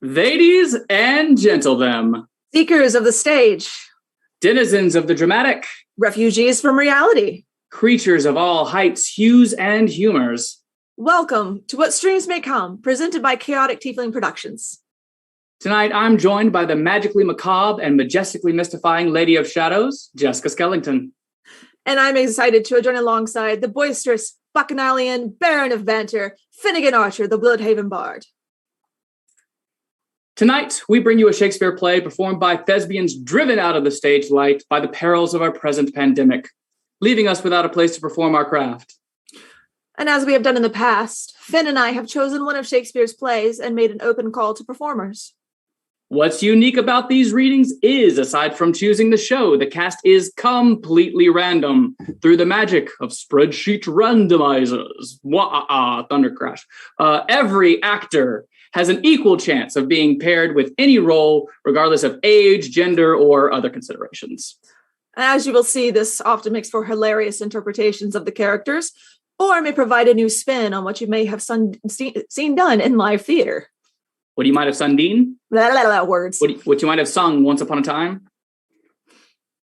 Ladies and gentlemen, Seekers of the stage, denizens of the dramatic, refugees from reality, creatures of all heights, hues, and humors, welcome to What Streams May Come, presented by Chaotic Tiefling Productions. Tonight, I'm joined by the magically macabre and majestically mystifying Lady of Shadows, Jessica Skellington. And I'm excited to join alongside the boisterous, bacchanalian Baron of Banter, Finnegan Archer, the Bloodhaven Bard. Tonight, we bring you a Shakespeare play performed by thespians driven out of the stage light by the perils of our present pandemic, leaving us without a place to perform our craft. And as we have done in the past, Finn and I have chosen one of Shakespeare's plays and made an open call to performers. What's unique about these readings is, aside from choosing the show, the cast is completely random through the magic of spreadsheet randomizers. Thunder crash. Every actor has an equal chance of being paired with any role, regardless of age, gender, or other considerations. As you will see, this often makes for hilarious interpretations of the characters, or may provide a new spin on what you may have seen done in live theater. What you might have sundine? Words. What you might have sung once upon a time?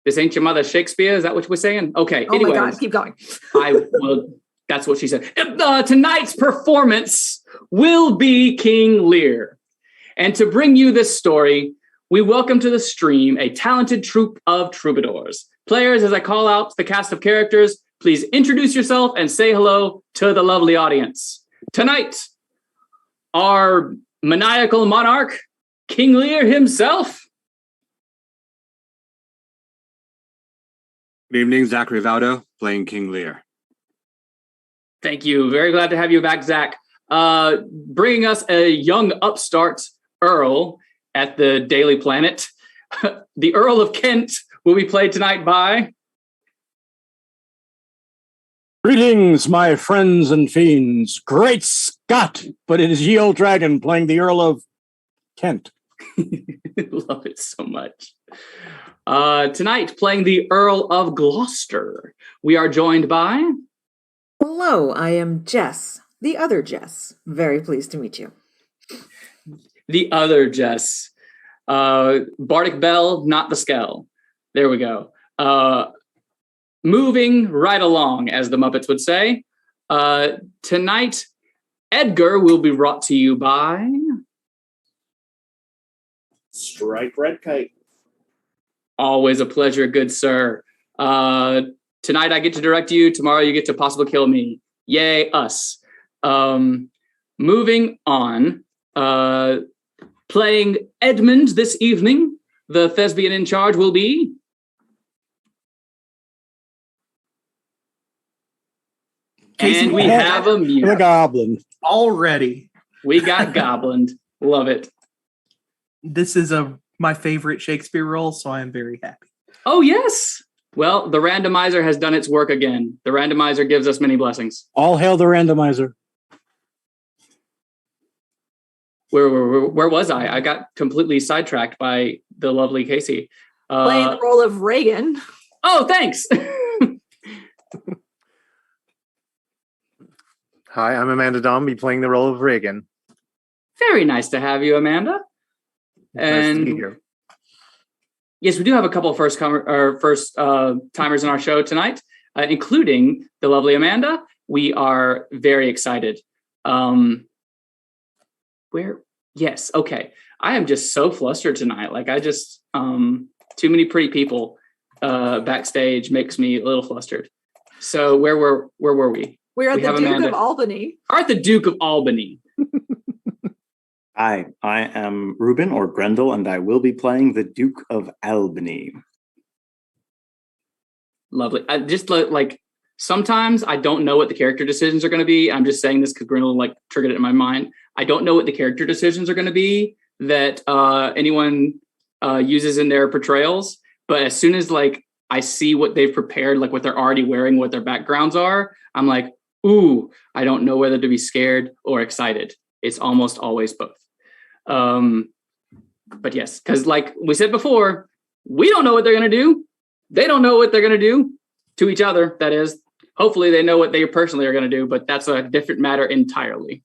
This ain't your mother Shakespeare? Is that what we're saying? Okay, oh anyways. My God, keep going. That's what she said. Tonight's performance will be King Lear. And to bring you this story, we welcome to the stream a talented troupe of troubadours. Players, as I call out the cast of characters, please introduce yourself and say hello to the lovely audience. Tonight, our maniacal monarch, King Lear himself. Good evening, Zach Rivaldo, playing King Lear. Thank you. Very glad to have you back, Zach. Bringing us a young upstart Earl at the Daily Planet. The Earl of Kent will be played tonight by... Greetings, my friends and fiends. Great Scott! But it is ye old dragon playing the Earl of Kent. Love it so much. Tonight, playing the Earl of Gloucester, we are joined by... Hello, I am Jess, the other Jess. Very pleased to meet you. The other Jess. Bardic Bell, not the Skell. There we go. Moving right along, as the Muppets would say. Tonight, Edgar will be brought to you by... Strike Red Kite. Always a pleasure, good sir. Tonight I get to direct you. Tomorrow you get to possibly kill me. Yay, us. Moving on. Playing Edmund this evening, the thespian in charge will be... And we have a mute. The Goblin. Already. We got Goblin. Love it. This is my favorite Shakespeare role, so I am very happy. Oh, yes. Well, the randomizer has done its work again. The randomizer gives us many blessings. All hail the randomizer. Where was I? I got completely sidetracked by the lovely Casey. Playing the role of Reagan. Oh, thanks. Hi, I'm Amanda Dombey, playing the role of Reagan. Very nice to have you, Amanda. Nice to be here. Yes, we do have a couple of first timers in our show tonight, including the lovely Amanda. We are very excited. Yes, okay. I am just so flustered tonight. Like I just too many pretty people backstage makes me a little flustered. So where were we? We're at the Duke of Albany. We're at the Duke of Albany. Hi, I am Ruben or Grendel, and I will be playing the Duke of Albany. Lovely. I just like sometimes I don't know what the character decisions are going to be. I'm just saying this because Grendel triggered it in my mind. I don't know what the character decisions are going to be that anyone uses in their portrayals. But as soon as I see what they've prepared, what they're already wearing, what their backgrounds are, I'm like, ooh, I don't know whether to be scared or excited. It's almost always both. But yes, because like we said before, we don't know what they're going to do. They don't know what they're going to do to each other. That is, hopefully they know what they personally are going to do, but that's a different matter entirely.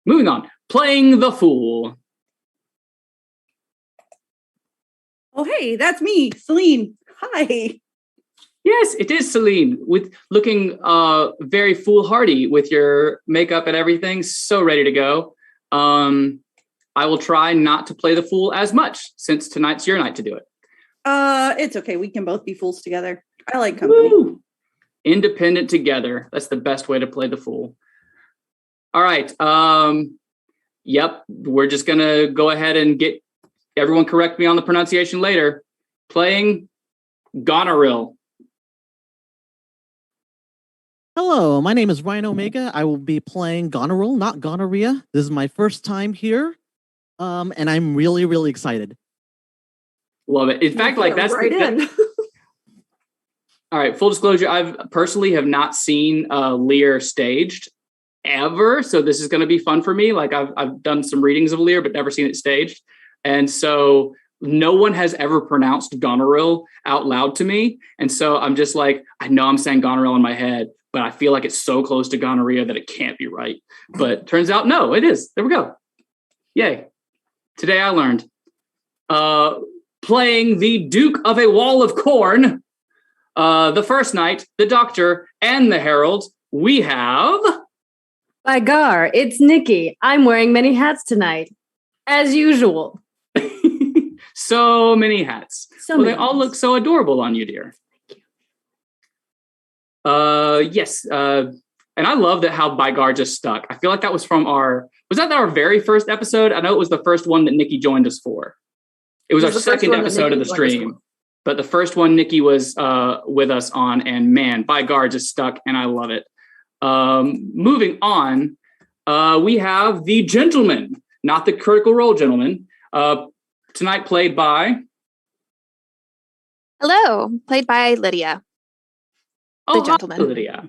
Moving on. Playing the fool. Oh, hey, that's me, Celine. Hi. Yes, it is Celine, with looking very foolhardy with your makeup and everything. So ready to go. I will try not to play the fool as much since tonight's your night to do it. It's okay. We can both be fools together. I like company. Woo! Independent together. That's the best way to play the fool. All right. Yep. We're just going to go ahead and get everyone correct me on the pronunciation later. Playing Goneril. Hello, my name is Ryan Omega. I will be playing Goneril, not Gonorrhea. This is my first time here, and I'm really, really excited. Love it. In fact, like that's right in. All right. Full disclosure: I've personally have not seen Lear staged ever, so this is going to be fun for me. Like I've done some readings of Lear, but never seen it staged, and so no one has ever pronounced Goneril out loud to me, and so I'm just like, I know I'm saying Goneril in my head, but I feel like it's so close to gonorrhea that it can't be right. But turns out, no, it is. There we go. Yay. Today I learned. Playing the Duke of a Wall of Corn, the first night, the Doctor, and the Herald, we have... By gar, it's Nikki. I'm wearing many hats tonight. As usual. So many hats. They all look so adorable on you, dear. Yes. And I love that how Bygar just stuck. I feel like that was from was that our very first episode? I know it was the first one that Nikki joined us for. It was our second episode of the stream, but the first one Nikki was with us on, and man, Bygar just stuck, and I love it. Moving on, we have the gentleman, not the Critical Role gentleman, tonight played by... Hello, played by Lydia. The gentleman. Hi, Lydia.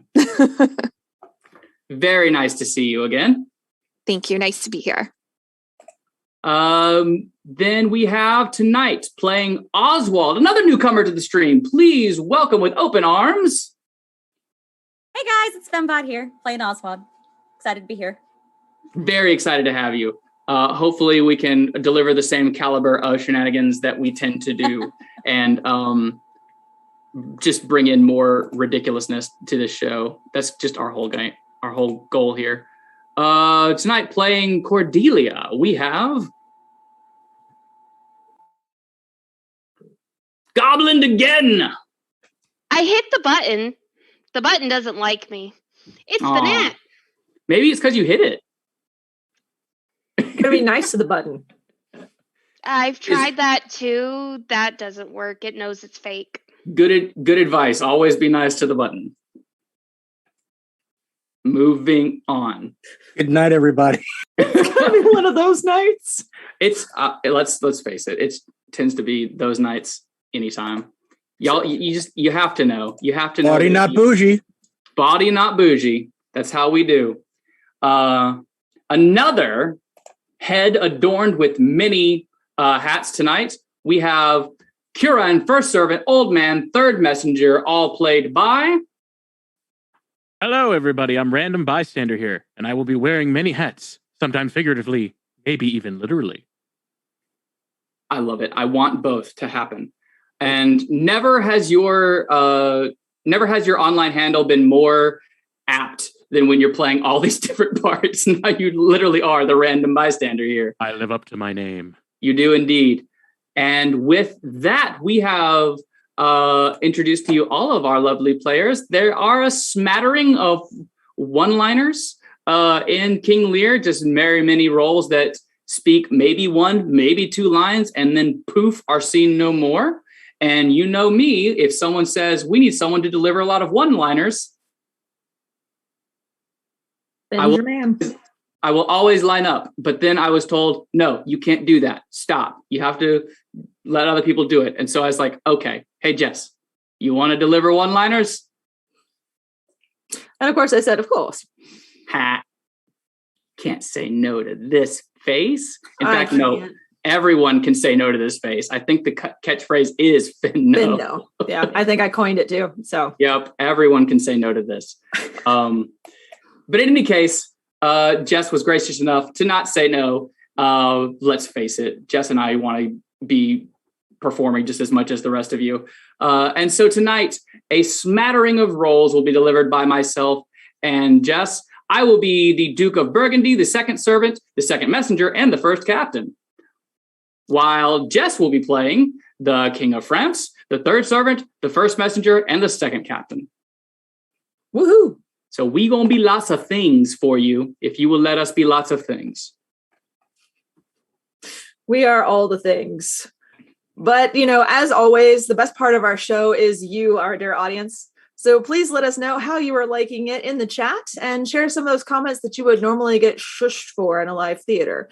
Very nice to see you again. Thank you. Nice to be here. Then we have tonight playing Oswald, another newcomer to the stream. Please welcome with open arms. Hey guys, it's Fembot here, playing Oswald. Excited to be here. Very excited to have you. Hopefully we can deliver the same caliber of shenanigans that we tend to do and just bring in more ridiculousness to this show. That's just our whole goal here. Tonight playing Cordelia, we have Goblin again. I hit the button. The button doesn't like me. It's the gnat. Maybe it's because you hit it. Gotta be nice to the button. I've tried that too. That doesn't work. It knows it's fake. Good advice. Always be nice to the button. Moving on. Good night, everybody. It's gonna be one of those nights. It's let's face it. It tends to be those nights anytime. Y'all, you have to know. You have to know. Body not bougie. Body not bougie. That's how we do. Another head adorned with many hats tonight. We have Kira and First Servant, Old Man, Third Messenger, all played by... Hello, everybody. I'm Random Bystander here, and I will be wearing many hats, sometimes figuratively, maybe even literally. I love it. I want both to happen. And never has your online handle been more apt than when you're playing all these different parts. Now you literally are the Random Bystander here. I live up to my name. You do indeed. And with that, we have introduced to you all of our lovely players. There are a smattering of one-liners in King Lear, just very many roles that speak maybe one, maybe two lines, and then poof, are seen no more. And you know me, if someone says, we need someone to deliver a lot of one-liners, I will always line up. But then I was told, no, you can't do that. Stop. You have to let other people do it. And so I was like, okay, hey, Jess, you want to deliver one-liners? And of course I said, of course. Ha. Can't say no to this face. In fact, no, everyone can say no to this face. I think the catchphrase is Fin no. Fin no. Yeah, I think I coined it too. So yep, everyone can say no to this. But in any case, Jess was gracious enough to not say no. Let's face it, Jess and I want to be performing just as much as the rest of you. And so tonight, a smattering of roles will be delivered by myself and Jess. I will be the Duke of Burgundy, the second servant, the second messenger, and the first captain. While Jess will be playing the King of France, the third servant, the first messenger, and the second captain. Woohoo! So we gonna be lots of things for you if you will let us be lots of things. We are all the things. But, as always, the best part of our show is you, our dear audience. So please let us know how you are liking it in the chat and share some of those comments that you would normally get shushed for in a live theater.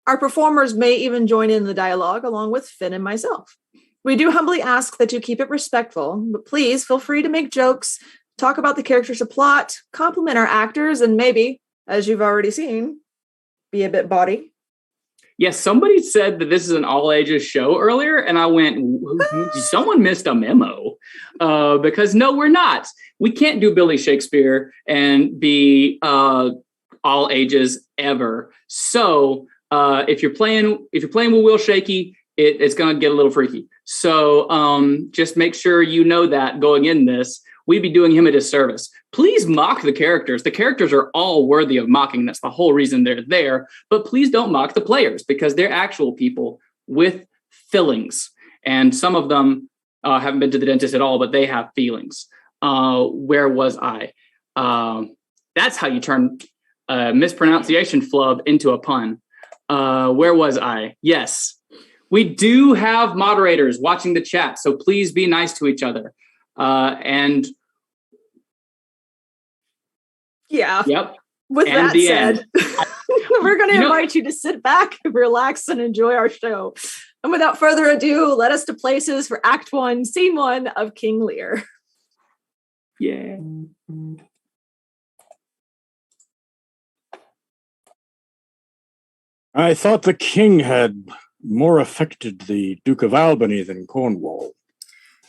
Our performers may even join in the dialogue along with Finn and myself. We do humbly ask that you keep it respectful, but please feel free to make jokes, talk about the characters of plot, compliment our actors, and maybe, as you've already seen, be a bit bawdy. Yes, somebody said that this is an all-ages show earlier, and I went, someone missed a memo. Because no, we're not. We can't do Billy Shakespeare and be all ages ever. So if you're playing with Will Shaky, it's going to get a little freaky. So just make sure you know that going in this. We'd be doing him a disservice. Please mock the characters. The characters are all worthy of mocking. That's the whole reason they're there. But please don't mock the players because they're actual people with feelings. And some of them haven't been to the dentist at all, but they have feelings. Where was I? That's how you turn a mispronunciation flub into a pun. Where was I? Yes. We do have moderators watching the chat, so please be nice to each other. And yeah. Yep. With and that said, we're going to invite you to sit back, relax, and enjoy our show. And without further ado, let us to places for Act 1, Scene 1 of King Lear. Yeah. I thought the king had more affected the Duke of Albany than Cornwall.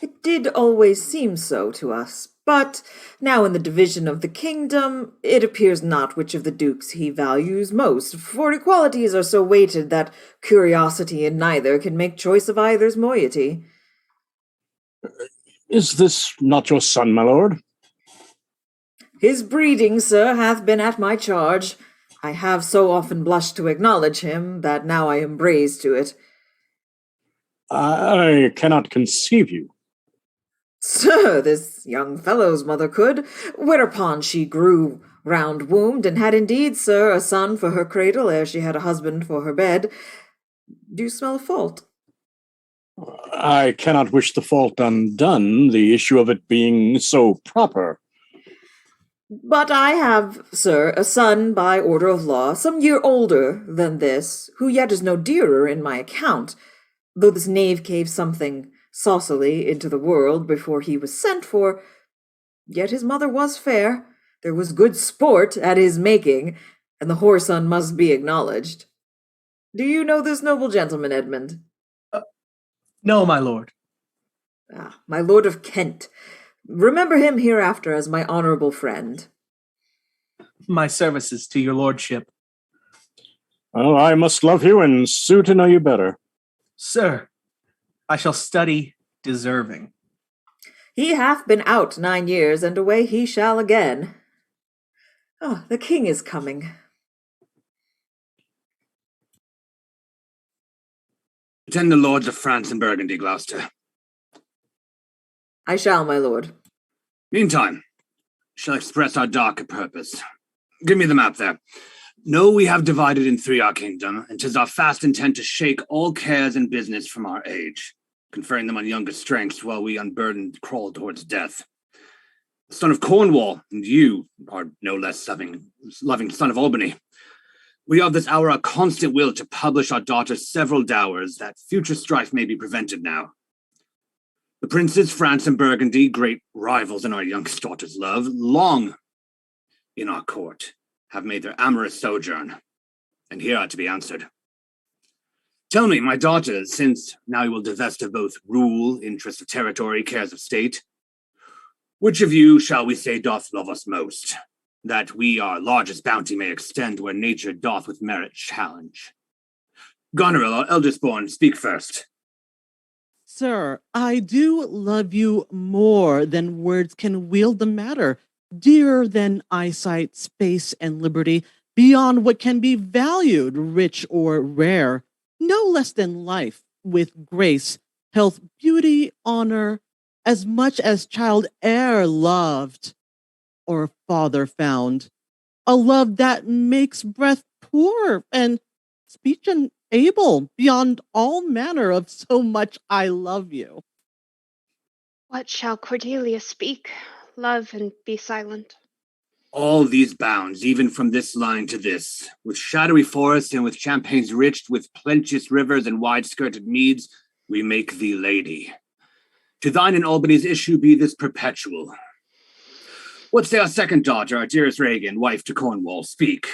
It did always seem so to us, but now in the division of the kingdom, it appears not which of the dukes he values most, for equalities are so weighted that curiosity in neither can make choice of either's moiety. Is this not your son, my lord? His breeding, sir, hath been at my charge. I have so often blushed to acknowledge him, that now I am brazen to it. I cannot conceive you. Sir, this young fellow's mother could, whereupon she grew round-wombed, and had indeed, sir, a son for her cradle, ere she had a husband for her bed. Do you smell a fault? I cannot wish the fault undone, the issue of it being so proper. But I have, sir, a son by order of law, some year older than this, who yet is no dearer in my account, though this knave cave something saucily into the world before he was sent for, yet his mother was fair, there was good sport at his making, and the whoreson must be acknowledged. Do you know this noble gentleman, Edmund? No, my lord. Ah, my lord of Kent. Remember him hereafter as my honorable friend. My services to your lordship. Well, I must love you and sue to know you better. Sir, I shall study deserving. He hath been out 9 years, and away he shall again. Ah, the king is coming. Attend the lords of France and Burgundy, Gloucester. I shall, my lord. Meantime, shall express our darker purpose. Give me the map there. Know we have divided in 3 our kingdom, and 'tis our fast intent to shake all cares and business from our age, conferring them on younger strengths while we unburdened crawl towards death. The son of Cornwall, and you are no less loving son of Albany. We have this hour a constant will to publish our daughter's several dowers, that future strife may be prevented now. The princes, France and Burgundy, great rivals in our youngest daughter's love, long in our court, have made their amorous sojourn, and here are to be answered. Tell me, my daughters, since now you will divest of both rule, interest of territory, cares of state, which of you, shall we say, doth love us most? that we our largest bounty may extend where nature doth with merit challenge. Goneril, our eldest born, speak first. Sir, I do love you more than words can wield the matter, dearer than eyesight, space, and liberty, beyond what can be valued, rich or rare, no less than life, with grace, health, beauty, honor, as much as child e'er loved or father found. A love that makes breath poor and speech unable, beyond all manner of so much I love you. What shall Cordelia speak? Love and be silent. All these bounds, even from this line to this, with shadowy forests and with champaigns rich, with plenteous rivers and wide-skirted meads, we make thee lady. To thine and Albany's issue be this perpetual. What say our second daughter, our dearest Regan, wife to Cornwall, speak?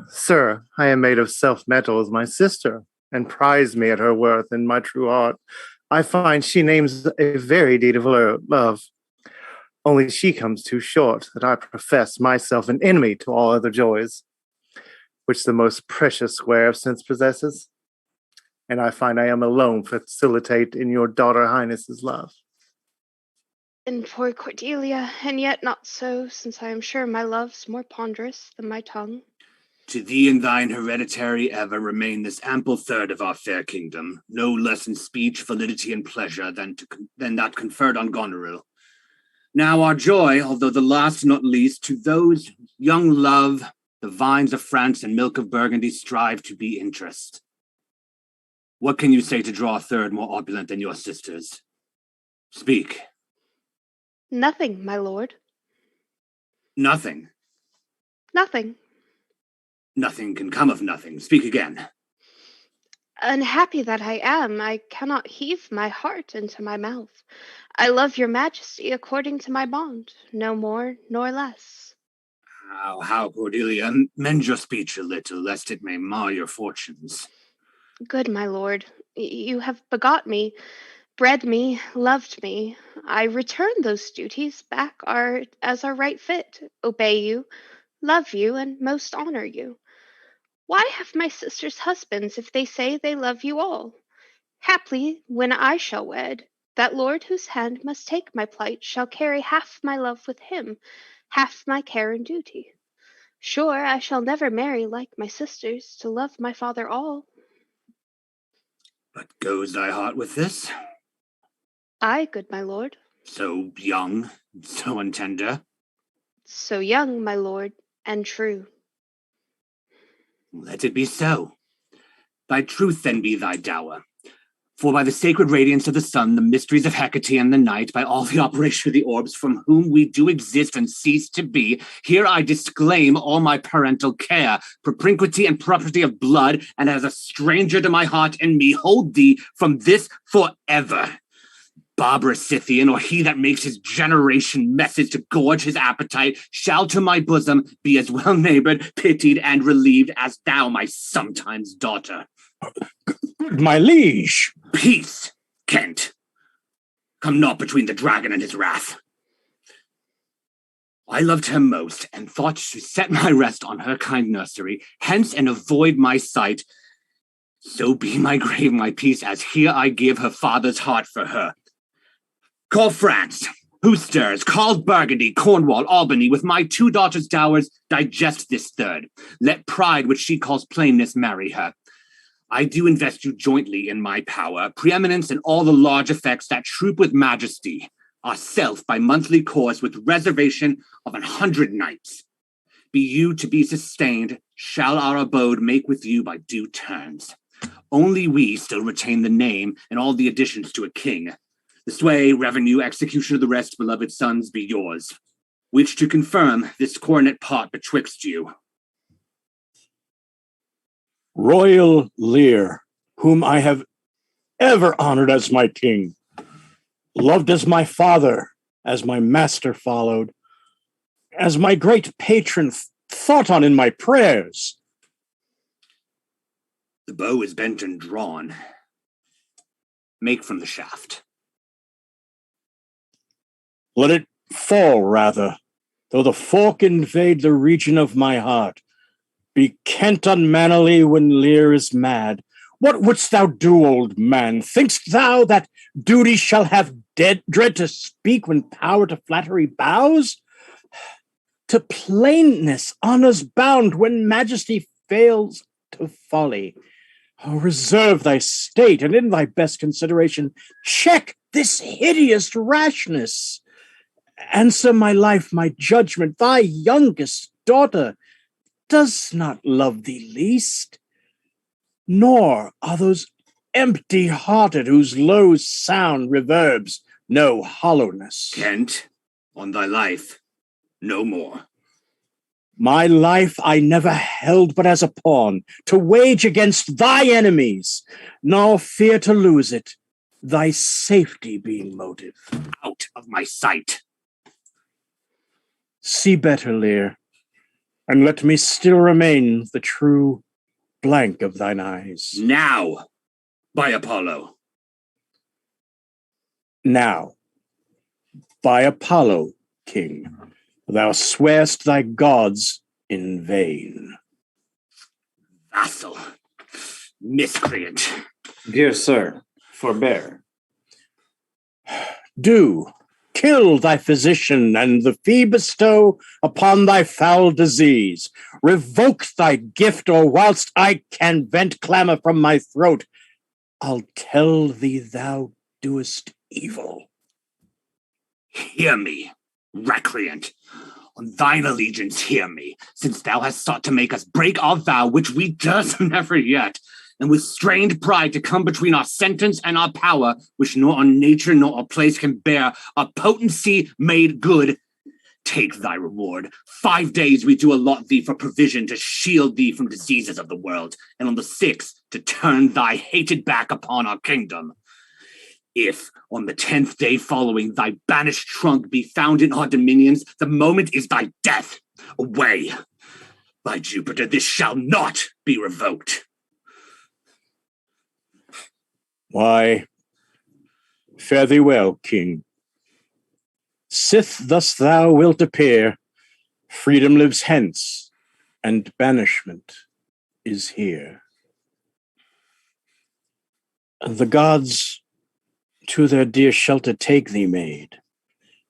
Sir, I am made of self-metal as my sister, and prize me at her worth in my true heart. I find she names a very deed of love. Only she comes too short, that I profess myself an enemy to all other joys, which the most precious square of sense possesses. And I find I am alone facilitate in your daughter highness's love. And for Cordelia, and yet not so, since I am sure my love's more ponderous than my tongue. To thee and thine hereditary ever remain this ample third of our fair kingdom, no less in speech, validity, and pleasure than that conferred on Goneril. Now our joy, although the last not least, to those young love, the vines of France and milk of Burgundy strive to be interest. What can you say to draw a third more opulent than your sisters? Speak. Nothing, my lord. Nothing. Nothing. Nothing can come of nothing. Speak again. Unhappy that I am, I cannot heave my heart into my mouth. I love your majesty according to my bond, no more nor less. How, Cordelia, mend your speech a little, lest it may mar your fortunes. Good my lord, you have begot me, bred me, loved me. I return those duties back as are right fit, obey you, love you, and most honor you. Why have my sisters husbands if they say they love you all? Haply, when I shall wed, that lord whose hand must take my plight shall carry half my love with him, half my care and duty. Sure, I shall never marry like my sisters, to love my father all. But goes thy heart with this? Ay, good my lord. So young, so untender? So young, my lord, and true. Let it be so. Thy truth then be thy dower. For by the sacred radiance of the sun, the mysteries of Hecate and the night, by all the operation of the orbs from whom we do exist and cease to be, here I disclaim all my parental care, propinquity and property of blood, and as a stranger to my heart and me, hold thee from this forever. Barbarous Scythian, or he that makes his generation messes to gorge his appetite, shall to my bosom be as well neighbored, pitied, and relieved as thou, my sometimes daughter. Good, my liege. Peace, Kent. Come not between the dragon and his wrath. I loved her most, and thought to set my rest on her kind nursery, hence and avoid my sight. So be my grave my peace, as here I give her father's heart for her. Call France, who stirs, call Burgundy, Cornwall, Albany, with my 2 daughters' dowers, digest this third. Let pride, which she calls plainness, marry her. I do invest you jointly in my power, preeminence, and all the large effects that troop with majesty, ourself by monthly course with reservation of 100 knights. Be you to be sustained, shall our abode make with you by due turns. Only we still retain the name and all the additions to a king. The sway, revenue, execution of the rest, beloved sons, be yours, which to confirm this coronet part betwixt you. Royal Lear, whom I have ever honored as my king, loved as my father, as my master followed, as my great patron thought on in my prayers. The bow is bent and drawn. make from the shaft. Let it fall, rather, though the fork invade the region of my heart. Be Kent unmannerly when Lear is mad. What wouldst thou do, old man? Think'st thou that duty shall have dread to speak when power to flattery bows? To plainness honour's bound when majesty fails to folly. Oh, reserve thy state, and in thy best consideration check this hideous rashness. Answer my life, my judgment, thy youngest daughter does not love thee least, nor are those empty-hearted whose low sound reverbs no hollowness. Kent, on thy life, no more. My life I never held but as a pawn, to wage against thy enemies, nor fear to lose it, thy safety being motive. Out of my sight. See better, Lear, and let me still remain the true blank of thine eyes. Now, by Apollo. Now, by Apollo, King, thou swear'st thy gods in vain. Vassal, miscreant. Dear sir, forbear. Do kill thy physician, and the fee bestow upon thy foul disease. Revoke thy gift, or whilst I can vent clamour from my throat, I'll tell thee thou doest evil. Hear me, recreant. On thine allegiance hear me, since thou hast sought to make us break our vow, which we durst never yet, and with strained pride to come between our sentence and our power, which nor our nature nor our place can bear, our potency made good. Take thy reward. 5 days we do allot thee for provision to shield thee from diseases of the world, and on the 6th to turn thy hated back upon our kingdom. If, on the 10th day following, thy banished trunk be found in our dominions, the moment is thy death. Away! By Jupiter, this shall not be revoked. Why, fare thee well, King. Sith thus thou wilt appear, freedom lives hence, and banishment is here. The gods to their dear shelter take thee, maid,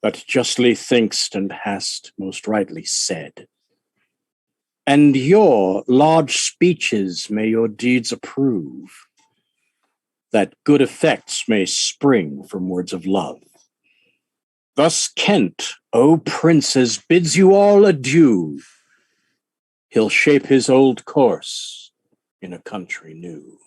that justly think'st and hast most rightly said. And your large speeches may your deeds approve, that good effects may spring from words of love. Thus Kent, O princes, bids you all adieu. He'll shape his old course in a country new.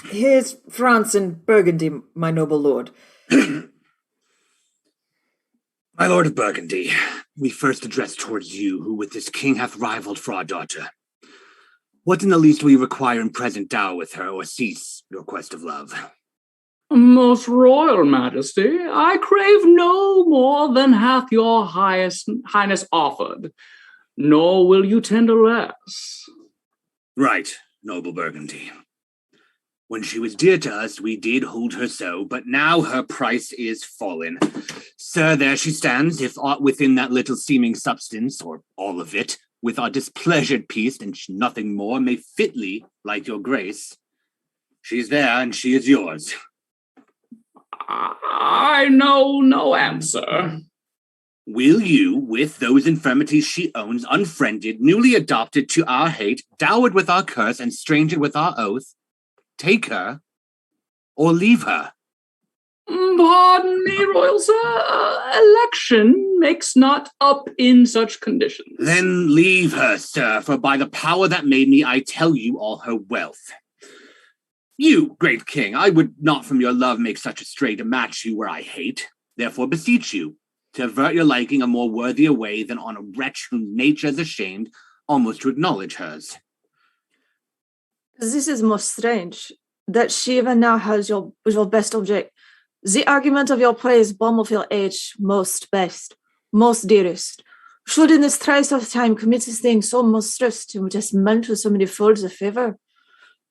Here's France and Burgundy, my noble lord. My lord of Burgundy, we first address towards you, who with this king hath rivaled for our daughter. What in the least will you require in present dower with her, or cease your quest of love? Most royal majesty, I crave no more than hath your highness offered, nor will you tender less. Right, noble Burgundy. When she was dear to us, we did hold her so, but now her price is fallen. Sir, there she stands, if aught within that little seeming substance, or all of it, with our displeasured peace, and nothing more, may fitly like your grace. She's there, and she is yours. I know no answer. Will you, with those infirmities she owns, unfriended, newly adopted to our hate, dowered with our curse, and stranged with our oath, take her, or leave her? Pardon me, royal sir. Election makes not up in such conditions. Then leave her, sir, for by the power that made me, I tell you all her wealth. You, great king, I would not from your love make such a stray to match you where I hate. Therefore beseech you, to avert your liking a more worthier way than on a wretch whom nature is ashamed almost to acknowledge hers. This is most strange, that she even now has your best object. The argument of your praise, bomb of your age, most best, most dearest. should in this trice of time commit a thing so monstrous to dismantle so many folds of favour?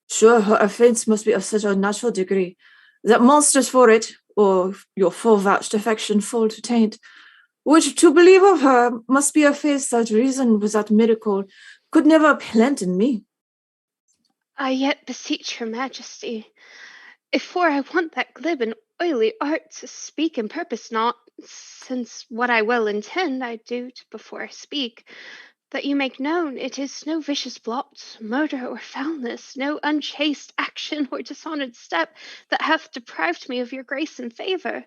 Sure, her offence must be of such a natural degree that monsters for it, or your full vouched affection full to taint, which to believe of her must be a face that reason without miracle could never plant in me. I yet beseech your majesty, if for I want that glib and oily art to speak and purpose not, since what I well intend I do before I speak, that you make known it is no vicious blot, murder or foulness, no unchaste action or dishonored step that hath deprived me of your grace and favour,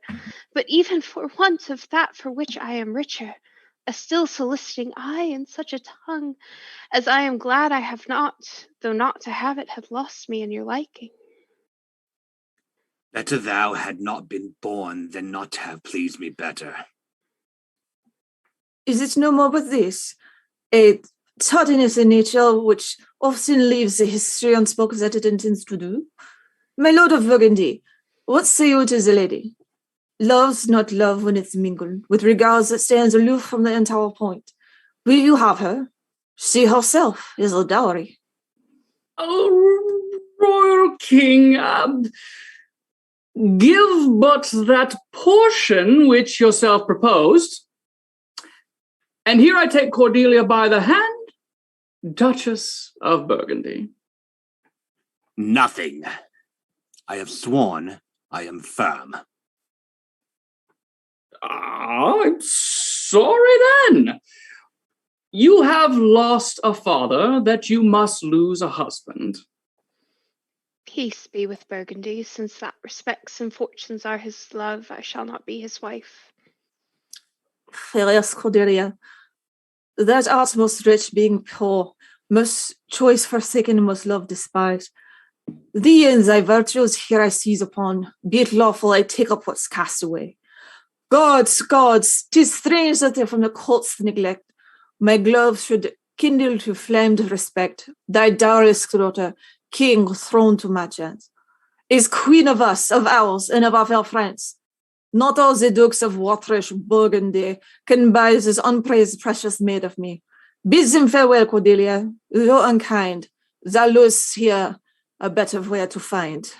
but even for want of that for which I am richer, a still soliciting eye and such a tongue as I am glad I have not, though not to have it had lost me in your liking. Better thou had not been born than not to have pleased me better. Is it no more but this? A tardiness in nature which often leaves a history unspoken that it intends to do? My lord of Burgundy, what say you to the lady? Love's not love when it's mingled with regards that stands aloof from the entire point. Will you have her? She herself is a dowry. Oh, royal king, give but that portion which yourself proposed, and here I take Cordelia by the hand, Duchess of Burgundy. Nothing. I have sworn I am firm. I'm sorry then. You have lost a father that you must lose a husband. Peace be with Burgundy, since that respects and fortunes are his love, I shall not be his wife. Fairest Cordelia, that art most rich being poor, most choice forsaken, most love despised. Thee and thy virtues here I seize upon, be it lawful I take up what's cast away. Gods, 'tis strange that from the cult's neglect, my gloves should kindle to flamed respect, thy dourest daughter, king throned to my chance, is queen of us, of ours, and of our fair France. Not all the dukes of Watrish Burgundy can buy this unpraised precious maid of me. Bid them farewell, Cordelia, though unkind, thou losest here a better way to find.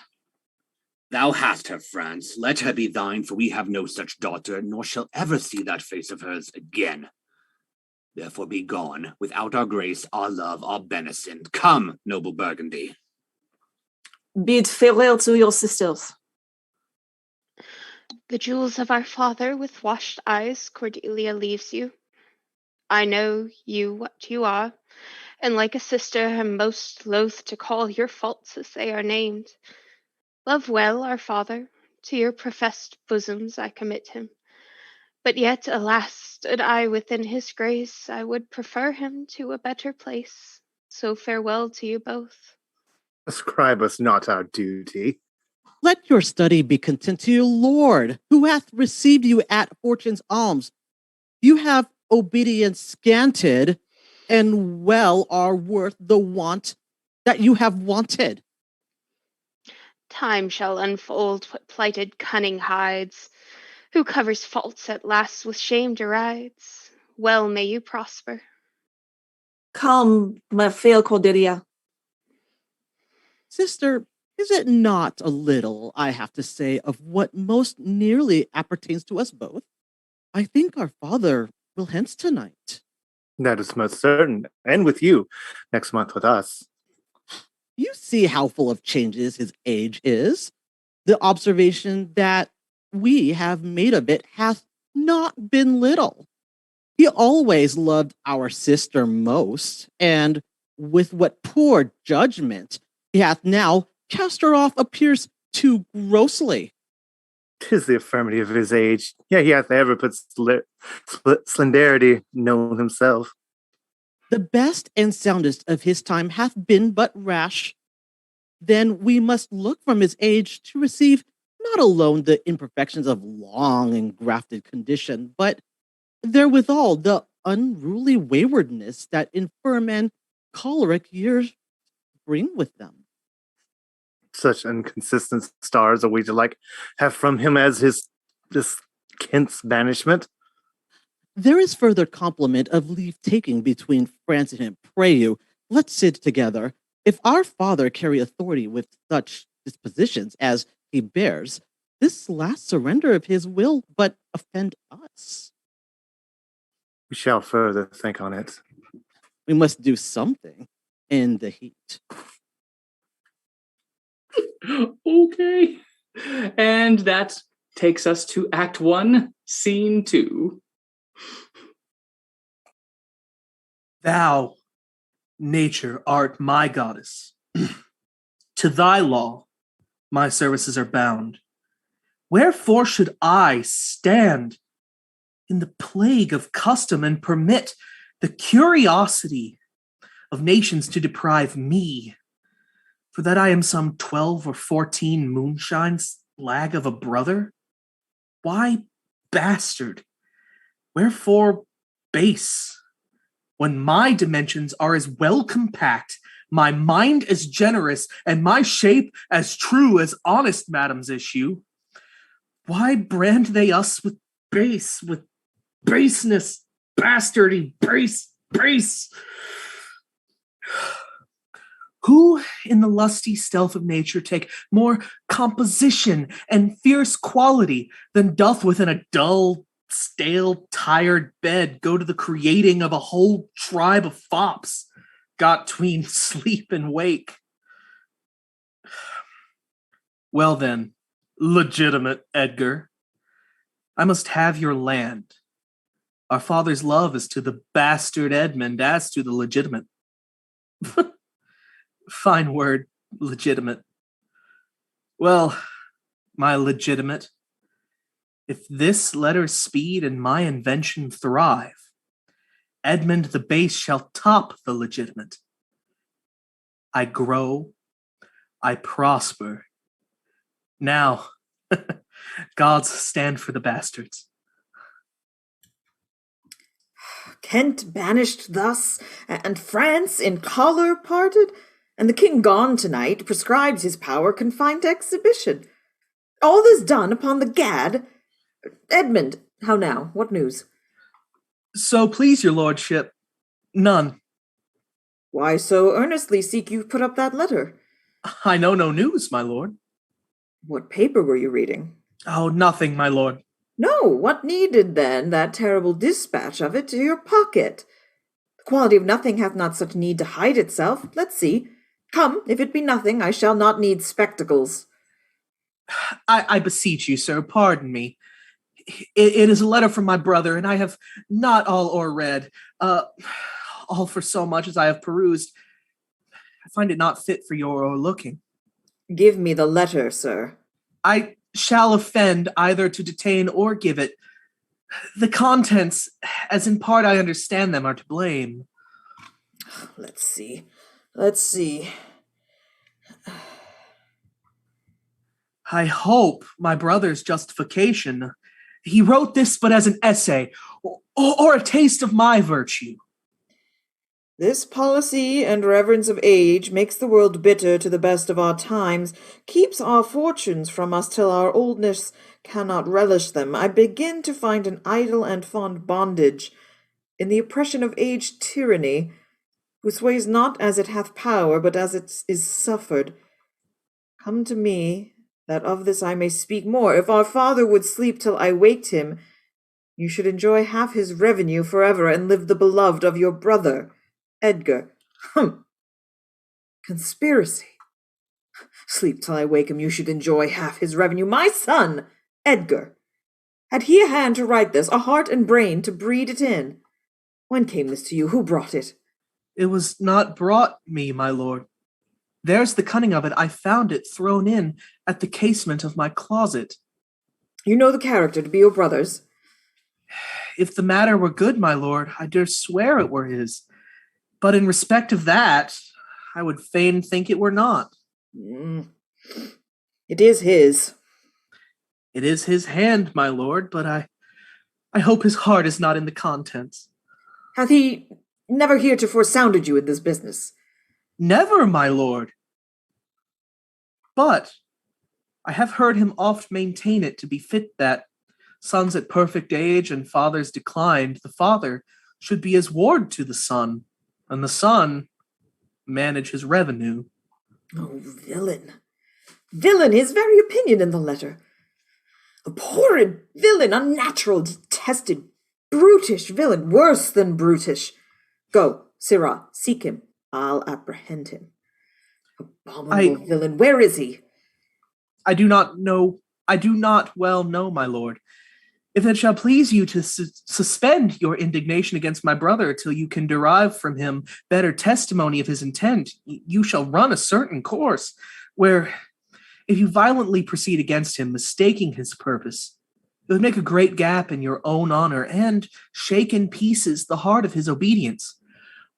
Thou hast her, France. Let her be thine, for we have no such daughter, nor shall ever see that face of hers again. Therefore be gone, without our grace, our love, our benison. Come, noble Burgundy. Bid farewell to your sisters. The jewels of our father with washed eyes, Cordelia leaves you. I know you what you are, and like a sister am most loath to call your faults as they are named. Love well our father, to your professed bosoms I commit him. But yet, alas, stood I within his grace, I would prefer him to a better place. So farewell to you both. Ascribe us not our duty. Let your study be content to your Lord, who hath received you at fortune's alms. You have obedience scanted, and well are worth the want that you have wanted. Time shall unfold what plighted cunning hides. Who covers faults at last with shame derides. Well may you prosper. Come, my fair Cordelia. Sister, is it not a little, I have to say, of what most nearly appertains to us both? I think our father will hence tonight. That is most certain, and with you, next month with us. You see how full of changes his age is. The observation that we have made of it hath not been little. He always loved our sister most, and with what poor judgment he hath now cast her off appears too grossly. 'Tis the infirmity of his age. Yet he hath ever put slenderity known himself. The best and soundest of his time hath been but rash. Then we must look from his age to receive not alone the imperfections of long and grafted condition, but therewithal the unruly waywardness that infirm and choleric years bring with them. Such inconsistent stars are we to have from him as this Kent's banishment. there is further compliment of leave-taking between France and him. Pray you, let's sit together. If our father carry authority with such dispositions as he bears, this last surrender of his will but offend us. We shall further think on it. We must do something in the heat. Okay. And that takes us to Act 1, Scene 2. Thou, nature, art my goddess. To thy law, my services are bound. Wherefore should I stand in the plague of custom and permit the curiosity of nations to deprive me, for that I am some 12 or 14 moonshines lag of a brother? Why bastard? Wherefore base? When my dimensions are as well compact, my mind as generous, and my shape as true as honest madam's issue, why brand they us with baseness, bastardy, base? Who in the lusty stealth of nature take more composition and fierce quality than doth within a dull, stale, tired bed go to the creating of a whole tribe of fops, got tween sleep and wake? Well then, legitimate Edgar, I must have your land. Our father's love is to the bastard Edmund as to the legitimate. Fine word, legitimate. Well, my legitimate, if this letter's speed and my invention thrive, Edmund the base shall top the legitimate. I grow, I prosper. Now, gods stand for the bastards. Kent banished thus, and France in choler parted, and the king gone tonight prescribes his power confined to exhibition. All this done upon the gad. Edmund, how now? What news? So please your lordship, none. Why so earnestly seek you put up that letter? I know no news, my lord. What paper were you reading? Oh, nothing, my lord. No, what needed then that terrible dispatch of it to your pocket? The quality of nothing hath not such need to hide itself. Let's see. Come, if it be nothing, I shall not need spectacles. I beseech you, sir, pardon me. It is a letter from my brother, and I have not all o'erread, all for so much as I have perused. I find it not fit for your o'erlooking. Give me the letter, sir. I shall offend either to detain or give it. The contents, as in part I understand them, are to blame. Let's see. I hope my brother's justification. He wrote this but as an essay, or a taste of my virtue. This policy and reverence of age makes the world bitter to the best of our times, keeps our fortunes from us till our oldness cannot relish them. I begin to find an idle and fond bondage in the oppression of age tyranny, who sways not as it hath power, but as it is suffered. Come to me, that of this I may speak more. If our father would sleep till I waked him, you should enjoy half his revenue forever, and live the beloved of your brother, Edgar. Conspiracy. Sleep till I wake him, you should enjoy half his revenue. My son, Edgar. Had he a hand to write this, a heart and brain to breed it in? When came this to you? Who brought it? It was not brought me, my lord. There's the cunning of it. I found it thrown in at the casement of my closet. You know the character to be your brother's? If the matter were good, my lord, I dare swear it were his. But in respect of that, I would fain think it were not. It is his. It is his hand, my lord, but I hope his heart is not in the contents. Hath he never heretofore sounded you in this business? Never, my lord. But I have heard him oft maintain it to be fit that, Sons at perfect age and fathers declined, the father should be as ward to the son, and the son manage his revenue. Oh, villain. Villain, his very opinion in the letter. Abhorrent villain, unnatural, detested, brutish villain, worse than brutish. Go, Sirrah, seek him. I'll apprehend him. Abominable villain, where is he? I do not well know, my lord. If it shall please you to suspend your indignation against my brother till you can derive from him better testimony of his intent, you shall run a certain course, where, if you violently proceed against him, mistaking his purpose, it would make a great gap in your own honor, and shake in pieces the heart of his obedience.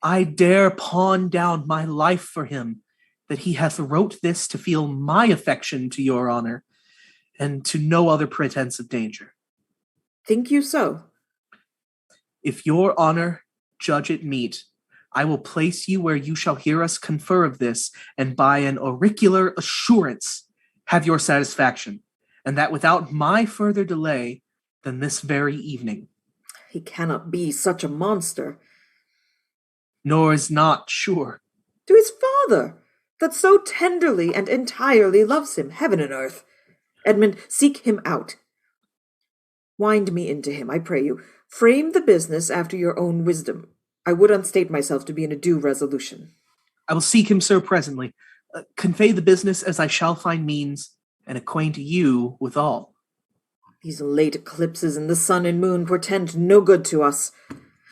I dare pawn down my life for him, that he hath wrote this to feel my affection to your honor, and to no other pretense of danger. Think you so? If your honor judge it meet, I will place you where you shall hear us confer of this, and by an auricular assurance have your satisfaction, and that without my further delay than this very evening. He cannot be such a monster. Nor is not sure. To his father, that so tenderly and entirely loves him, heaven and earth. Edmund, seek him out. Wind me into him, I pray you. Frame the business after your own wisdom. I would unstate myself to be in a due resolution. I will seek him, sir, presently. Convey the business as I shall find means, and acquaint you with all. These late eclipses in the sun and moon portend no good to us.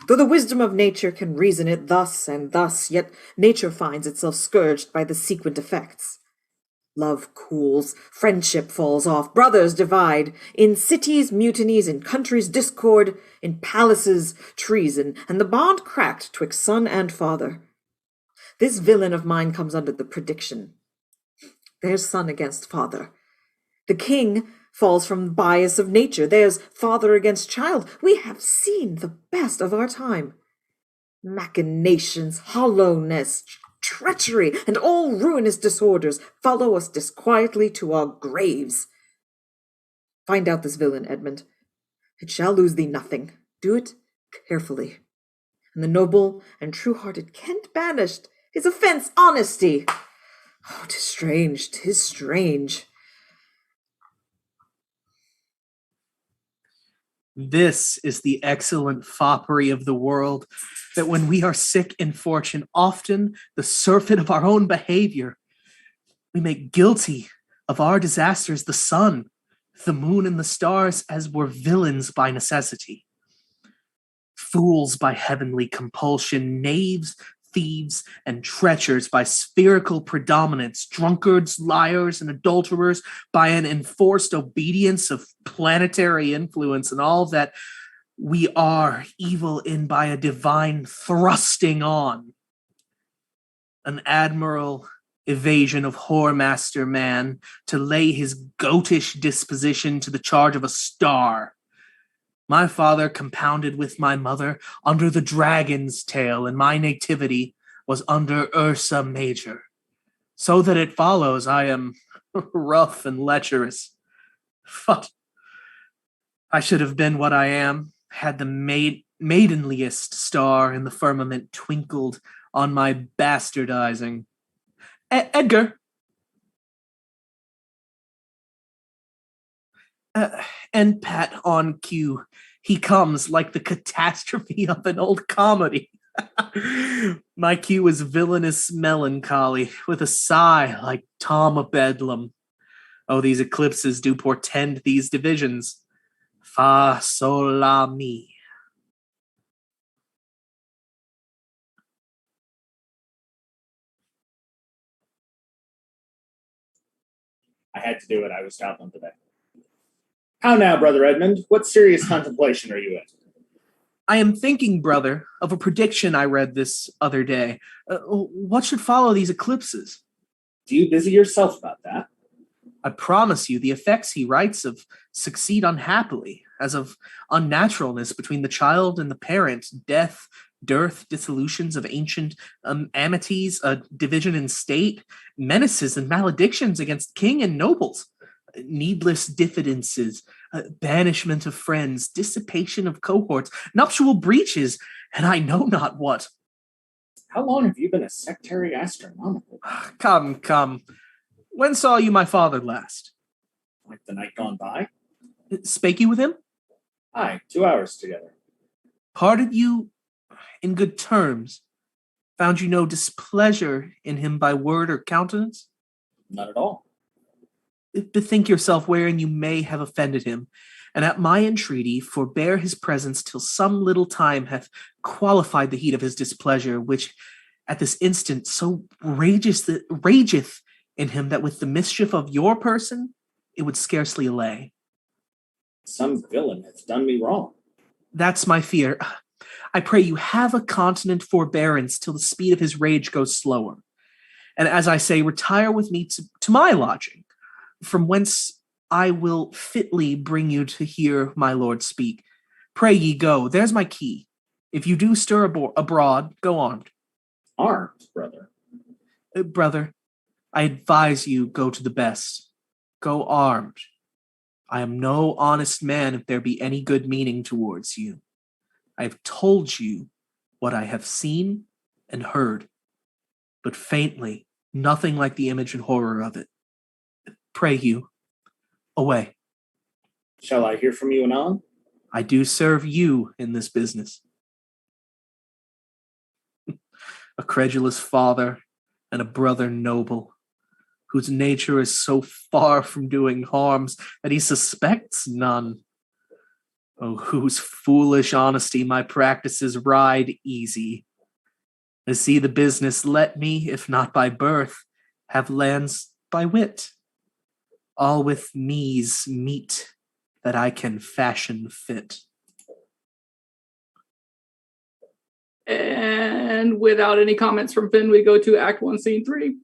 Though the wisdom of nature can reason it thus and thus, yet nature finds itself scourged by the sequent effects. Love cools, friendship falls off, brothers divide, in cities mutinies, in countries discord, in palaces treason, and the bond cracked twixt son and father. This villain of mine comes under the prediction. There's son against father. The king falls from the bias of nature. There's father against child. We have seen the best of our time. Machinations, hollowness, treachery, and all ruinous disorders follow us disquietly to our graves. Find out this villain, Edmund. It shall lose thee nothing. Do it carefully. And the noble and true-hearted Kent banished, his offense honesty. Oh, 'tis strange, 'tis strange. This is the excellent foppery of the world, that when we are sick in fortune, often the surfeit of our own behavior, we make guilty of our disasters the sun, the moon, and the stars, as were villains by necessity. Fools by heavenly compulsion, knaves, thieves, and treachers by spherical predominance, drunkards, liars, and adulterers by an enforced obedience of planetary influence, and all that we are evil in by a divine thrusting on. An admirable evasion of whoremaster man to lay his goatish disposition to the charge of a star. My father compounded with my mother under the dragon's tail, and my nativity was under Ursa Major. So that it follows I am rough and lecherous. But I should have been what I am, had the maidenliest star in the firmament twinkled on my bastardizing. Edgar! And pat on cue. He comes like the catastrophe of an old comedy. My cue is villainous melancholy, with a sigh like Tom of Bedlam. Oh, these eclipses do portend these divisions. Fa, sol, la, mi. I had to do it. I was traveling today. How now, Brother Edmund? What serious contemplation are you in? I am thinking, brother, of a prediction I read this other day. What should follow these eclipses? Do you busy yourself about that? I promise you, the effects he writes of succeed unhappily, as of unnaturalness between the child and the parent, death, dearth, dissolutions of ancient amities, a division in state, menaces and maledictions against king and nobles. needless diffidences, banishment of friends, dissipation of cohorts, nuptial breaches, and I know not what. How long have you been a sectary astronomical? Come. When saw you my father last? Like the night gone by? Spake you with him? Aye, 2 hours together. Parted you in good terms? Found you no displeasure in him by word or countenance? Not at all. Bethink yourself wherein you may have offended him, and at my entreaty forbear his presence till some little time hath qualified the heat of his displeasure, which at this instant so rageth in him that with the mischief of your person it would scarcely allay. Some villain hath done me wrong. That's my fear. I pray you have a continent forbearance till the speed of his rage goes slower. And as I say, retire with me to my lodging, from whence I will fitly bring you to hear my lord speak. Pray ye go. There's my key. If you do stir abroad, go armed. Armed, brother? Brother, I advise you go to the best. Go armed. I am no honest man if there be any good meaning towards you. I have told you what I have seen and heard, but faintly, nothing like the image and horror of it. Pray you, away. Shall I hear from you anon? I do serve you in this business. A credulous father and a brother noble, whose nature is so far from doing harms that he suspects none. Oh, whose foolish honesty my practices ride easy. To see the business let me, if not by birth, have lands by wit. All with me's meet that I can fashion fit. And without any comments from Finn, we go to Act 1, Scene 3.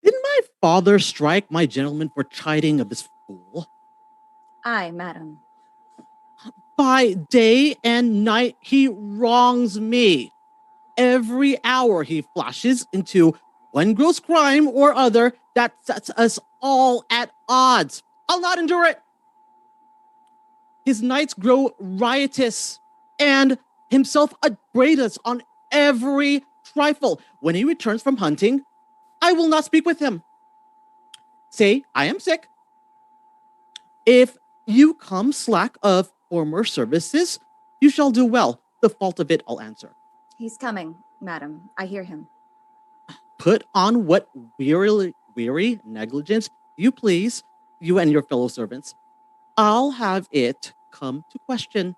Didn't my father strike my gentleman for chiding of this fool? Aye, madam. By day and night he wrongs me. Every hour he flashes into one gross crime or other that sets us all at odds. I'll not endure it. His nights grow riotous, and himself upbraid us on every trifle. When he returns from hunting, I will not speak with him. Say, I am sick. If you come slack of former services, you shall do well. The fault of it I'll answer. He's coming, madam. I hear him. Put on what weary negligence you please, you and your fellow servants. I'll have it come to question.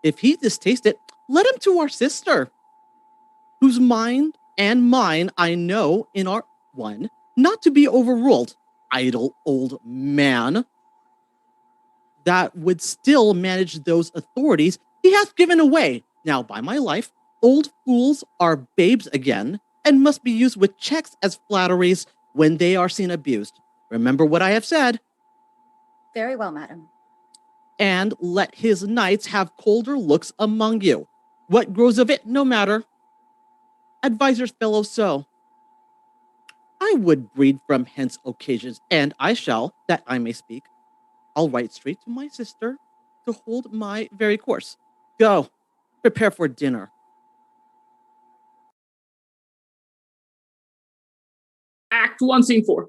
If he distaste it, let him to our sister, whose mind and mine I know in our one, not to be overruled. Idle old man that would still manage those authorities he hath given away. Now, by my life, old fools are babes again, and must be used with checks as flatteries when they are seen abused. Remember what I have said. Very well, madam. And let his knights have colder looks among you. What grows of it, no matter. Advisers fellow so. I would breed from hence occasions, and I shall, that I may speak. I'll write straight to my sister to hold my very course. Go, prepare for dinner. Act 1, Scene 4.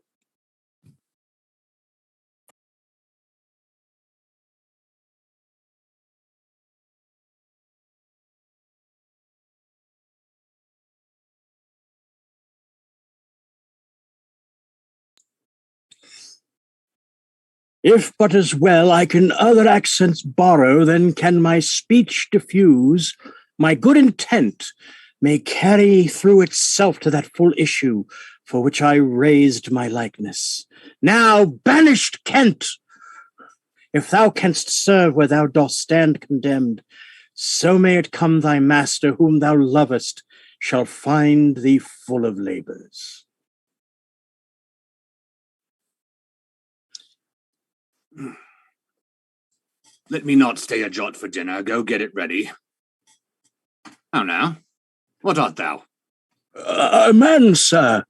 If but as well I can other accents borrow, then can my speech diffuse, my good intent may carry through itself to that full issue for which I raised my likeness. Now, banished Kent, if thou canst serve where thou dost stand condemned, so may it come thy master whom thou lovest shall find thee full of labours. Let me not stay a jot for dinner. Go get it ready. How now? What art thou? A man, sir.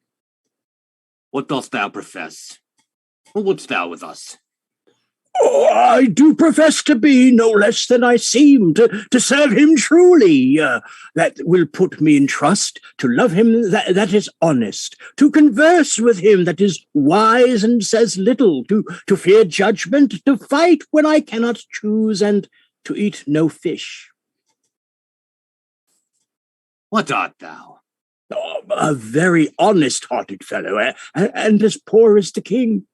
What dost thou profess? What wouldst thou with us? Oh, I do profess to be no less than I seem, to serve him truly. That will put me in trust, to love him that is honest, to converse with him that is wise and says little, to fear judgment, to fight when I cannot choose, and to eat no fish. What art thou? Oh, a very honest-hearted fellow, and as poor as the king.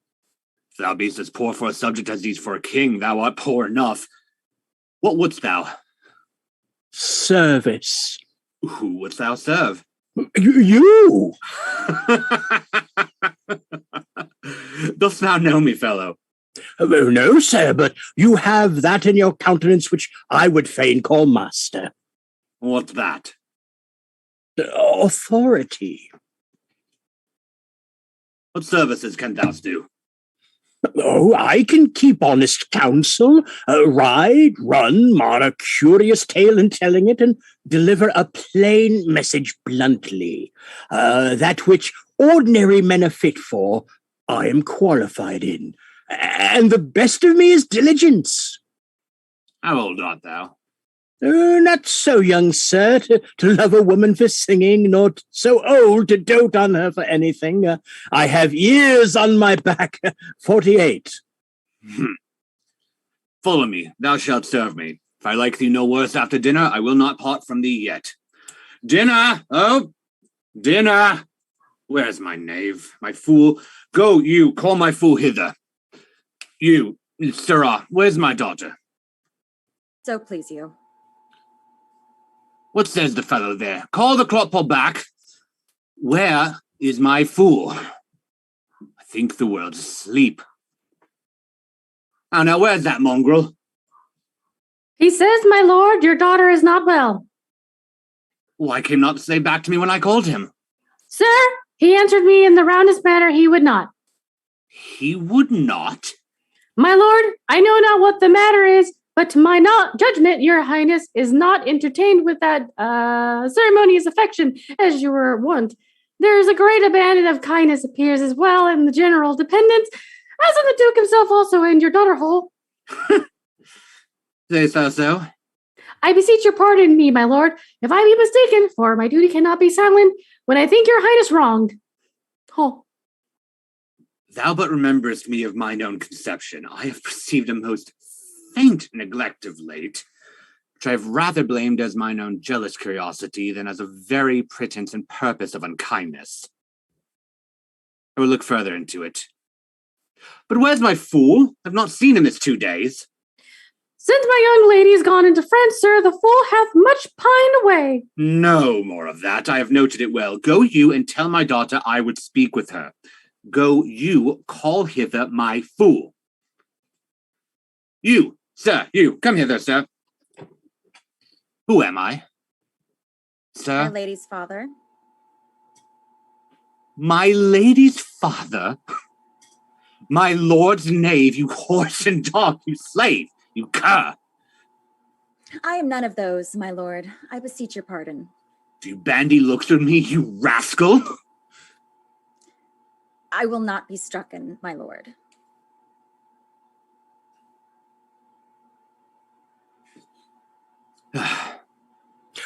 If thou beest as poor for a subject as these for a king, thou art poor enough. What wouldst thou? Service. Who wouldst thou serve? You! Dost thou know me, fellow? No, sir, but you have that in your countenance which I would fain call master. What's that? Authority. What services can thou do? Oh, I can keep honest counsel, ride, run, mar a curious tale in telling it, and deliver a plain message bluntly. That which ordinary men are fit for, I am qualified in. And the best of me is diligence. How old art thou? Not so young, sir, to love a woman for singing, nor so old to dote on her for anything. I have years on my back, 48. Follow me, thou shalt serve me. If I like thee no worse after dinner, I will not part from thee yet. Dinner! Oh, dinner! Where's my knave, my fool? Go, you, call my fool hither. You, sirrah, where's my daughter? So please you. What says the fellow there? Call the clotpole back. Where is my fool? I think the world's asleep. Oh, now where's that mongrel? He says, my lord, your daughter is not well. Why came not to say back to me when I called him? Sir, he answered me in the roundest manner he would not. He would not? My lord, I know not what the matter is, but to my judgment, your highness is not entertained with that ceremonious affection as you were wont. There is a great abandon of kindness appears as well in the general dependents, as in the duke himself also and your daughter whole. Say so. I beseech your pardon me, my lord, if I be mistaken, for my duty cannot be silent, when I think your highness wronged. Oh. Thou but rememberest me of mine own conception. I have perceived a most faint neglect of late, which I have rather blamed as mine own jealous curiosity than as a very pretence and purpose of unkindness. I will look further into it. But where's my fool? I've not seen him this 2 days. Since my young lady is gone into France, sir, the fool hath much pined away. No more of that. I have noted it well. Go you and tell my daughter I would speak with her. Go you, call hither my fool. You, sir, you, come hither, sir. Who am I? Sir? My lady's father. My lady's father? My lord's knave, you horse and dog, you slave, you cur. I am none of those, my lord. I beseech your pardon. Do you bandy looks at me, you rascal? I will not be strucken, my lord.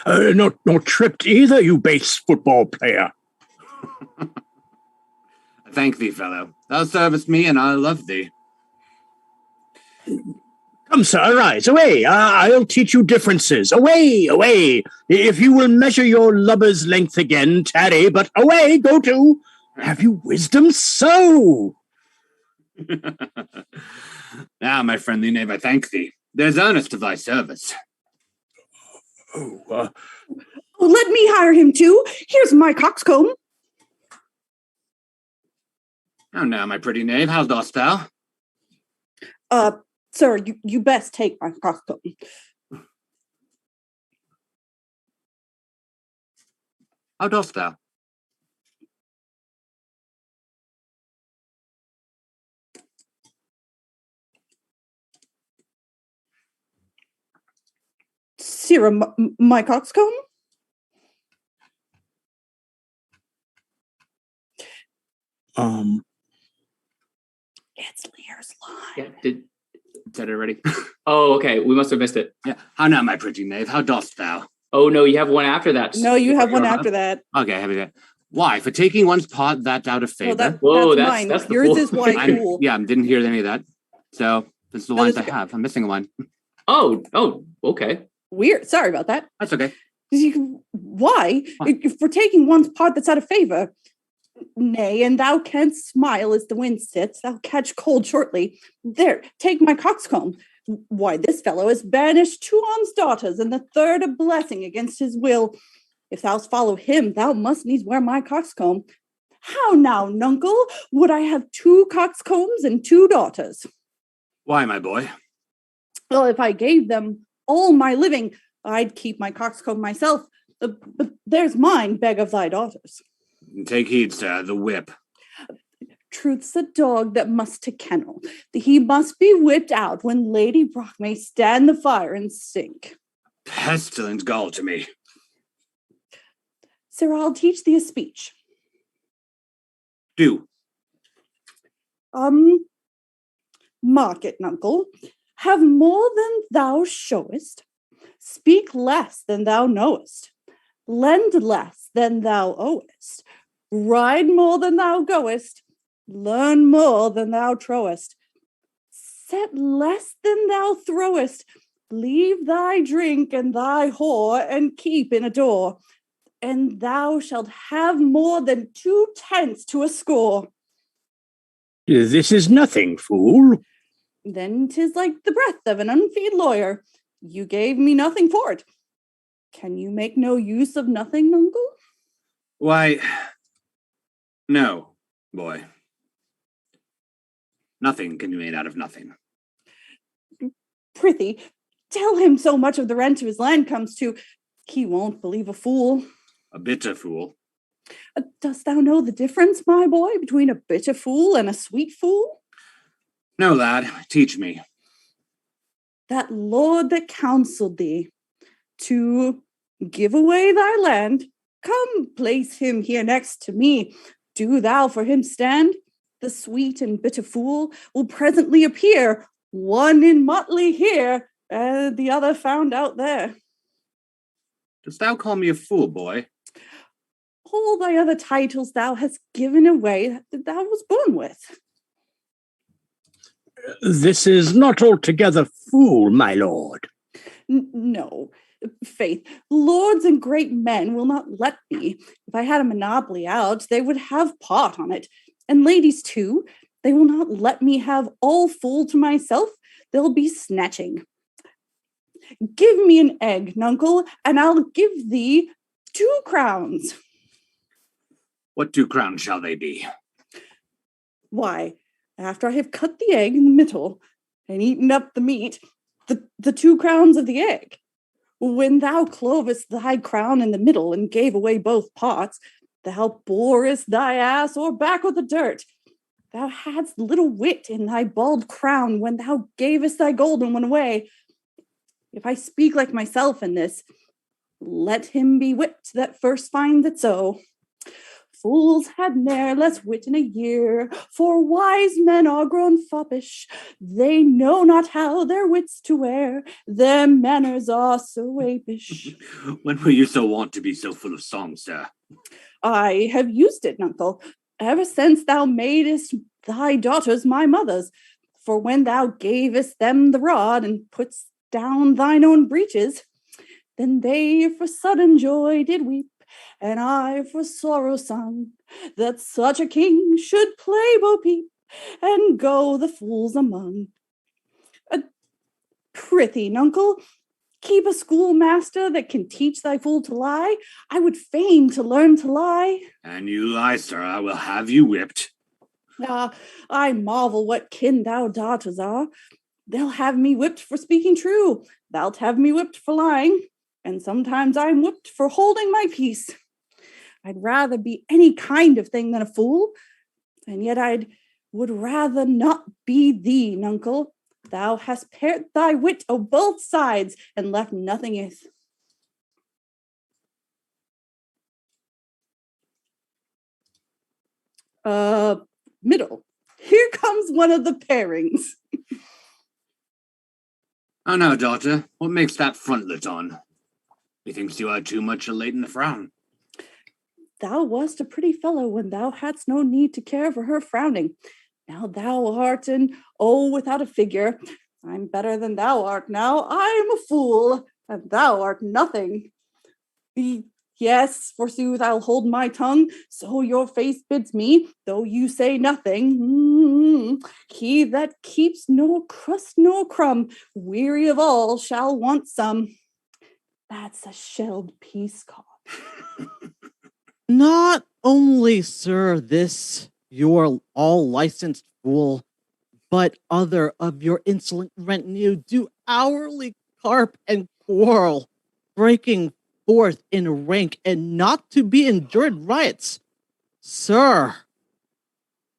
Not tripped either, you base football player. Thank thee, fellow. Thou servest me, and I love thee. Come, sir, arise, away. I'll teach you differences. Away, away. If you will measure your lubber's length again, tarry, but away, go to. Have you wisdom so? Now, my friendly knave, I thank thee. There's earnest of thy service. Oh, let me hire him too. Here's my coxcomb. Oh, now, my pretty knave, how dost thou? Sir, you best take my coxcomb. How dost thou? Sirrah, my coxcomb? It's Lear's line. Yeah, did Said it already. Oh, okay. We must have missed it. Yeah. How now, my pretty knave? How dost thou? Oh no, you have one after that. No, you have one after that. Okay, have it. Why? For taking one's part that out of favor? Whoa, that's that's mine. that's the Yours fool. is why fool. Yeah, didn't hear any of that. So this is the lines I have. I'm missing one. Oh, okay. Weird. Sorry about that. That's okay. Why? If for taking one's part that's out of favor. Nay, and thou canst smile as the wind sits, thou catch cold shortly. There, take my coxcomb. Why, this fellow has banished 2 on's daughters, and the third a blessing against his will. If thou'st follow him, thou must needs wear my coxcomb. How now, nuncle? Would I have 2 coxcombs and 2 daughters? Why, my boy? Well, if I gave them all my living, I'd keep my coxcomb myself. But there's mine, beg of thy daughters. Take heed, sir, the whip. Truth's a dog that must to kennel. He must be whipped out when Lady Brock may stand the fire and sink. Pestilent gall to me. Sir, I'll teach thee a speech. Do. Mark it, nuncle. Have more than thou showest. Speak less than thou knowest. Lend less than thou owest. Ride more than thou goest. Learn more than thou trowest. Set less than thou throwest. Leave thy drink and thy whore, and keep in a door. And thou shalt have more than 2/10 to a score. This is nothing, fool. Then 'tis like the breath of an unfeed lawyer. You gave me nothing for it. Can you make no use of nothing, nuncle? Why, no, boy. Nothing can be made out of nothing. Prithee, tell him so much of the rent of his land comes to, he won't believe a fool. A bitter fool. Dost thou know the difference, my boy, between a bitter fool and a sweet fool? No, lad, teach me. That lord that counseled thee to give away thy land, come place him here next to me. Do thou for him stand. The sweet and bitter fool will presently appear, one in motley here, and the other found out there. Dost thou call me a fool, boy? All thy other titles thou hast given away that thou was born with. This is not altogether fool, my lord. No, faith, lords and great men will not let me. If I had a monopoly out, they would have part on it. And ladies too, they will not let me have all fool to myself. They'll be snatching. Give me an egg, nuncle, and I'll give thee 2 crowns. What 2 crowns shall they be? Why, after I have cut the egg in the middle and eaten up the meat, the 2 crowns of the egg. When thou clovest thy crown in the middle and gave away both parts, thou borest thy ass or back with the dirt. Thou hadst little wit in thy bald crown when thou gavest thy golden one away. If I speak like myself in this, let him be whipped that first finds it so. Fools had ne'er less wit in a year, for wise men are grown foppish. They know not how their wits to wear, their manners are so apish. When were you so wont to be so full of song, sir? I have used it, nuncle, ever since thou madest thy daughters my mothers. For when thou gavest them the rod and putst down thine own breeches, then they for sudden joy did weep, and I for sorrow sung, that such a king should play bo peep and go the fools among. Prithee, nuncle, keep a schoolmaster that can teach thy fool to lie. I would fain to learn to lie. And you lie, sir, I will have you whipped. I marvel what kin thou daughters are. They'll have me whipped for speaking true. Thou'lt have me whipped for lying. And sometimes I'm whipped for holding my peace. I'd rather be any kind of thing than a fool. And yet would rather not be thee, nuncle. Thou hast paired thy wit o' both sides and left nothing ith. Middle. Here comes one of the pairings. Oh, now, daughter, what makes that frontlet on? Methinks you are too much elate in the frown. Thou wast a pretty fellow when thou hadst no need to care for her frowning. Now thou art without a figure. I'm better than thou art now. I am a fool, and thou art nothing. Yes, forsooth, I'll hold my tongue, so your face bids me, though you say nothing. He that keeps no crust nor crumb, weary of all, shall want some. That's a shelled peacock. Not only, sir, this your all-licensed fool, but other of your insolent retinue do hourly carp and quarrel, breaking forth in rank and not to be endured riots. Sir,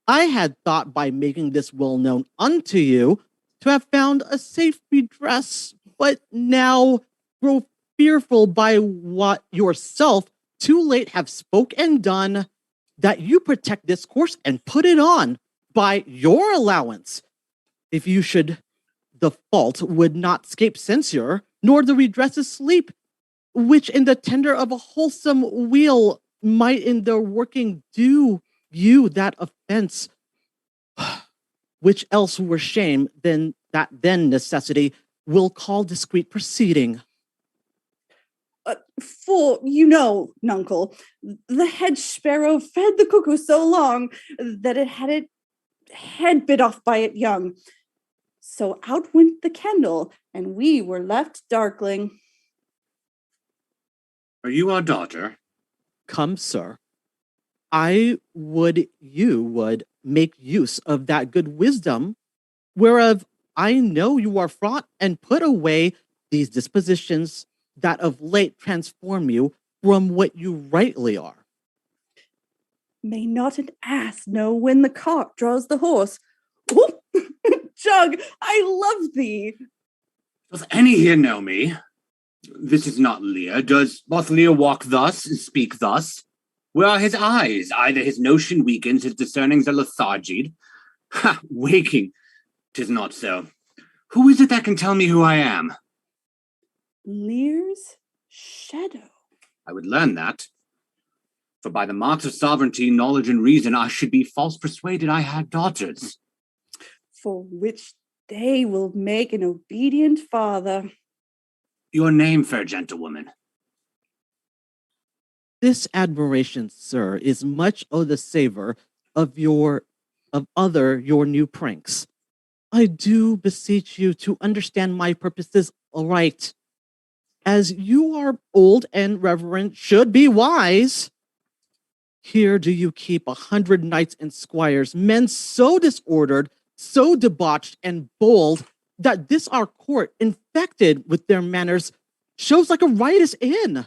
I had thought by making this well known unto you to have found a safe redress, but now grow fearful by what yourself too late have spoke and done, that you protect this course and put it on by your allowance. If you should, the fault would not scape censure, nor the redress sleep, which in the tender of a wholesome weal might in their working do you that offense, which else were shame than that then necessity will call discreet proceeding. For, you know, nuncle, the hedge sparrow fed the cuckoo so long that it had its head bit off by it young. So out went the candle, and we were left darkling. Are you our daughter? Come, sir. You would make use of that good wisdom, whereof I know you are fraught, and put away these dispositions that of late transform you from what you rightly are. May not an ass know when the cart draws the horse? Ooh, Jug, I love thee. Does any here know me? This is not Lear. Does both Lear walk thus and speak thus? Where are his eyes? Either his notion weakens, his discernings are lethargied. Ha! Waking. 'Tis not so. Who is it that can tell me who I am? Lear's shadow. I would learn that. For by the marks of sovereignty, knowledge, and reason, I should be false persuaded I had daughters. For which they will make an obedient father. Your name, fair gentlewoman? This admiration, sir, is much o' the savor of your new pranks. I do beseech you to understand my purposes aright. As you are old and reverent, should be wise. Here do you keep 100 knights and squires, men so disordered, so debauched and bold, that this our court, infected with their manners, shows like a riotous inn.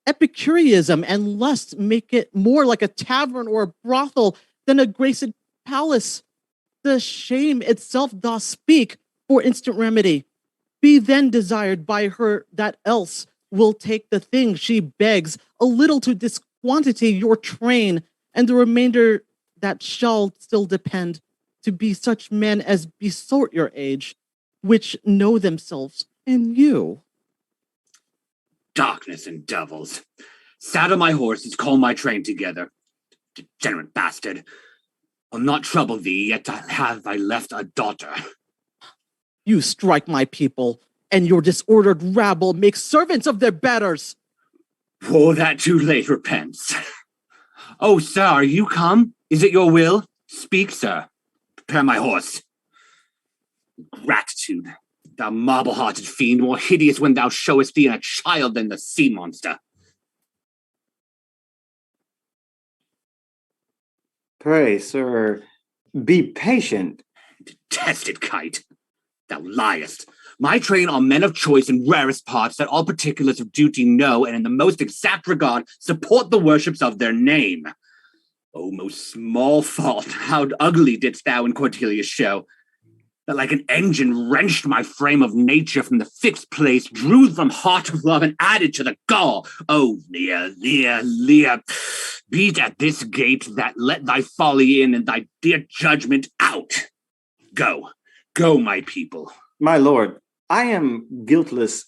Epicureanism and lust make it more like a tavern or a brothel than a graced palace. The shame itself doth speak for instant remedy. Be then desired by her that else will take the thing she begs, a little to disquantity your train, and the remainder that shall still depend, to be such men as besort your age, which know themselves and you. Darkness and devils. Saddle my horses, call my train together. Degenerate bastard. I'll not trouble thee, yet have I left a daughter. You strike my people, and your disordered rabble make servants of their betters. Oh, that too late repents. Oh, sir, are you come? Is it your will? Speak, sir. Prepare my horse. Gratitude, thou marble-hearted fiend, more hideous when thou showest thee in a child than the sea monster. Pray, sir, be patient. Detested kite. Thou liest. My train are men of choice and rarest parts that all particulars of duty know and in the most exact regard support the worships of their name. O most small fault, how ugly didst thou in Cordelia's show. that like an engine wrenched my frame of nature from the fixed place, drew from heart of love, and added to the gall. Oh, Lear, Lear, Lear, beat at this gate that let thy folly in and thy dear judgment out. Go, go, my people. My lord, I am guiltless,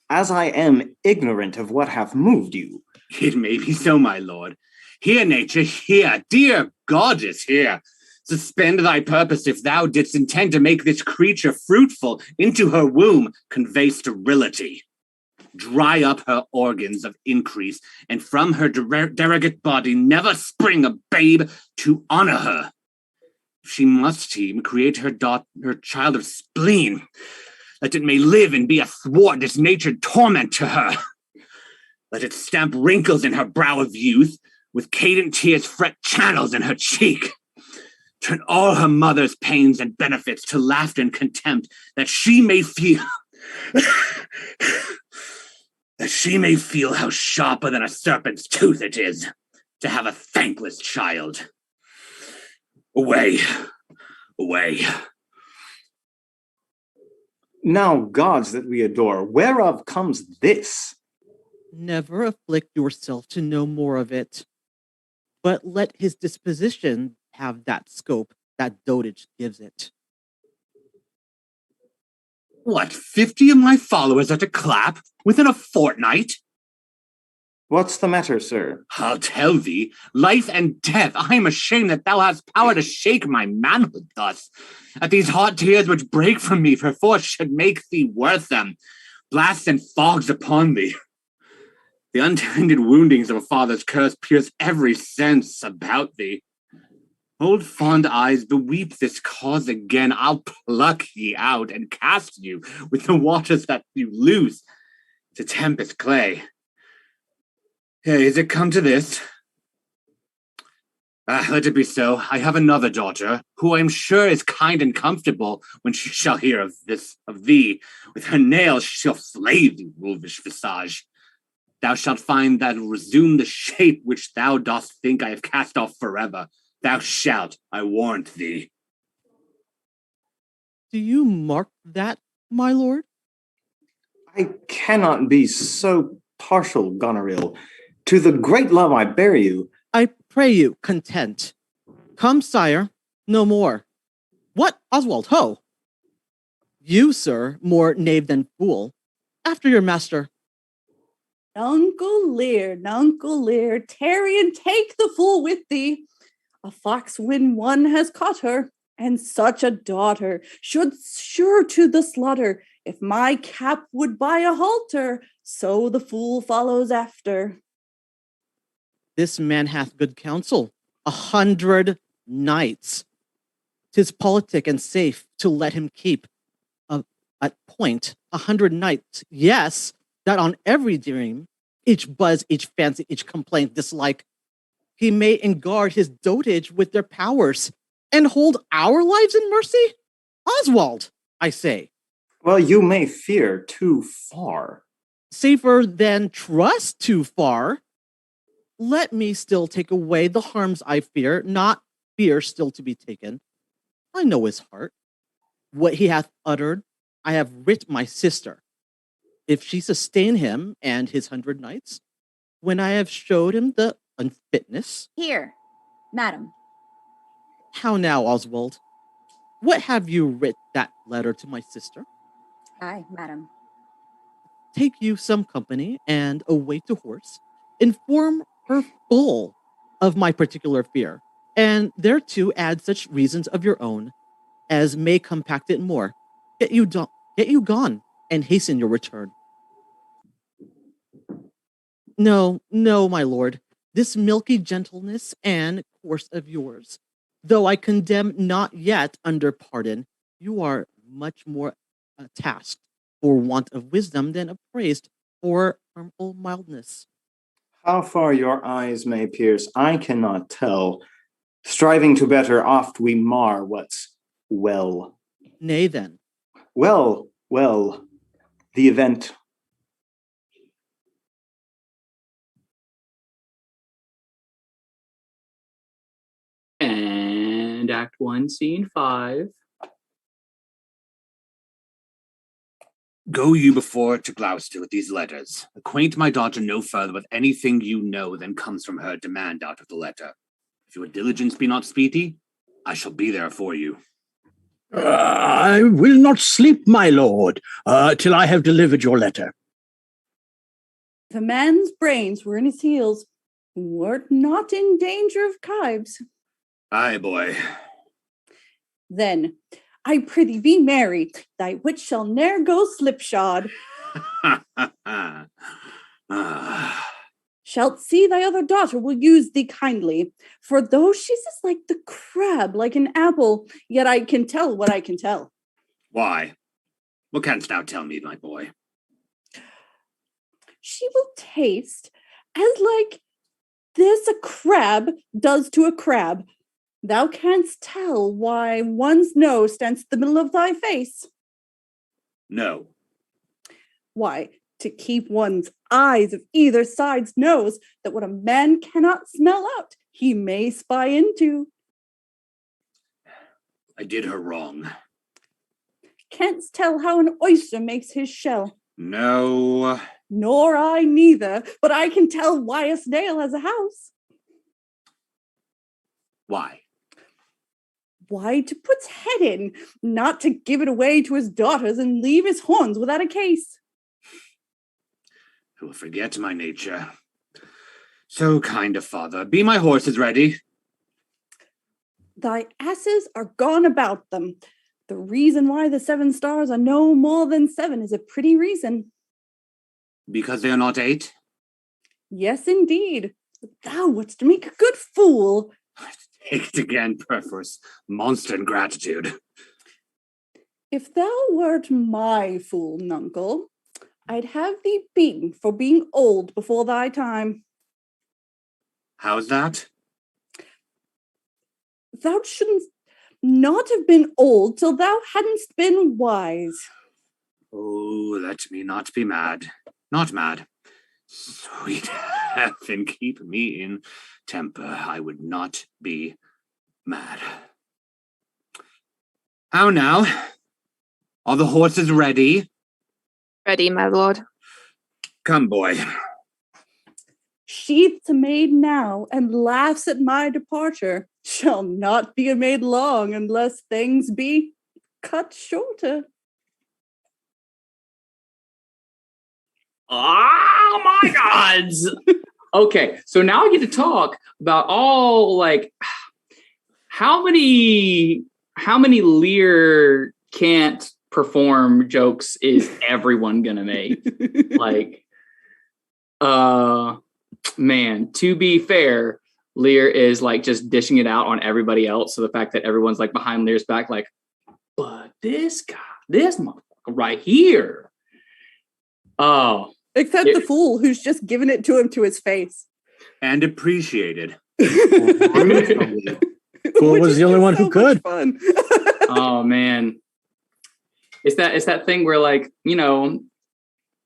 as I am ignorant of what hath moved you. It may be so, my lord. Here, nature, here, dear goddess, here. Suspend thy purpose if thou didst intend to make this creature fruitful. Into her womb convey sterility. Dry up her organs of increase, and from her derogate body never spring a babe to honor her. If she must teem, create her child of spleen, that it may live and be a thwart this natured torment to her. Let it stamp wrinkles in her brow of youth, with cadent tears fret channels in her cheek. Turn all her mother's pains and benefits to laughter and contempt, that she may feel how sharper than a serpent's tooth it is to have a thankless child. Away, away. Now, gods that we adore, whereof comes this? Never afflict yourself to know more of it, but let his disposition have that scope that dotage gives it. What, 50 of my followers are to clap within a fortnight? What's the matter, sir? I'll tell thee, life and death, I am ashamed that thou hast power to shake my manhood thus. At these hot tears which break from me, perforce should make thee worth them. Blasts and fogs upon thee. The untended woundings of a father's curse pierce every sense about thee. Old fond eyes, beweep this cause again. I'll pluck ye out and cast you with the waters that you lose to tempest clay. Hey, is it come to this? Let it be so. I have another daughter, who I am sure is kind and comfortable when she shall hear of thee. With her nails she shall flay thee, wolvish visage. Thou shalt find that resume the shape which thou dost think I have cast off forever. Thou shalt, I warrant thee. Do you mark that, my lord? I cannot be so partial, Goneril. To the great love I bear you. I pray you, content. Come, sire, no more. What, Oswald, ho! You, sir, more knave than fool. After your master. Uncle Lear, tarry and take the fool with thee. A fox when one has caught her, and such a daughter should sure to the slaughter. If my cap would buy a halter, so the fool follows after. This man hath good counsel. 100 knights. 'Tis politic and safe to let him keep at point 100 knights. Yes, that on every dream, each buzz, each fancy, each complaint, dislike, he may enguard his dotage with their powers and hold our lives in mercy? Oswald, I say. Well, you may fear too far. Safer than trust too far. Let me still take away the harms I fear, not fear still to be taken. I know his heart. What he hath uttered, I have writ my sister. If she sustain him and his 100 knights, when I have showed him the unfitness. Here, madam. How now, Oswald? What have you writ that letter to my sister? Aye, madam. Take you some company and away to horse. Inform her full of my particular fear, and thereto add such reasons of your own as may compact it more. Get you gone, and hasten your return. No, my lord, this milky gentleness and course of yours, though I condemn not yet under pardon, you are much more tasked for want of wisdom than appraised for harmful mildness. How far your eyes may pierce, I cannot tell. Striving to better, oft we mar what's well. Nay then. Well, the event. And Act 1, Scene 5. Go you before to Gloucester with these letters. Acquaint my daughter no further with anything you know than comes from her demand out of the letter. If your diligence be not speedy, I shall be there for you. I will not sleep, my lord, till I have delivered your letter. If a man's brains were in his heels, wert not in danger of kibes. Aye, boy. Then, I prithee be merry, thy wit shall ne'er go slipshod. Shalt see thy other daughter will use thee kindly, for though she's as like the crab, like an apple, yet I can tell what I can tell. Why? What canst thou tell me, my boy? She will taste as like this a crab does to a crab. Thou canst tell why one's nose stands in the middle of thy face. No. Why, to keep one's eyes of either side's nose, that what a man cannot smell out, he may spy into. I did her wrong. Canst tell how an oyster makes his shell. No. Nor I neither, but I can tell why a snail has a house. Why? Why, to put's head in, not to give it away to his daughters and leave his horns without a case. I will forget my nature. So kind a father. Be my horses ready? Thy asses are gone about them. The reason why the 7 stars are no more than 7 is a pretty reason. Because they are not 8? Yes, indeed. Thou wouldst make a good fool. Take it again, perforce. Monster ingratitude. If thou wert my fool, nuncle, I'd have thee beaten for being old before thy time. How's that? Thou shouldn't not have been old till thou hadn't been wise. Oh, let me not be mad. Not mad. Sweet heaven, keep me in temper. I would not be mad. How now? Are the horses ready? Ready, my lord. Come, boy. Sheath's a maid now, and laughs at my departure. Shall not be a maid long, unless things be cut shorter. Oh my gods. Okay, so now I get to talk about all like how many Lear can't perform jokes is everyone gonna make? Like man, to be fair, Lear is like just dishing it out on everybody else. So the fact that everyone's like behind Lear's back, like, but this guy, this motherfucker right here. Oh. Except the fool who's just given it to him to his face. And appreciated. Fool was the only one who could. Fun. Oh man. It's that thing where, like, you know,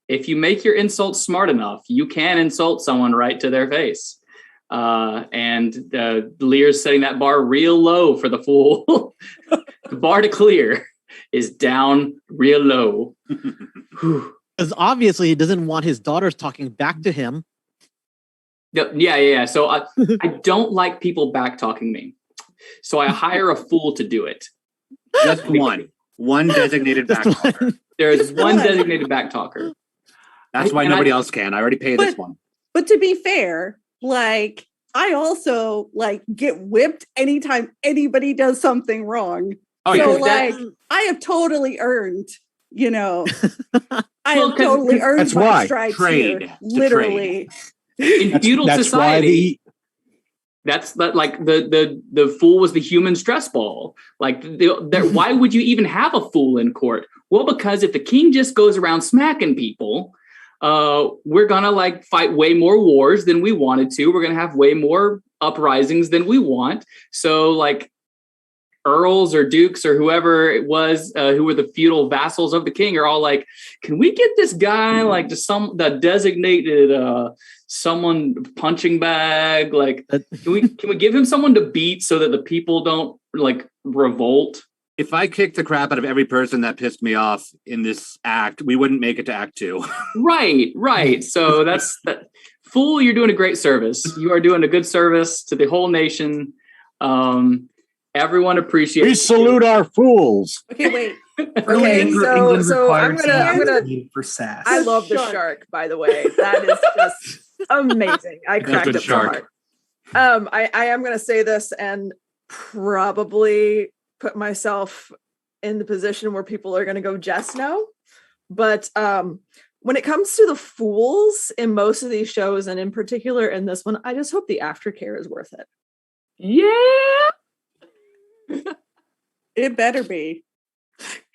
if you make your insults smart enough, you can insult someone right to their face. And Lear's setting that bar real low for the fool. The bar to clear is down real low. Because obviously he doesn't want his daughters talking back to him. Yeah. So I don't like people back talking me. So I hire a fool to do it. Just one. One designated back talker. There is one designated back talker. That's why nobody else can. I already paid this one. But to be fair, like, I also like get whipped anytime anybody does something wrong. Oh, so yeah. like I have totally earned, you know, I have totally earned that's my why. stripes Trade. here, literally. In feudal society, that's like the fool was the human stress ball. Like, why would you even have a fool in court? Well, because if the king just goes around smacking people, we're gonna like fight way more wars than we wanted to. We're gonna have way more uprisings than we want. So like earls or dukes or whoever it was who were the feudal vassals of the king are all like, can we get this guy like to the designated someone punching bag? Like, can we give him someone to beat so that the people don't like revolt? If I kicked the crap out of every person that pissed me off in this act, we wouldn't make it to Act 2. Right. So that's that. Fool, you're doing a great service. You are doing a good service to the whole nation. Everyone appreciates. We salute our fools. Okay, wait. Okay, so I'm gonna for sass. I love the shark, by the way. That is just amazing. I cracked up so hard. I am gonna say this and probably put myself in the position where people are gonna go just no. But when it comes to the fools in most of these shows, and in particular in this one, I just hope the aftercare is worth it. Yeah. It better be.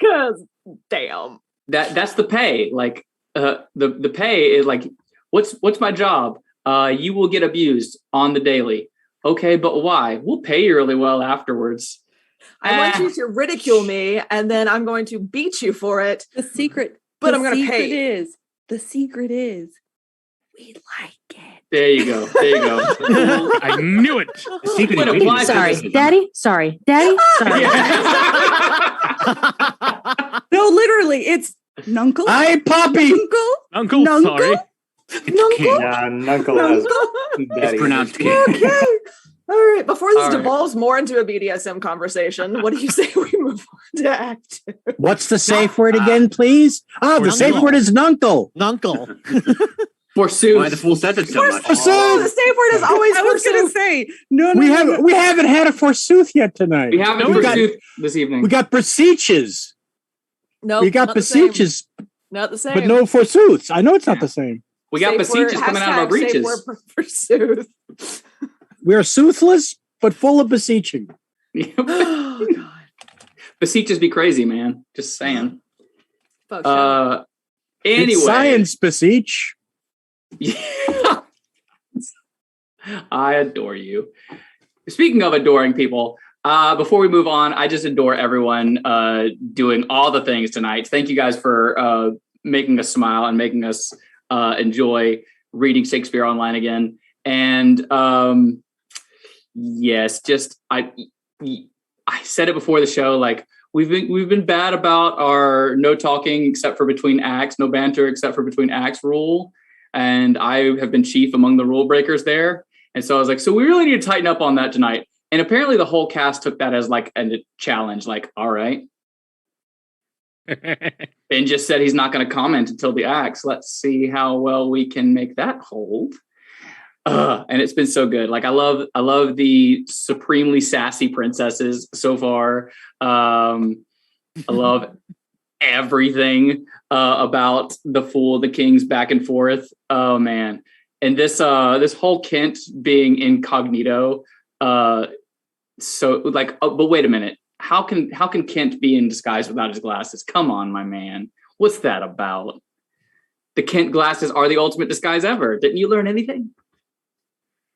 Cause damn. That's the pay. Like the pay is like, what's my job? You will get abused on the daily. Okay, but why? We'll pay you really well afterwards. I want you to ridicule me, and then I'm going to beat you for it. The secret, I'm going to pay. The secret is we like it. There you go. I knew it. The secret is Sorry, Daddy. No, literally, it's Nuncle. Hi, Poppy. Uncle, sorry. Nuncle has It's pronounced King. Okay. All right. Before this All right. devolves more into a BDSM conversation, what do you say we move on to Act 2? What's the safe word again, please? The safe word is nuncle. Nuncle. Forsooth. Why the fool says it so much? Oh, the safe word is always I was going to say, no. We haven't had a forsooth yet tonight. We haven't forsooth this evening. We got beseeches. No, We got beseeches, not the same. but no forsooths. I know it's not the same. We got beseeches coming out of our breeches. Forsooth. We are soothless, but full of beseeching. Oh God. Beseeches be crazy, man. Just saying. Fuck Anyway. It's science beseech. Yeah. I adore you. Speaking of adoring people, before we move on, I just adore everyone doing all the things tonight. Thank you guys for making us smile and making us enjoy reading Shakespeare online again. And yes, just I said it before the show, like we've been bad about our no talking except for between acts, no banter except for between acts rule. And I have been chief among the rule breakers there. And so I was like, so we really need to tighten up on that tonight. And apparently the whole cast took that as like a challenge, like, all right. Ben just said he's not going to comment until the acts. Let's see how well we can make that hold. And it's been so good. Like I love the supremely sassy princesses so far. I love everything about the Fool, the Kings back and forth. Oh man. And this whole Kent being incognito. So like, but wait a minute. How can Kent be in disguise without his glasses? Come on, my man. What's that about? The Kent glasses are the ultimate disguise ever. Didn't you learn anything?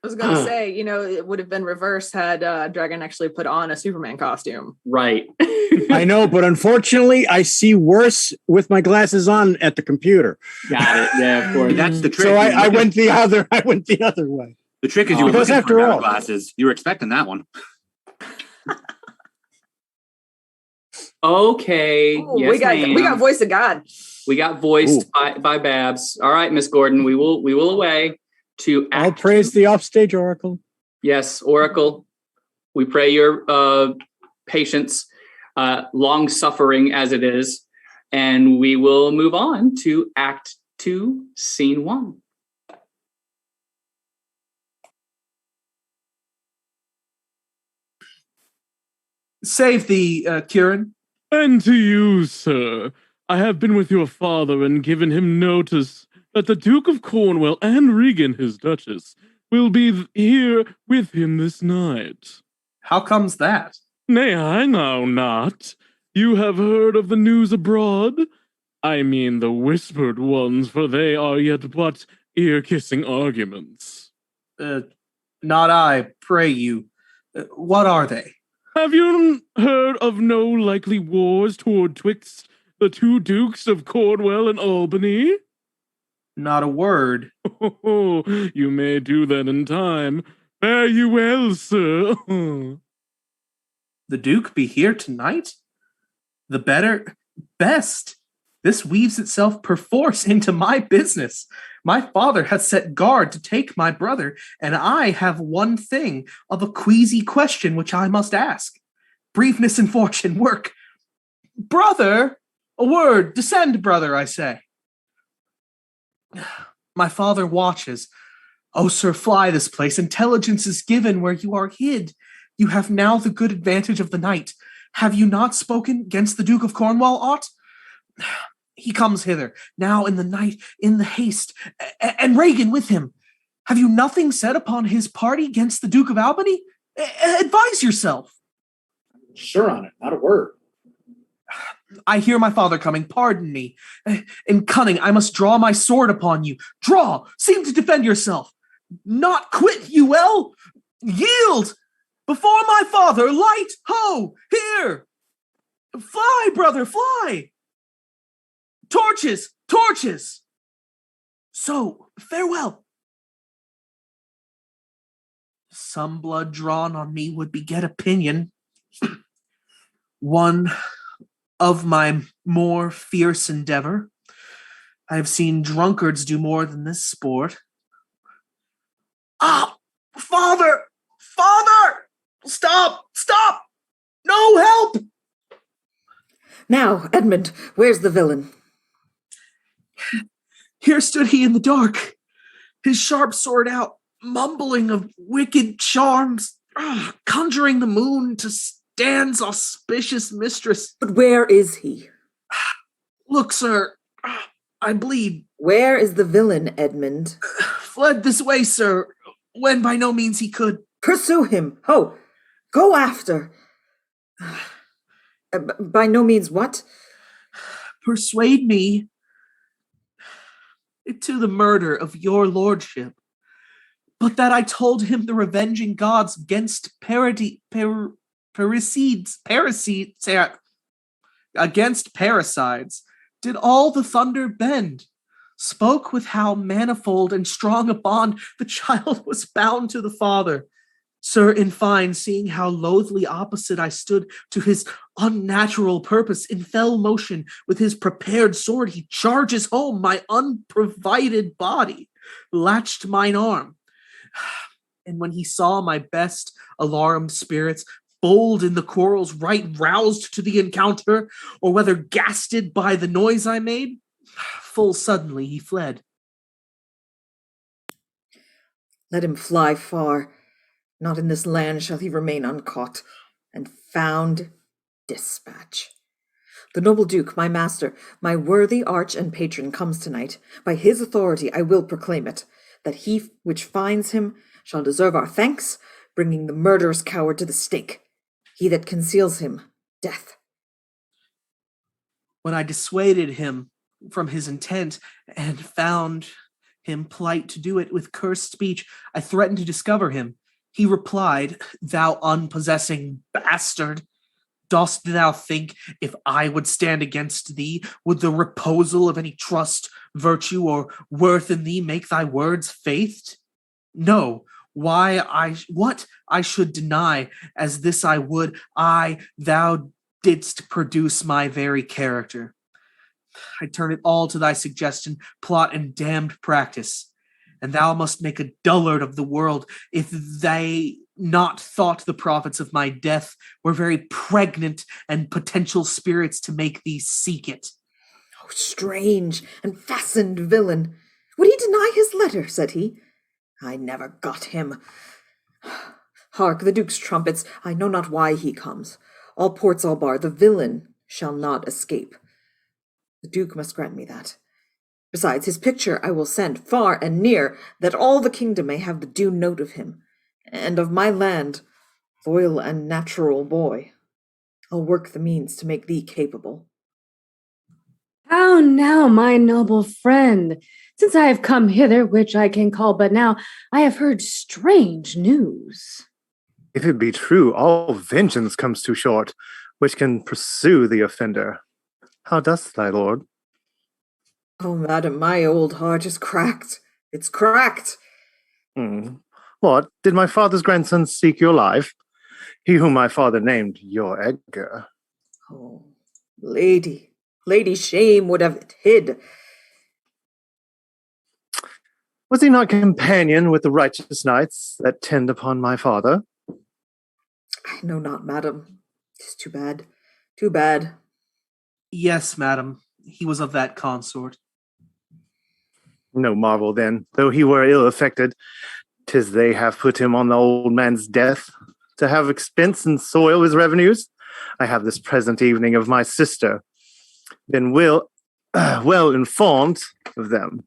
I was going to say, it would have been reversed had Dragon actually put on a Superman costume. Right. I know, but unfortunately, I see worse with my glasses on at the computer. Got it. Yeah, of course. That's the trick. So I went the other way. The trick is you were because looking after for all, glasses. You were expecting that one. Okay. Ooh, yes, we got voice of God. We got voiced by Babs. All right, Miss Gordon, we will away to I'll praise the offstage oracle. Yes, Oracle. We pray your patience, long suffering as it is, and we will move on to Act 2, Scene 1. Save the Kieran. And to you, sir, I have been with your father and given him notice that the Duke of Cornwall and Regan, his Duchess, will be here with him this night. How comes that? Nay, I know not. You have heard of the news abroad? I mean the whispered ones, for they are yet but ear-kissing arguments. Not I, pray you. What are they? Have you heard of no likely wars toward twixt the two dukes of Cornwall and Albany? Not a word. Oh, you may do that in time. Fare you well, sir. The Duke be here tonight? The better, best. This weaves itself perforce into my business. My father has set guard to take my brother, and I have one thing of a queasy question which I must ask. Briefness and fortune work. Brother, a word, descend, brother, I say. My father watches. Oh, sir, fly this place. Intelligence is given where you are hid. You have now the good advantage of the night. Have you not spoken against the Duke of Cornwall aught? He comes hither, now in the night, in the haste, and Regan with him. Have you nothing said upon his party against the Duke of Albany? Advise yourself. Sure on it, not a word. I hear my father coming, pardon me. In cunning, I must draw my sword upon you. Draw, seem to defend yourself. Not quit you well. Yield, before my father, light, ho, here. Fly, brother, fly. Torches, torches. So, farewell. Some blood drawn on me would beget opinion. One of my more fierce endeavor. I have seen drunkards do more than this sport. Ah, father! Father! Stop! Stop! No help! Now, Edmund, where's the villain? Here stood he in the dark, his sharp sword out, mumbling of wicked charms, conjuring the moon to stan's auspicious mistress. But where is he? Look, sir, I bleed. Where is the villain, Edmund? Fled this way, sir, when by no means he could. Pursue him. Ho! Go after. By no means what? Persuade me to the murder of your lordship, but that I told him the revenging gods against against parricides, did all the thunder bend, spoke with how manifold and strong a bond the child was bound to the father. Sir, in fine, seeing how loathly opposite I stood to his unnatural purpose, in fell motion with his prepared sword, he charges home my unprovided body, latched mine arm. And when he saw my best alarmed spirits, bold in the quarrels, right roused to the encounter, or whether gasted by the noise I made, full suddenly he fled. Let him fly far. Not in this land shall he remain uncaught, and found dispatch. The noble Duke, my master, my worthy arch and patron, comes tonight. By his authority I will proclaim it, that he which finds him shall deserve our thanks, bringing the murderous coward to the stake. He that conceals him, death. When I dissuaded him from his intent and found him plight to do it with cursed speech, I threatened to discover him. He replied, "Thou unpossessing bastard, dost thou think if I would stand against thee, would the reposal of any trust, virtue, or worth in thee make thy words faithed? No, what I should deny, as this I would, thou didst produce my very character. I turn it all to thy suggestion, plot, and damned practice. And thou must make a dullard of the world if they not thought the prophets of my death were very pregnant and potential spirits to make thee seek it." Oh, strange and fastened villain! Would he deny his letter, said he? I never got him. Hark, the Duke's trumpets, I know not why he comes. All ports I'll bar, the villain shall not escape. The Duke must grant me that. Besides, his picture I will send far and near, that all the kingdom may have the due note of him, and of my land, loyal and natural boy. I'll work the means to make thee capable. How now, my noble friend? Since I have come hither, which I can call but now, I have heard strange news. If it be true, all vengeance comes too short, which can pursue the offender. How dost thy lord? Oh, madam, my old heart is cracked. It's cracked. What? Did my father's grandson seek your life? He whom my father named your Edgar. Oh, Lady shame would have it hid. Was he not companion with the righteous knights that tend upon my father? I know not, madam. 'Tis too bad. Too bad. Yes, madam, he was of that consort. No marvel then, though he were ill affected, 'tis they have put him on the old man's death, to have expense and soil his revenues. I have this present evening of my sister been well informed of them,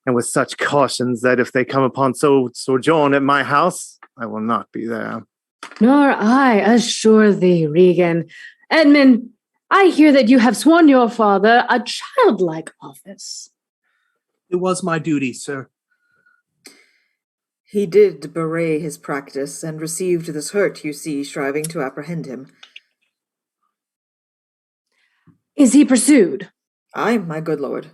and with such cautions that if they come upon sojourn at my house, I will not be there. Nor I, assure thee, Regan. Edmund, I hear that you have sworn your father a childlike office. It was my duty, sir. He did bewray his practice, and received this hurt, you see, striving to apprehend him. Is he pursued? Aye, my good lord.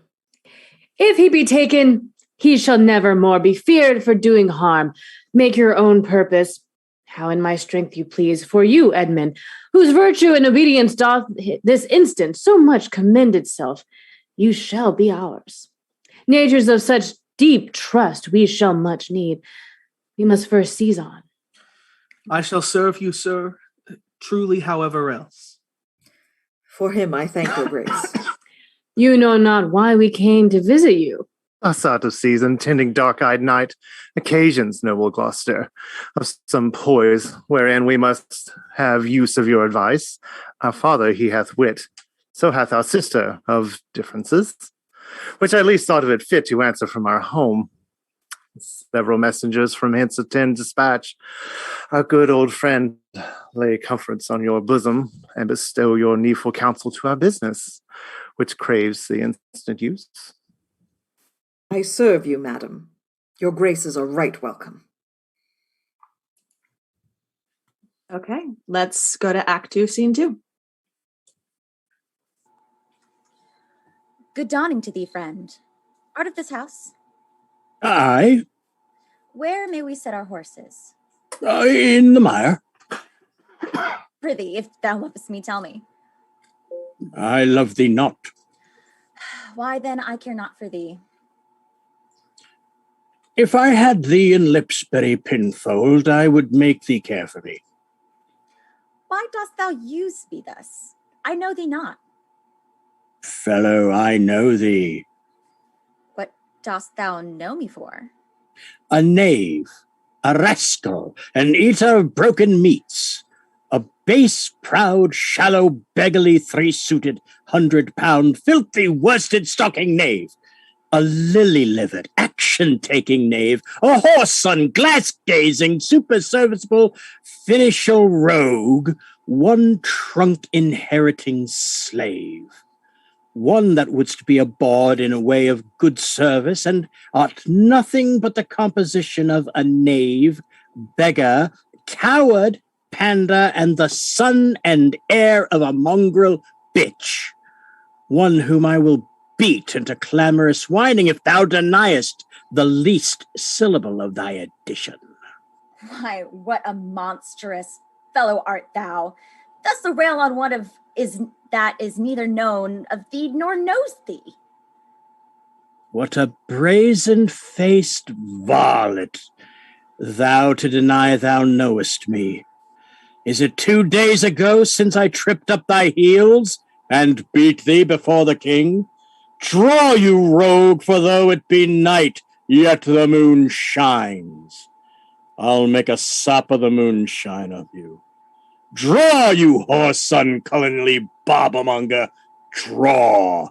If he be taken, he shall never more be feared for doing harm. Make your own purpose, how in my strength you please, for you, Edmund, whose virtue and obedience doth this instant so much commend itself, you shall be ours. Natures of such deep trust we shall much need. We must first seize on. I shall serve you, sir, truly however else. For him I thank your grace. You know not why we came to visit you. Us out of season, tending dark-eyed night, occasions, noble Gloucester, of some poise, wherein we must have use of your advice. Our father, he hath wit, so hath our sister, of differences, which I least thought of it fit to answer from our home. Several messengers from hence attend dispatch. Our good old friend lay comforts on your bosom, and bestow your needful counsel to our business, which craves the instant use. I serve you, madam. Your graces are right welcome. Okay, let's go to Act 2, Scene 2. Good dawning to thee, friend. Art of this house? Aye, Where may we set our horses? in the mire. Prithee, if thou lovest me, tell me. I love thee not. Why then I care not for thee. If I had thee in Lipsbury pinfold, I would make thee care for me. Why dost thou use me thus? I know thee not. Fellow, I know thee. What dost thou know me for? A knave, a rascal, an eater of broken meats, a base, proud, shallow, beggarly, three-suited, 100-pound, filthy, worsted stocking knave, a lily-livered, action-taking knave, a whoreson, glass-gazing, super-serviceable, finical rogue, one trunk-inheriting slave. One that wouldst be a bawd in a way of good service, and art nothing but the composition of a knave, beggar, coward, pander, and the son and heir of a mongrel bitch. One whom I will beat into clamorous whining if thou deniest the least syllable of thy addition. Why, what a monstrous fellow art thou! Thus to rail on one of that is neither known of thee nor knows thee. What a brazen-faced varlet, thou to deny thou knowest me. Is it 2 days ago since I tripped up thy heels and beat thee before the king? Draw, you rogue, for though it be night, yet the moon shines. I'll make a sop of the moonshine of you. Draw, you whoreson, cunningly barbermonger, draw.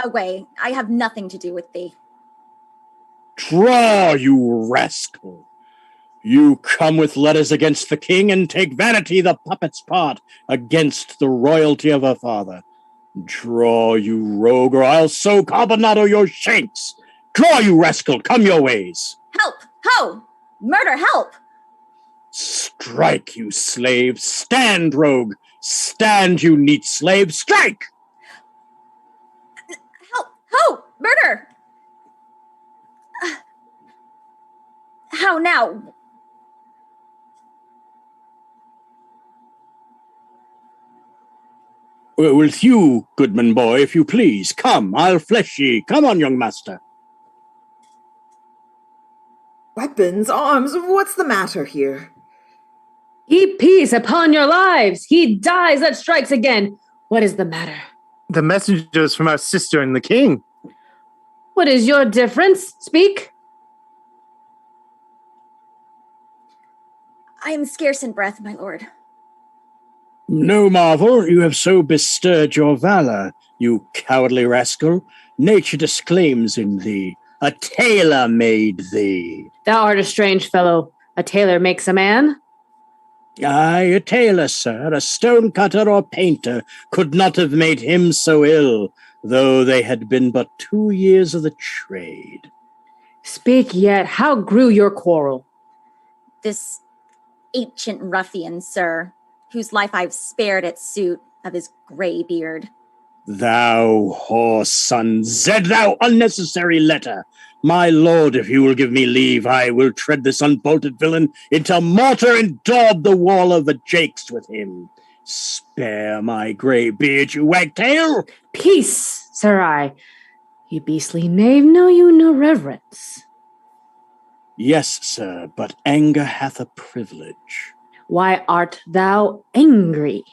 Away, I have nothing to do with thee. Draw, you rascal. You come with letters against the king and take vanity the puppet's part against the royalty of her father. Draw, you rogue, or I'll so carbonado your shanks. Draw, you rascal, come your ways. Help! Ho! Murder, help! Strike, you slave. Stand, rogue. Stand, you neat slave. Strike! Help! Ho! Murder! How now? With you, goodman boy, if you please. Come, I'll flesh ye. Come on, young master. Weapons, arms, what's the matter here? Heap peace upon your lives. He dies that strikes again. What is the matter? The messengers from our sister and the king. What is your difference? Speak. I am scarce in breath, my lord. No marvel, you have so bestirred your valor, you cowardly rascal. Nature disclaims in thee. A tailor made thee. Thou art a strange fellow. A tailor makes a man? Aye, a tailor, sir, a stone cutter or painter could not have made him so ill, though they had been but 2 years of the trade. Speak yet. How grew your quarrel? This ancient ruffian, sir, whose life I've spared at suit of his grey beard. Thou whore son, Zed, thou unnecessary letter! My lord, if you will give me leave, I will tread this unbolted villain into mortar and daub the wall of the jakes with him. Spare my grey beard, you wagtail! Peace, sir, you beastly knave, know you no reverence? Yes, sir, but anger hath a privilege. Why art thou angry?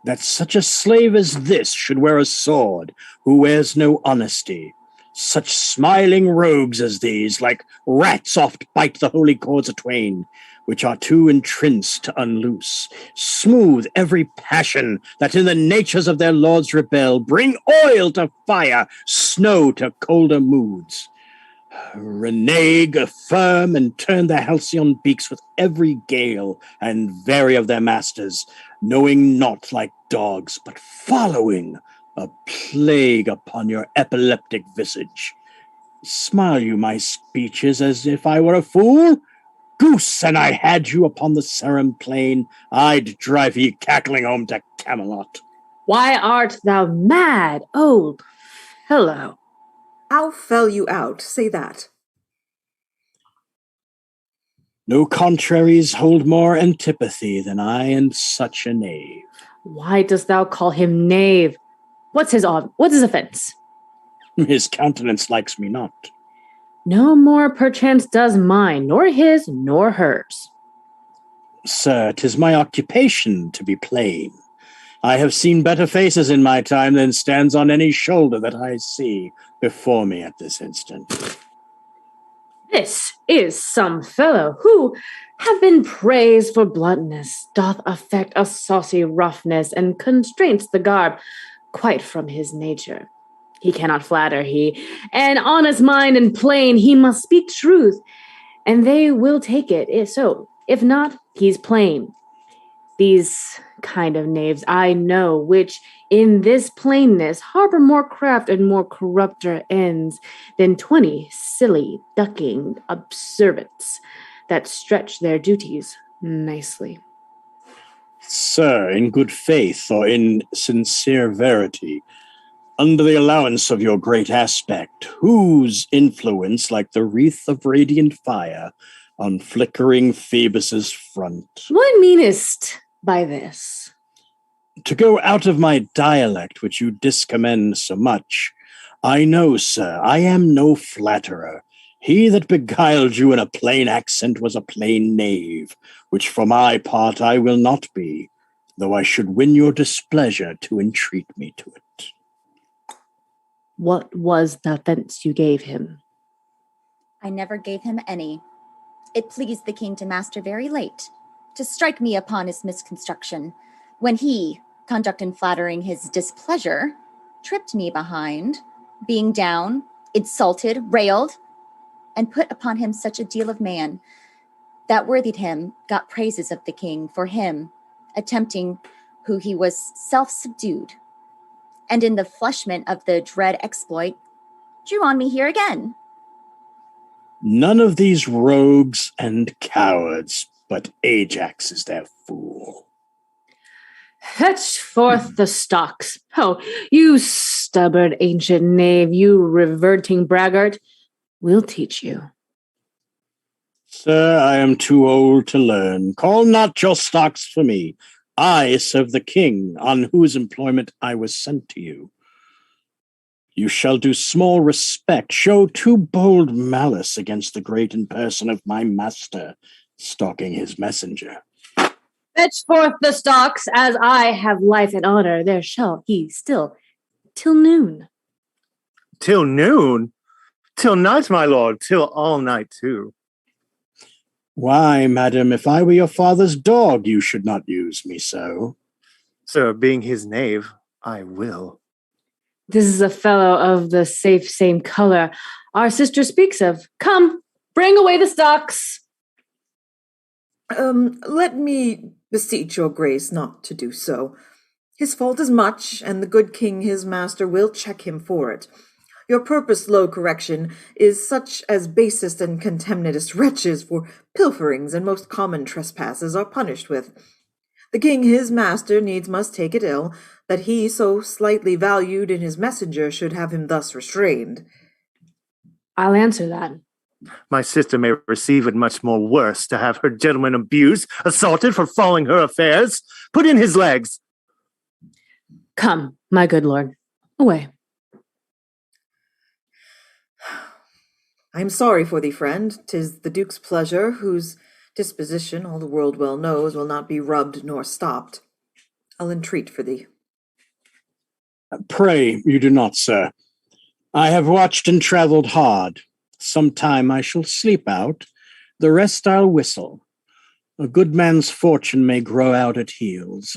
That such a slave as this should wear a sword, who wears no honesty. Such smiling rogues as these, like rats oft bite the holy cords atwain, which are too entrenched to unloose. Smooth every passion that in the natures of their lords rebel, bring oil to fire, snow to colder moods. Renege, affirm, and turn their halcyon beaks with every gale, and vary of their masters, knowing not like dogs, but following, a plague upon your epileptic visage. Smile you my speeches as if I were a fool? Goose, and I had you upon the Sarum plain, I'd drive ye cackling home to Camelot. Why art thou mad, old fellow? How fell you out? Say that. No contraries hold more antipathy than I and such a knave. Why dost thou call him knave? What's his offense? His countenance likes me not. No more perchance does mine, nor his, nor hers. Sir, 'tis my occupation to be plain. I have seen better faces in my time than stands on any shoulder that I see before me at this instant. This is some fellow who, have been praised for bluntness, doth affect a saucy roughness, and constrains the garb quite from his nature. He cannot flatter, and honest mind and plain, he must speak truth, and they will take it, if so. If not, he's plain. These kind of knaves I know, which in this plainness harbor more craft and more corrupter ends than 20 silly, ducking observants that stretch their duties nicely. Sir, in good faith or in sincere verity, under the allowance of your great aspect, whose influence, like the wreath of radiant fire on flickering Phoebus's front? What meanest by this? To go out of my dialect, which you discommend so much, I know, sir, I am no flatterer. He that beguiled you in a plain accent was a plain knave, which for my part I will not be, though I should win your displeasure to entreat me to it. What was the offense you gave him? I never gave him any. It pleased the king to master very late, to strike me upon his misconstruction, when he, conduct in flattering his displeasure, tripped me behind, being down, insulted, railed, and put upon him such a deal of man, that worthied him got praises of the king for him, attempting who he was self-subdued, and in the flushment of the dread exploit, drew on me here again. None of these rogues and cowards, but Ajax is their fool. Fetch forth the stocks. Oh, you stubborn ancient knave, you reverting braggart. We'll teach you. Sir, I am too old to learn. Call not your stocks for me. I serve the king, on whose employment I was sent to you. You shall do small respect, show too bold malice against the great in person of my master, stalking his messenger. Fetch forth the stocks, as I have life and honor, there shall he still, till noon. Till noon? Till night, my lord, till all night too. Why, madam, if I were your father's dog, you should not use me so. Sir, being his knave, I will. This is a fellow of the safe same color our sister speaks of. Come, bring away the stocks. Let me beseech your grace not to do so. His fault is much, and the good king his master will check him for it. Your purpose, low correction, is such as basest and contemnitous wretches for pilferings and most common trespasses are punished with. The king his master needs must take it ill, that he so slightly valued in his messenger should have him thus restrained. I'll answer that. My sister may receive it much more worse to have her gentleman abused, assaulted for following her affairs. Put in his legs. Come, my good lord, away. I am sorry for thee, friend. 'Tis the duke's pleasure, whose disposition all the world well knows will not be rubbed nor stopped. I'll entreat for thee. Pray you do not, sir. I have watched and travelled hard. Some time I shall sleep out, the rest I'll whistle. A good man's fortune may grow out at heels.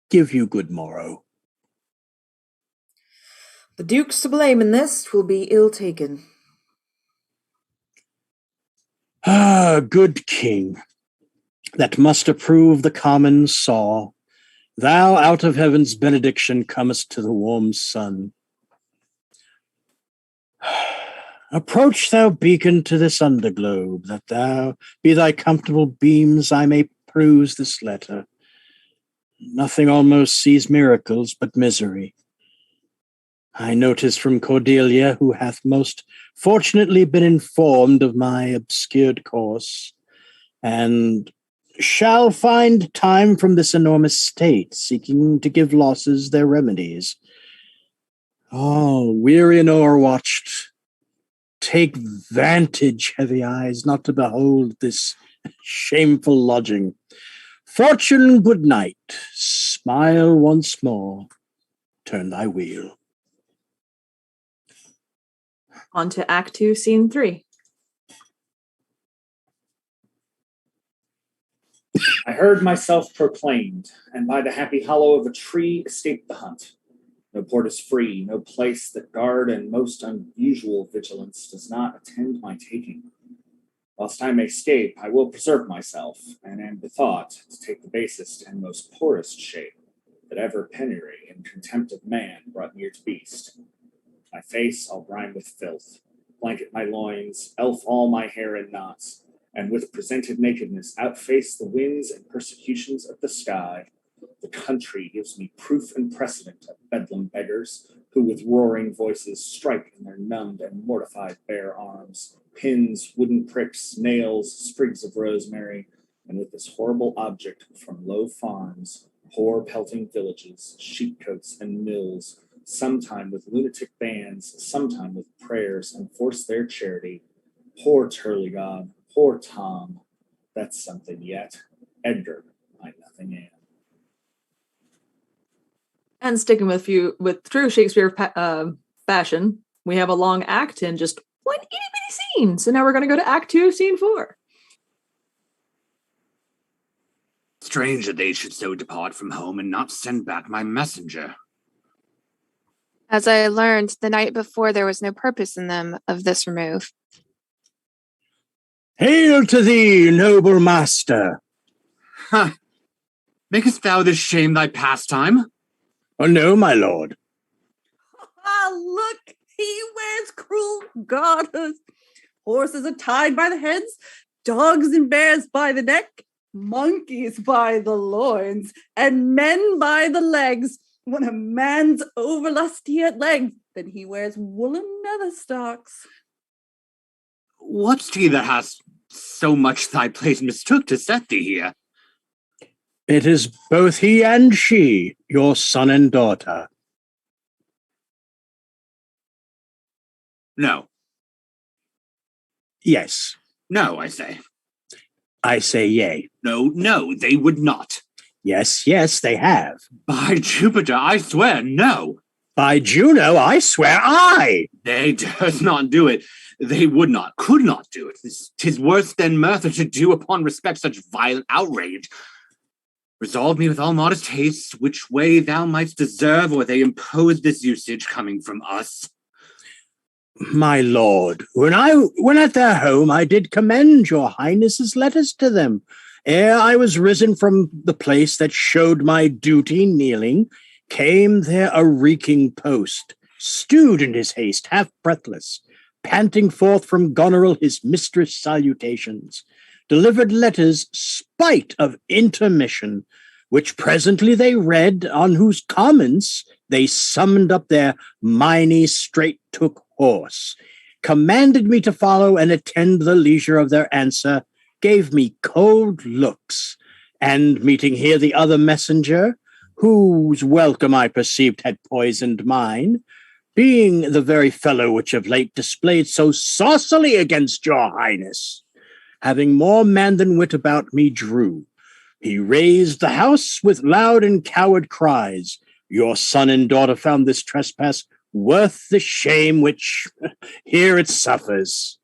Give you good morrow. The duke's to blame in this, 'twill be ill taken. Ah, good king, that must approve the common saw. Thou out of heaven's benediction comest to the warm sun. Approach thou beacon to this underglobe, that thou be thy comfortable beams I may peruse this letter. Nothing almost sees miracles but misery. I notice from Cordelia, who hath most fortunately been informed of my obscured course, and shall find time from this enormous state, seeking to give losses their remedies. Oh, weary and o'erwatched, take vantage, heavy eyes, not to behold this shameful lodging. Fortune, good night. Smile once more. Turn thy wheel. On to Act 2, Scene 3. I heard myself proclaimed, and by the happy hollow of a tree escaped the hunt. No port is free, no place that guard and most unusual vigilance does not attend my taking. Whilst I may escape, I will preserve myself, and am bethought to take the basest and most poorest shape that ever penury and contempt of man brought near to beast. My face I'll brine with filth, blanket my loins, elf all my hair in knots, and with presented nakedness outface the winds and persecutions of the sky. The country gives me proof and precedent of bedlam beggars, who with roaring voices strike in their numbed and mortified bare arms, pins, wooden pricks, nails, sprigs of rosemary, and with this horrible object from low farms, poor pelting villages, sheepcotes, and mills, sometime with lunatic bands, sometime with prayers, enforce their charity. Poor Turligod, poor Tom, that's something yet. Edgar, I nothing am. And sticking with true Shakespeare fashion, we have a long act in just one itty bitty scene. So now we're going to go to Act 2, Scene 4. Strange that they should so depart from home and not send back my messenger. As I learned the night before, there was no purpose in them of this remove. Hail to thee, noble master! Ha! Makest thou this shame thy pastime? Oh, no, my lord. Ah, look, he wears cruel garters. Horses are tied by the heads, dogs and bears by the neck, monkeys by the loins, and men by the legs. When a man's over lusty at legs, then he wears woolen nether stocks. What's he that has so much thy place mistook to set thee here? It is both he and she, your son and daughter. No. Yes. No, I say. I say yea. No, they would not. Yes, they have. By Jupiter, I swear, no. By Juno, I swear aye. They durst not do it. They would not, could not do it. 'Tis worse than murder to do upon respect such violent outrage. Resolve me with all modest haste, which way thou mightst deserve, or they impose this usage coming from us. My lord, when at their home I did commend your highness's letters to them, ere I was risen from the place that showed my duty kneeling, came there a reeking post, stewed in his haste, half breathless, panting forth from Goneril his mistress' salutations, delivered letters spite of intermission, which presently they read, on whose comments they summoned up their miney straight-took horse, commanded me to follow and attend the leisure of their answer, gave me cold looks, and meeting here the other messenger, whose welcome I perceived had poisoned mine, being the very fellow which of late displayed so saucily against your highness, having more man than wit about me drew, he raised the house with loud and coward cries. Your son and daughter found this trespass worth the shame which here it suffers.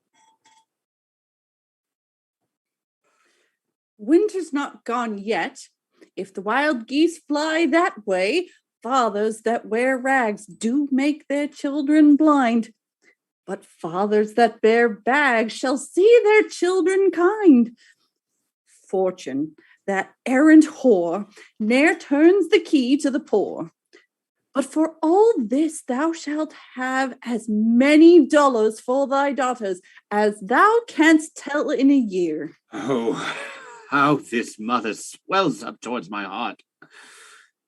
Winter's not gone yet. If the wild geese fly that way, fathers that wear rags do make their children blind. But fathers that bear bags shall see their children kind. Fortune, that errant whore, ne'er turns the key to the poor. But for all this thou shalt have as many dollars for thy daughters as thou canst tell in a year. Oh, how this mother swells up towards my heart.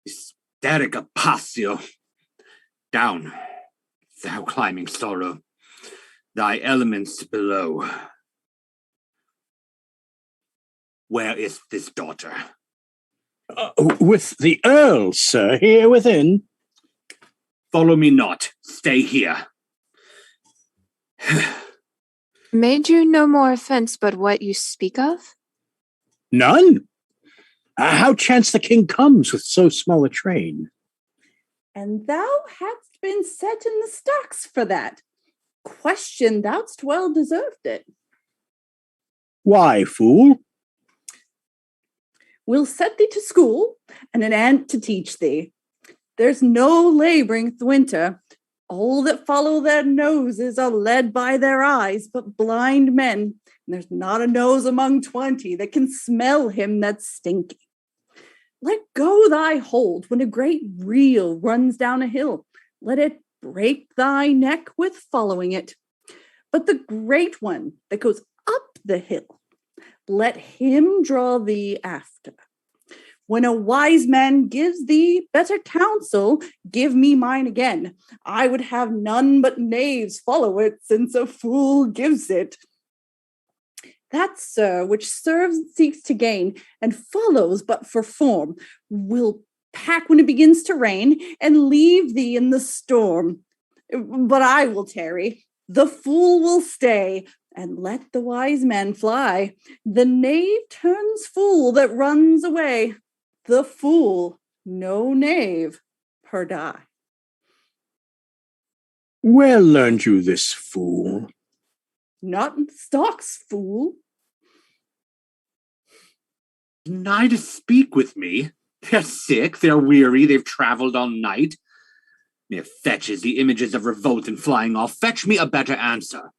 Hysterica passio. Down, thou climbing sorrow, thy elements below. Where is this daughter? With the Earl, sir, here within. Follow me not. Stay here. Made you no more offense but what you speak of? None. How chance the king comes with so small a train? And thou hadst been set in the stocks for that. Question, thou'dst well deserved it. Why, fool? We'll set thee to school, and an aunt to teach thee. There's no labouring th' winter. All that follow their noses are led by their eyes, but blind men. And there's not a nose among 20 that can smell him that's stinky. Let go thy hold when a great reel runs down a hill. Let it break thy neck with following it. But the great one that goes up the hill, let him draw thee after. When a wise man gives thee better counsel, give me mine again. I would have none but knaves follow it, since a fool gives it. That, sir, which serves and seeks to gain, and follows but for form, will pack when it begins to rain, and leave thee in the storm. But I will tarry. The fool will stay, and let the wise man fly. The knave turns fool that runs away. The fool, no knave, per die. Where learned you this, fool? Not in the stocks, fool. Deny to speak with me. They're sick, they're weary, they've travelled all night. Mere fetches, the images of revolt and flying off. Fetch me a better answer.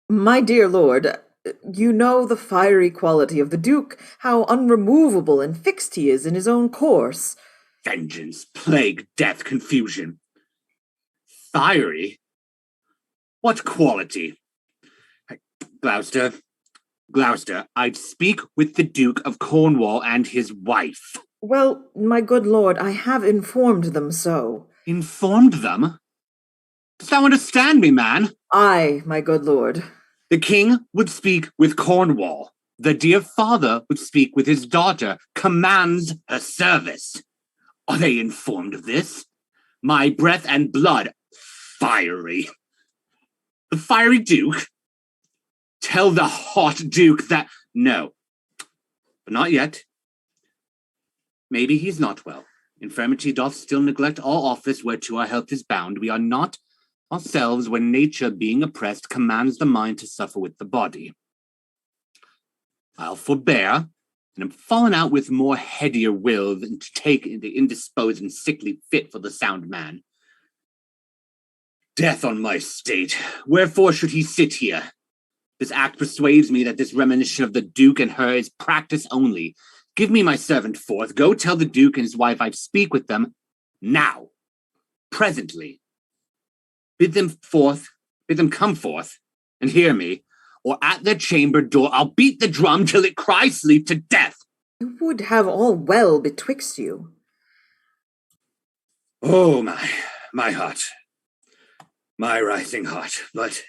My dear lord, you know the fiery quality of the Duke, how unremovable and fixed he is in his own course. Vengeance, plague, death, confusion. Fiery? What quality? Gloucester, I'd speak with the Duke of Cornwall and his wife. Well, my good lord, I have informed them so. Informed them? Dost thou understand me, man? Aye, my good lord. The king would speak with Cornwall. The dear father would speak with his daughter, commands her service. Are they informed of this? My breath and blood, fiery. The fiery Duke? Tell the hot Duke that... No, but not yet. Maybe he's not well. Infirmity doth still neglect all office whereto our health is bound. We are not ourselves when nature, being oppressed, commands the mind to suffer with the body. I'll forbear, and am fallen out with more headier will than to take the indisposed and sickly fit for the sound man. Death on my state, wherefore should he sit here? This act persuades me that this reminiscence of the Duke and her is practice only. Give me my servant forth. Go tell the Duke and his wife I speak with them now, presently. Bid them come forth, and hear me, or at their chamber door I'll beat the drum till it cries sleep to death. You would have all well betwixt you. Oh, my heart, my rising heart, but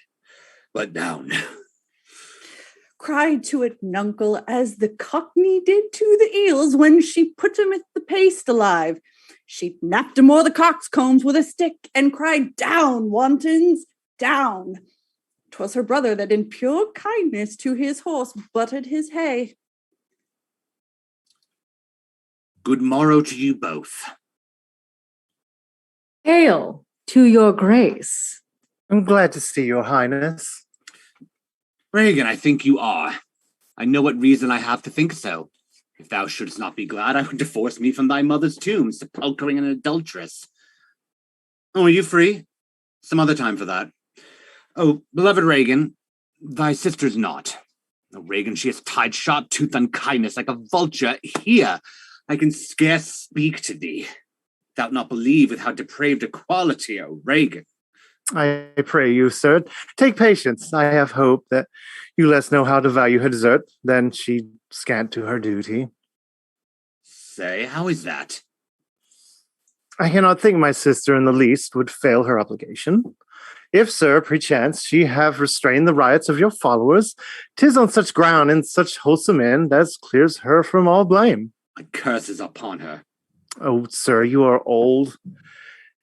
down. Cried to it nuncle as the cockney did to the eels when she put him at the paste alive. She napped him o'er the coxcombs with a stick and cried, "Down, wantons, down." 'Twas her brother that in pure kindness to his horse butted his hay. Good morrow to you both. Hail to your grace. I'm glad to see your highness. Regan, I think you are. I know what reason I have to think so. If thou shouldst not be glad, I would divorce me from thy mother's tomb, sepulchering an adulteress. Oh, are you free? Some other time for that. Oh, beloved Regan, thy sister's not. Oh, Regan, she has tied sharp tooth unkindness like a vulture. Here, I can scarce speak to thee. Thou'lt not believe with how depraved a quality, oh, Regan. I pray you, sir, take patience. I have hope that you less know how to value her desert than she scant to her duty. Say, how is that? I cannot think my sister in the least would fail her obligation. If, sir, perchance she have restrained the riots of your followers, 'tis on such ground and such wholesome end as clears her from all blame. My curses upon her. Oh, sir, you are old.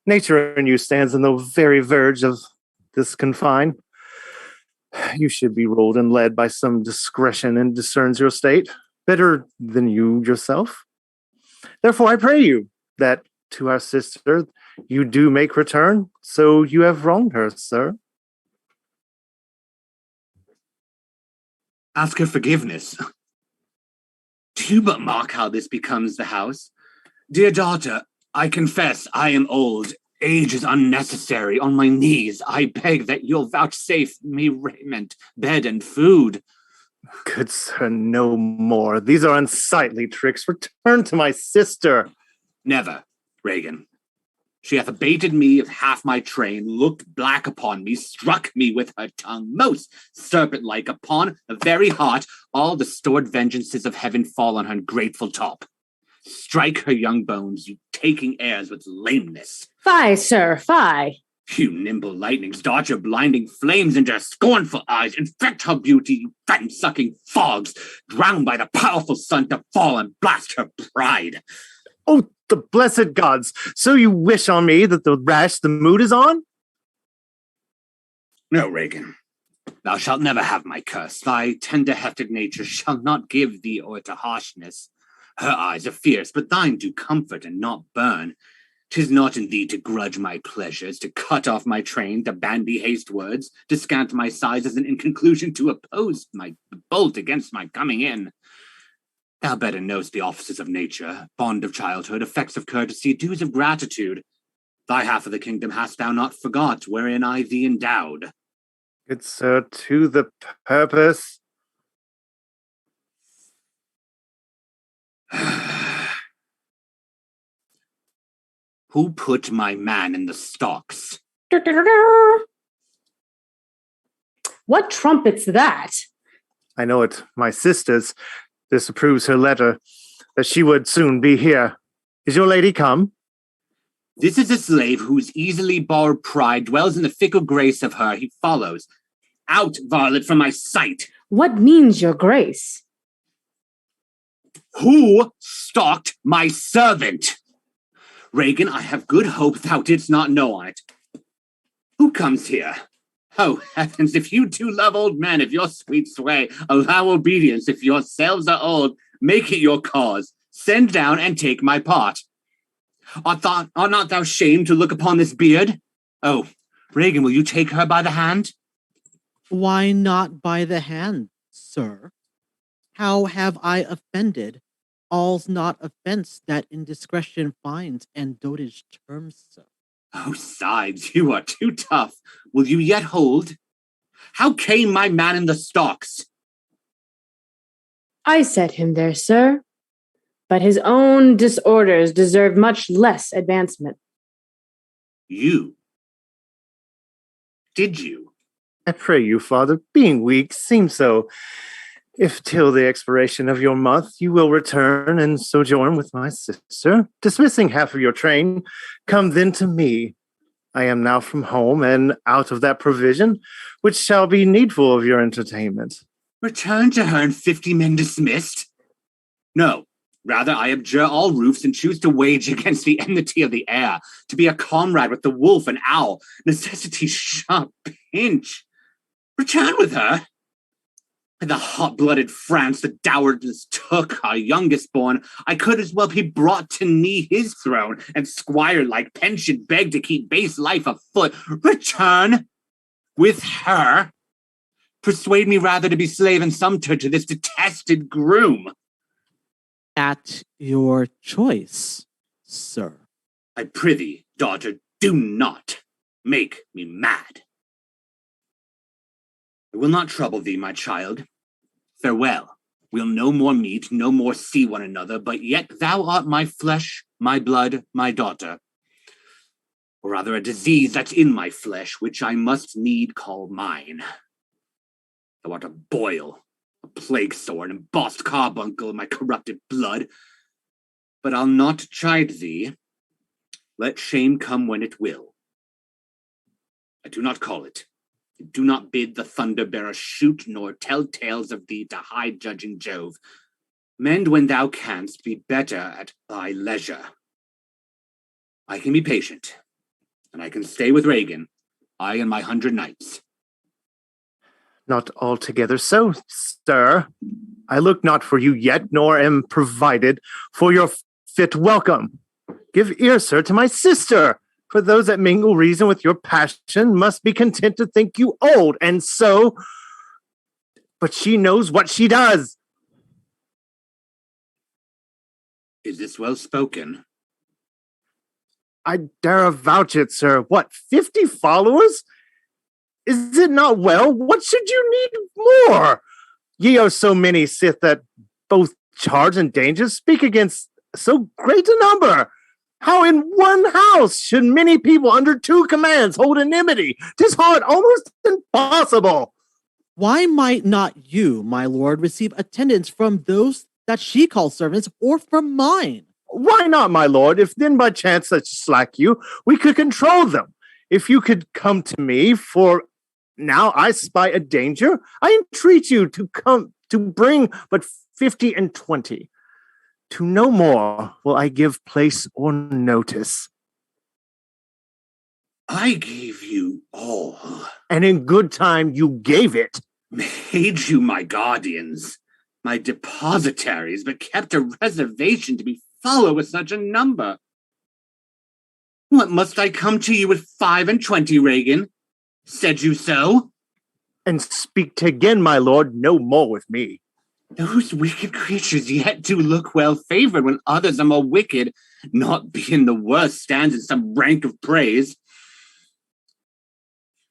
Nature in you stands on the very verge of this confine. You should be ruled and led by some discretion and discerns your state better than you yourself. Therefore, I pray you that to our sister you do make return, so you have wronged her, sir. Ask her forgiveness. Do you but mark how this becomes the house? Dear daughter, I confess I am old. Age is unnecessary. On my knees, I beg that you'll vouchsafe me raiment, bed, and food. Good sir, no more. These are unsightly tricks. Return to my sister. Never, Regan. She hath abated me of half my train, looked black upon me, struck me with her tongue, most serpent-like upon the very heart. All the stored vengeances of heaven fall on her grateful top. Strike her young bones, you taking airs with lameness. Fie, sir, fie. You nimble lightnings dart your blinding flames into her scornful eyes, infect her beauty, you phantom-sucking fogs, drowned by the powerful sun to fall and blast her pride. Oh, the blessed gods! So you wish on me that the rash the mood is on? No, Regan. Thou shalt never have my curse. Thy tender-hefted nature shall not give thee o'er to harshness. Her eyes are fierce, but thine do comfort and not burn. 'Tis not in thee to grudge my pleasures, to cut off my train, to bandy haste words, to scant my sizes, and in conclusion to oppose my bolt against my coming in. Thou better know'st the offices of nature, bond of childhood, effects of courtesy, dues of gratitude. Thy half of the kingdom hast thou not forgot, wherein I thee endowed. Good sir, to the purpose. Who put my man in the stocks? What trumpet's that? I know it. My sister's. This approves her letter, that she would soon be here. Is your lady come? This is a slave whose easily borrowed pride dwells in the fickle grace of her he follows. Out, varlet, from my sight! What means your grace? Who stalked my servant? Regan, I have good hope thou didst not know on it. Who comes here? Oh, heavens, if you do love old men, if your sweet sway, allow obedience, if yourselves are old, make it your cause. Send down and take my part. Art not thou shamed to look upon this beard? Oh, Regan, will you take her by the hand? Why not by the hand, sir? How have I offended? All's not offense that indiscretion finds, and dotage terms so. Oh, sides, you are too tough. Will you yet hold? How came my man in the stocks? I set him there, sir, but his own disorders deserve much less advancement. You? Did you? I pray you, father, being weak, seem so. If till the expiration of your month you will return and sojourn with my sister, dismissing half of your train, come then to me. I am now from home and out of that provision, which shall be needful of your entertainment. Return to her and 50 men dismissed? No, rather I abjure all roofs and choose to wage against the enmity of the air, to be a comrade with the wolf and owl, necessity's sharp pinch. Return with her. In the hot-blooded France the dowers took our youngest born, I could as well be brought to knee his throne, and squire-like pension beg to keep base life afoot. Return with her. Persuade me rather to be slave and sumpter to this detested groom. At your choice, sir. I prithee, daughter, do not make me mad. I will not trouble thee, my child. Farewell. We'll no more meet, no more see one another, but yet thou art my flesh, my blood, my daughter. Or rather a disease that's in my flesh, which I must need call mine. Thou art a boil, a plague sore, an embossed carbuncle in my corrupted blood. But I'll not chide thee. Let shame come when it will. I do not call it. Do not bid the thunder-bearer shoot, nor tell tales of thee to high judging Jove. Mend when thou canst, be better at thy leisure. I can be patient, and I can stay with Regan, I and my 100 knights. Not altogether so, sir. I look not for you yet, nor am provided for your fit welcome. Give ear, sir, to my sister. For those that mingle reason with your passion must be content to think you old, and so, but she knows what she does. Is this well spoken? I dare vouch it, sir. What, 50 followers? Is it not well? What should you need more? Ye are so many, sith that both charge and danger speak against so great a number. How in one house should many people under 2 commands hold enmity? 'Tis hard, almost impossible. Why might not you, my lord, receive attendance from those that she calls servants, or from mine? Why not, my lord? If then by chance such slack you, we could control them. If you could come to me, for now I spy a danger, I entreat you to come to bring but 50 and 20. To no more will I give place or notice. I gave you all. And in good time you gave it. Made you my guardians, my depositaries, but kept a reservation to be followed with such a number. What, must I come to you with 5 and 20, Regan? Said you so? And speak to again, my lord, no more with me. Those wicked creatures yet do look well favored when others are more wicked, not being the worst stands in some rank of praise.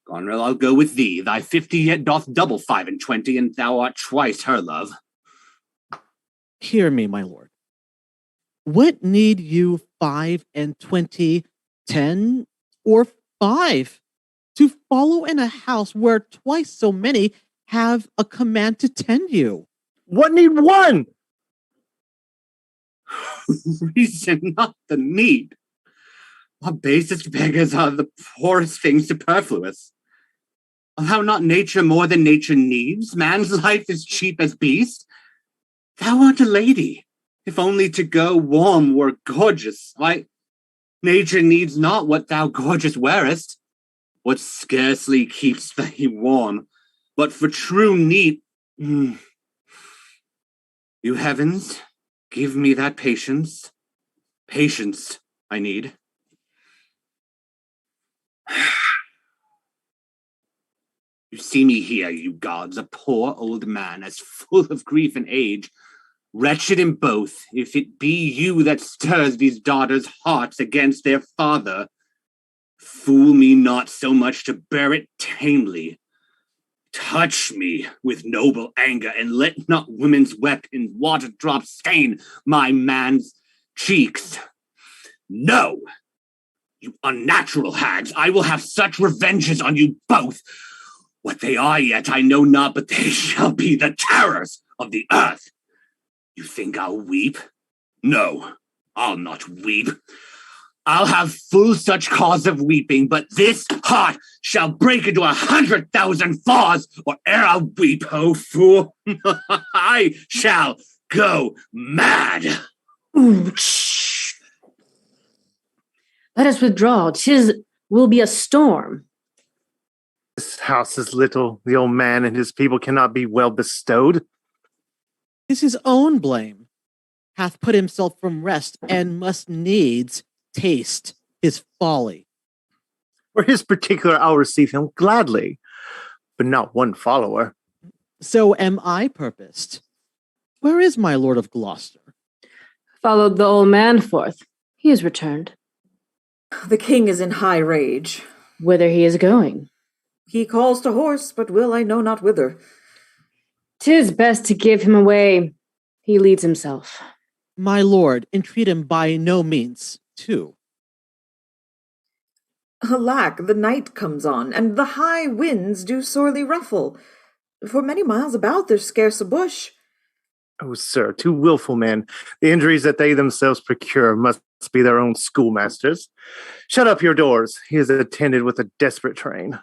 Goneril, I'll go with thee. Thy 50 yet doth double 5 and 20, and thou art twice her love. Hear me, my lord. What need you 5 and 20, 10, or 5 to follow in a house where twice so many have a command to tend you? What need 1? Reason, not the need. Our basest beggars are the poorest things superfluous. Allow not nature more than nature needs. Man's life is cheap as beast. Thou art a lady. If only to go warm were gorgeous. Why, nature needs not what thou gorgeous wearest, what scarcely keeps thee warm, but for true need. You heavens, give me that patience. Patience I need. You see me here, you gods, a poor old man, as full of grief and age, wretched in both, if it be you that stirs these daughters' hearts against their father. Fool me not so much to bear it tamely. Touch me with noble anger, and let not women's weapons water drops stain my man's cheeks. No, you unnatural hags, I will have such revenges on you both. What they are yet I know not, but they shall be the terrors of the earth. You think I'll weep? No, I'll not weep. I'll have full such cause of weeping, but this heart shall break into 100,000 flaws, or ere I weep, oh fool, I shall go mad. Let us withdraw. 'Tis will be a storm. This house is little. The old man and his people cannot be well bestowed. 'Tis his own blame. Hath put himself from rest, and must needs taste his folly. For his particular, I'll receive him gladly, but not one follower. So am I purposed. Where is my Lord of Gloucester? Followed the old man forth. He is returned. The king is in high rage. Whither he is going? He calls to horse, but will I know not whither. 'Tis best to give him away. He leads himself. My lord, entreat him by no means, too. Alack, the night comes on, and the high winds do sorely ruffle. For many miles about there's scarce a bush. Oh, sir, two willful men. The injuries that they themselves procure must be their own schoolmasters. Shut up your doors. He is attended with a desperate train.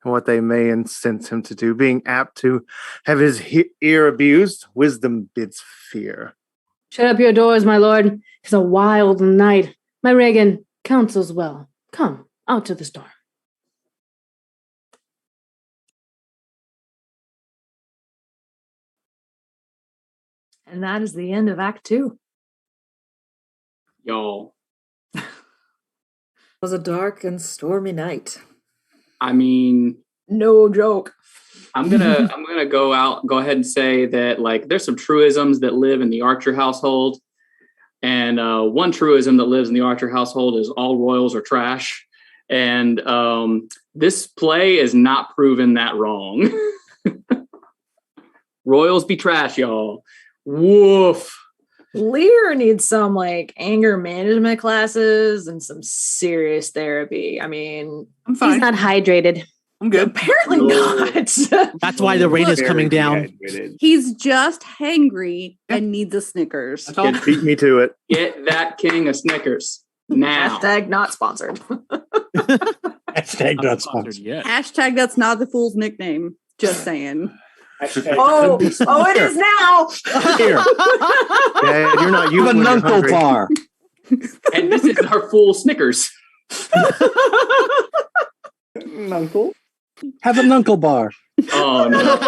And what they may incense him to do, being apt to have his ear abused, wisdom bids fear. Shut up your doors, my lord. 'Tis a wild night. My Regan counsels well. Come out to the storm. And that is the end of Act 2. Y'all. It was a dark and stormy night. I mean, no joke. I'm gonna go ahead and say that like there's some truisms that live in the Archer household, and one truism that lives in the Archer household is all royals are trash, and this play is not proven that wrong. Royals be trash, y'all. Woof. Lear needs some like anger management classes and some serious therapy. I mean, I'm fine. He's not hydrated. I'm good. Apparently not. That's why the rain is coming down. He's just hangry and needs a Snickers. Beat me to it. Get that king a Snickers now. Hashtag not sponsored. Hashtag not sponsored. Hashtag that's not the fool's nickname. Just saying. Oh, it is now. Here. Yeah, you're not you. The Nuncle Bar. And this is our full Snickers. Nuncle? Have a Nuncle Bar. Oh, no.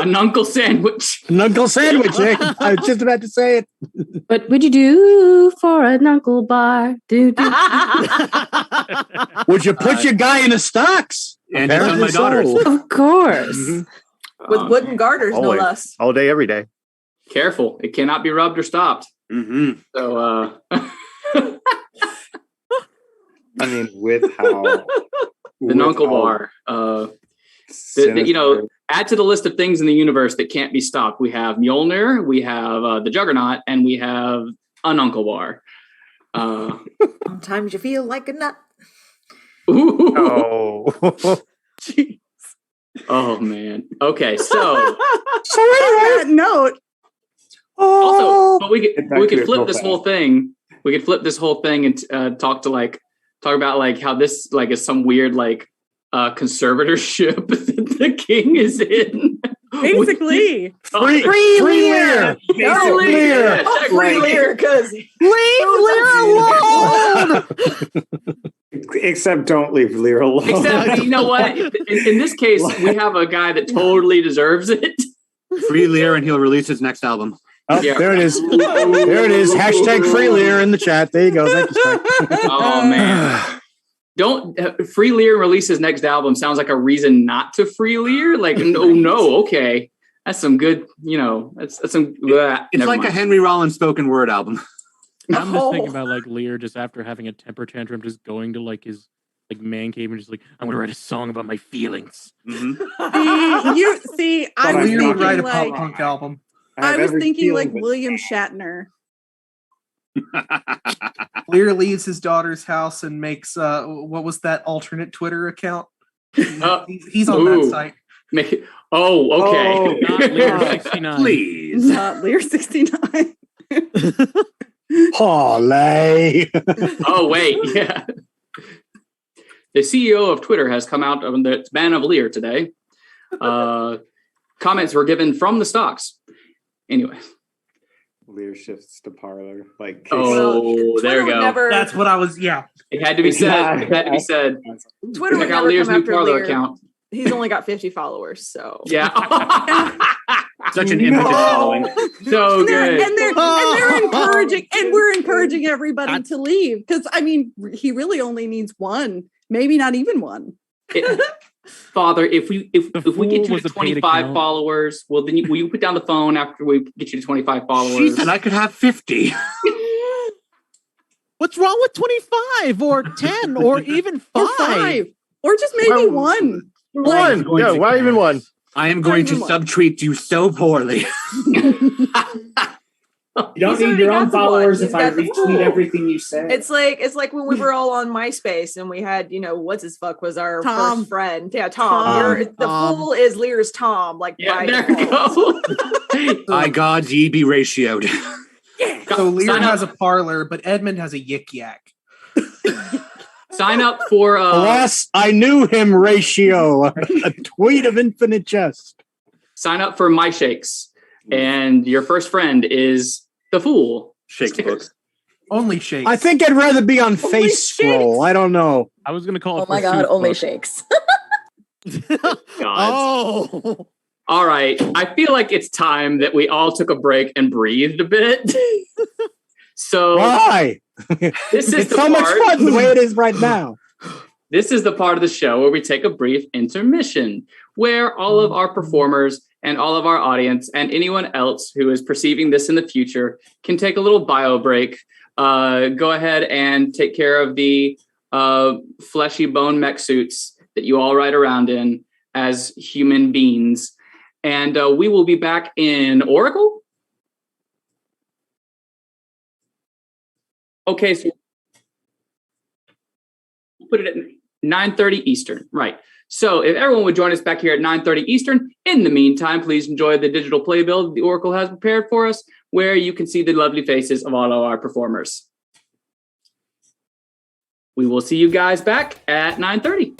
A Nuncle sandwich. Nuncle sandwich, eh? I was just about to say it. What would you do for a knuckle bar? Do. Would you put your guy in the stocks? And it's on my daughters. Of course. Mm-hmm. With wooden garters, Always. no less. All day, every day. Careful. It cannot be rubbed or stopped. Mm-hmm. So, I mean, with how the Nuncle Bar. Add to the list of things in the universe that can't be stopped. We have Mjolnir, we have the Juggernaut, and we have an Uncle Bar. Sometimes you feel like a nut. Oh. Jeez. Oh man. Okay, so on that note. also, but we could to flip it this real whole thing. We could flip this whole thing and talk about like how this like is some weird like conservatorship that the king is in. Basically. Free Lear! Go Lear! Free Lear, because Leave Lear alone! Except don't leave Lear alone. Except, you know what? In this case, we have a guy that totally deserves it. Free Lear, and he'll release his next album. Oh, Yeah. there it is. There it is. Hashtag Free Lear in the chat. There you go. Thank you, Spike. Oh, man. Don't Free Lear release his next album sounds like a reason not to free Lear. Like, no, okay. That's some good, that's some. It's like a Henry Rollins spoken word album. I'm just thinking about like Lear just after having a temper tantrum, just going to like his like man cave and just like, I'm gonna write a song about my feelings. I was Lear thinking would write a like pop punk album. I was thinking like William Shatner. Lear leaves his daughter's house and makes what was that alternate Twitter account? He's on that site. Okay. Not Lear 69. Please. Not Lear 69. Olé. Oh, wait. Yeah. The CEO of Twitter has come out on the ban of Lear today. Comments were given from the stocks. Anyway. Lear shifts to Parlor. Like, there we go. That's what I was. Yeah, it had to be said. It had to be said. Twitter would Check out never Lear's come new after Parlor Lear. account. He's only got 50 followers, so Yeah. Such an impotent following. So good. And they're encouraging, and we're encouraging everybody to leave because I mean, he really only needs one, maybe not even one. Father, if we get you to 25 followers, well, then will you put down the phone after we get you to 25 followers? She said I could have 50. What's wrong with 25 or 10 or even 5? Or just maybe one. One. Yeah, why even one? I am going to subtweet you so poorly. You don't need your own followers if I retweet everything you say. It's like when we were all on MySpace and we had, what's his fuck was our Tom. first friend. Yeah, Tom. The fool is Lear's Tom. Like, yeah, by there we go. By God, ye be ratioed. So Lear has a Parlor, but Edmund has a Yik Yak. Sign up for Alas, I knew him ratio. A tweet of infinite jest. Sign up for My Shakes, and your first friend is the fool. Shakes books. Only Shakes. I think I'd rather be on Face Scroll. I don't know. I was gonna call it. Oh my God! Only Shakes. Oh. All right. I feel like it's time that we all took a break and breathed a bit. So why? This is it's the so much part, fun the way it is right now. This is the part of the show where we take a brief intermission, where all of our performers and all of our audience and anyone else who is perceiving this in the future can take a little bio break. Go ahead and take care of the fleshy bone mech suits that you all ride around in as human beings. And we will be back in Oracle. Okay, so we'll put it at 9:30 Eastern. Right. So if everyone would join us back here at 9:30 Eastern, in the meantime, please enjoy the digital playbill the Oracle has prepared for us, where you can see the lovely faces of all of our performers. We will see you guys back at 9:30.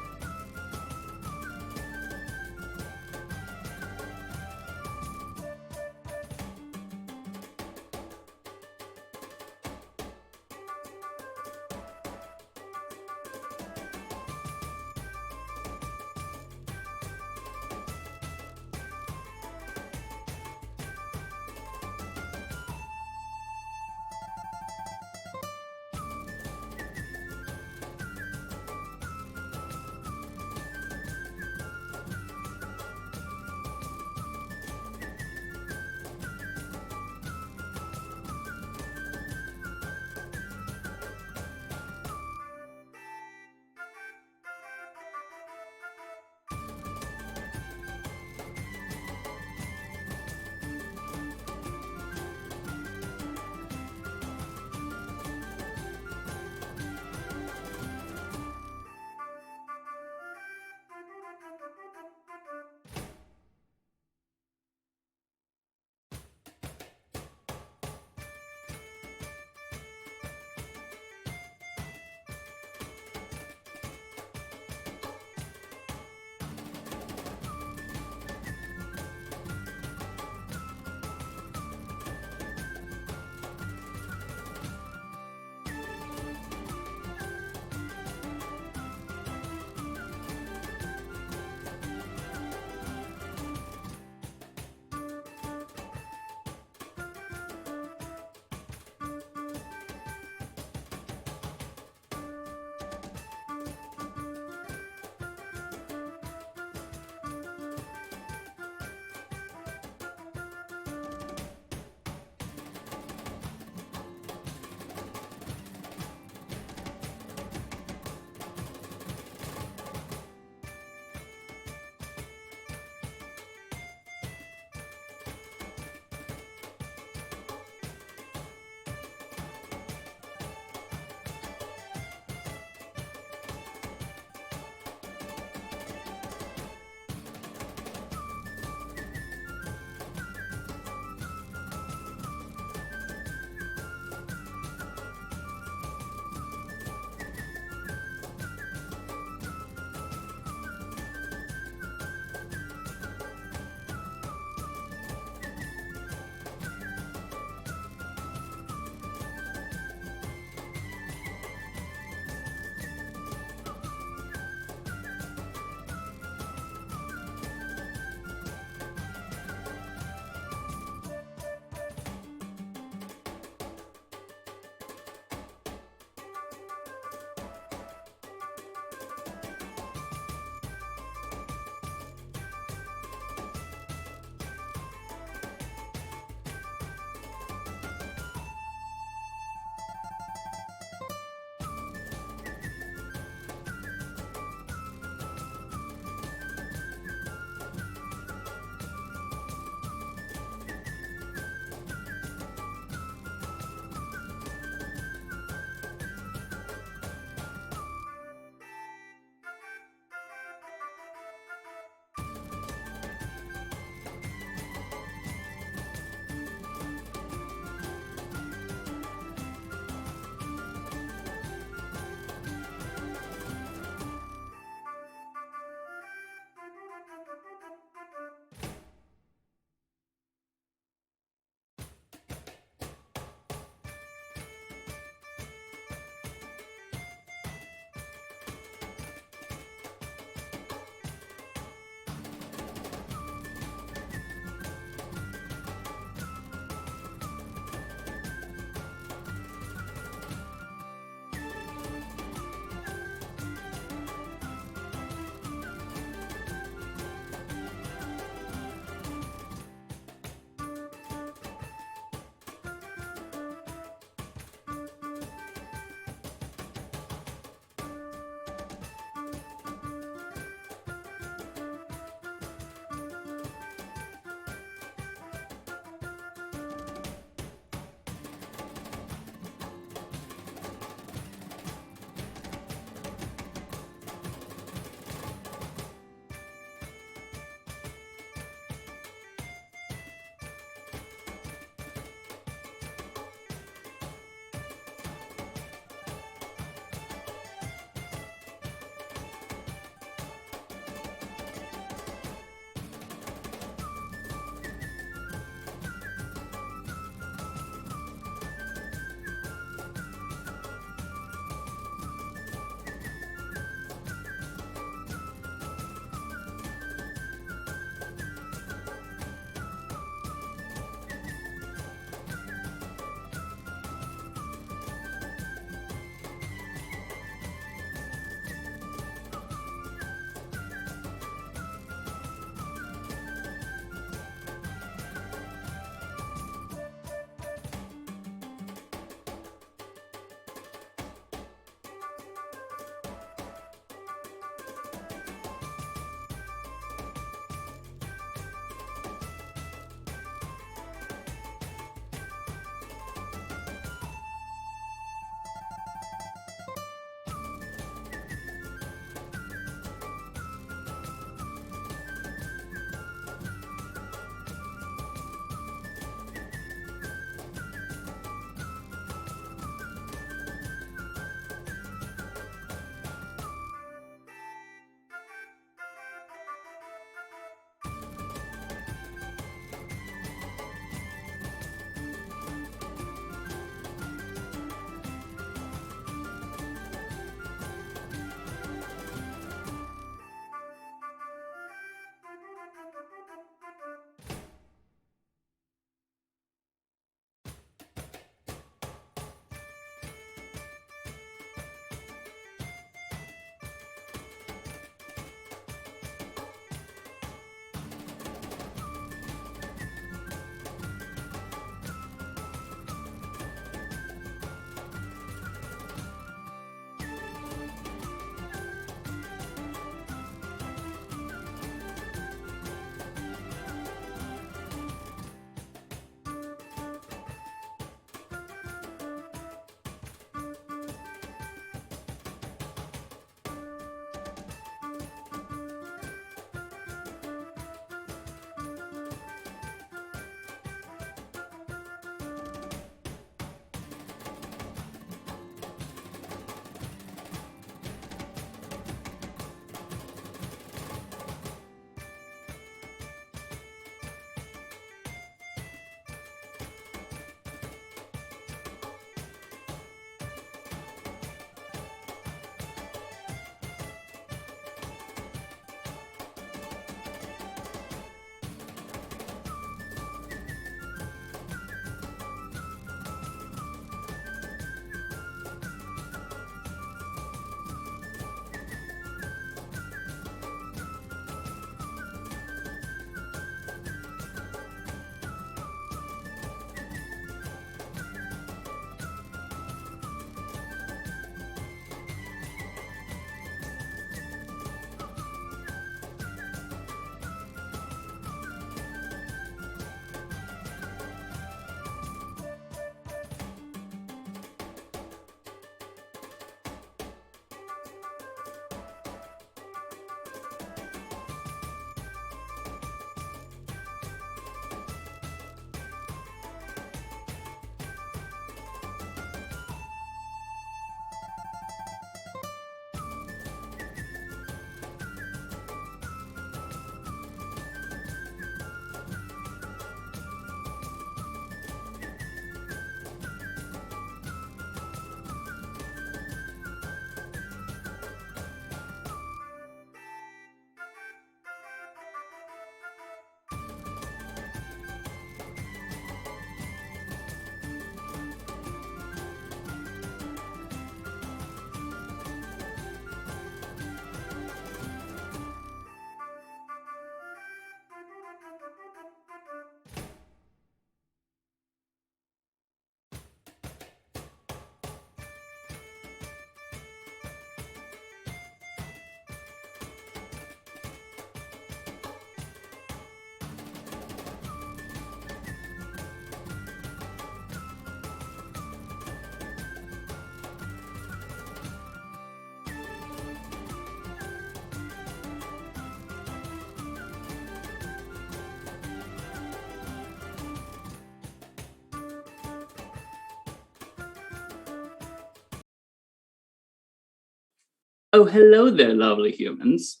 Oh, hello there, lovely humans.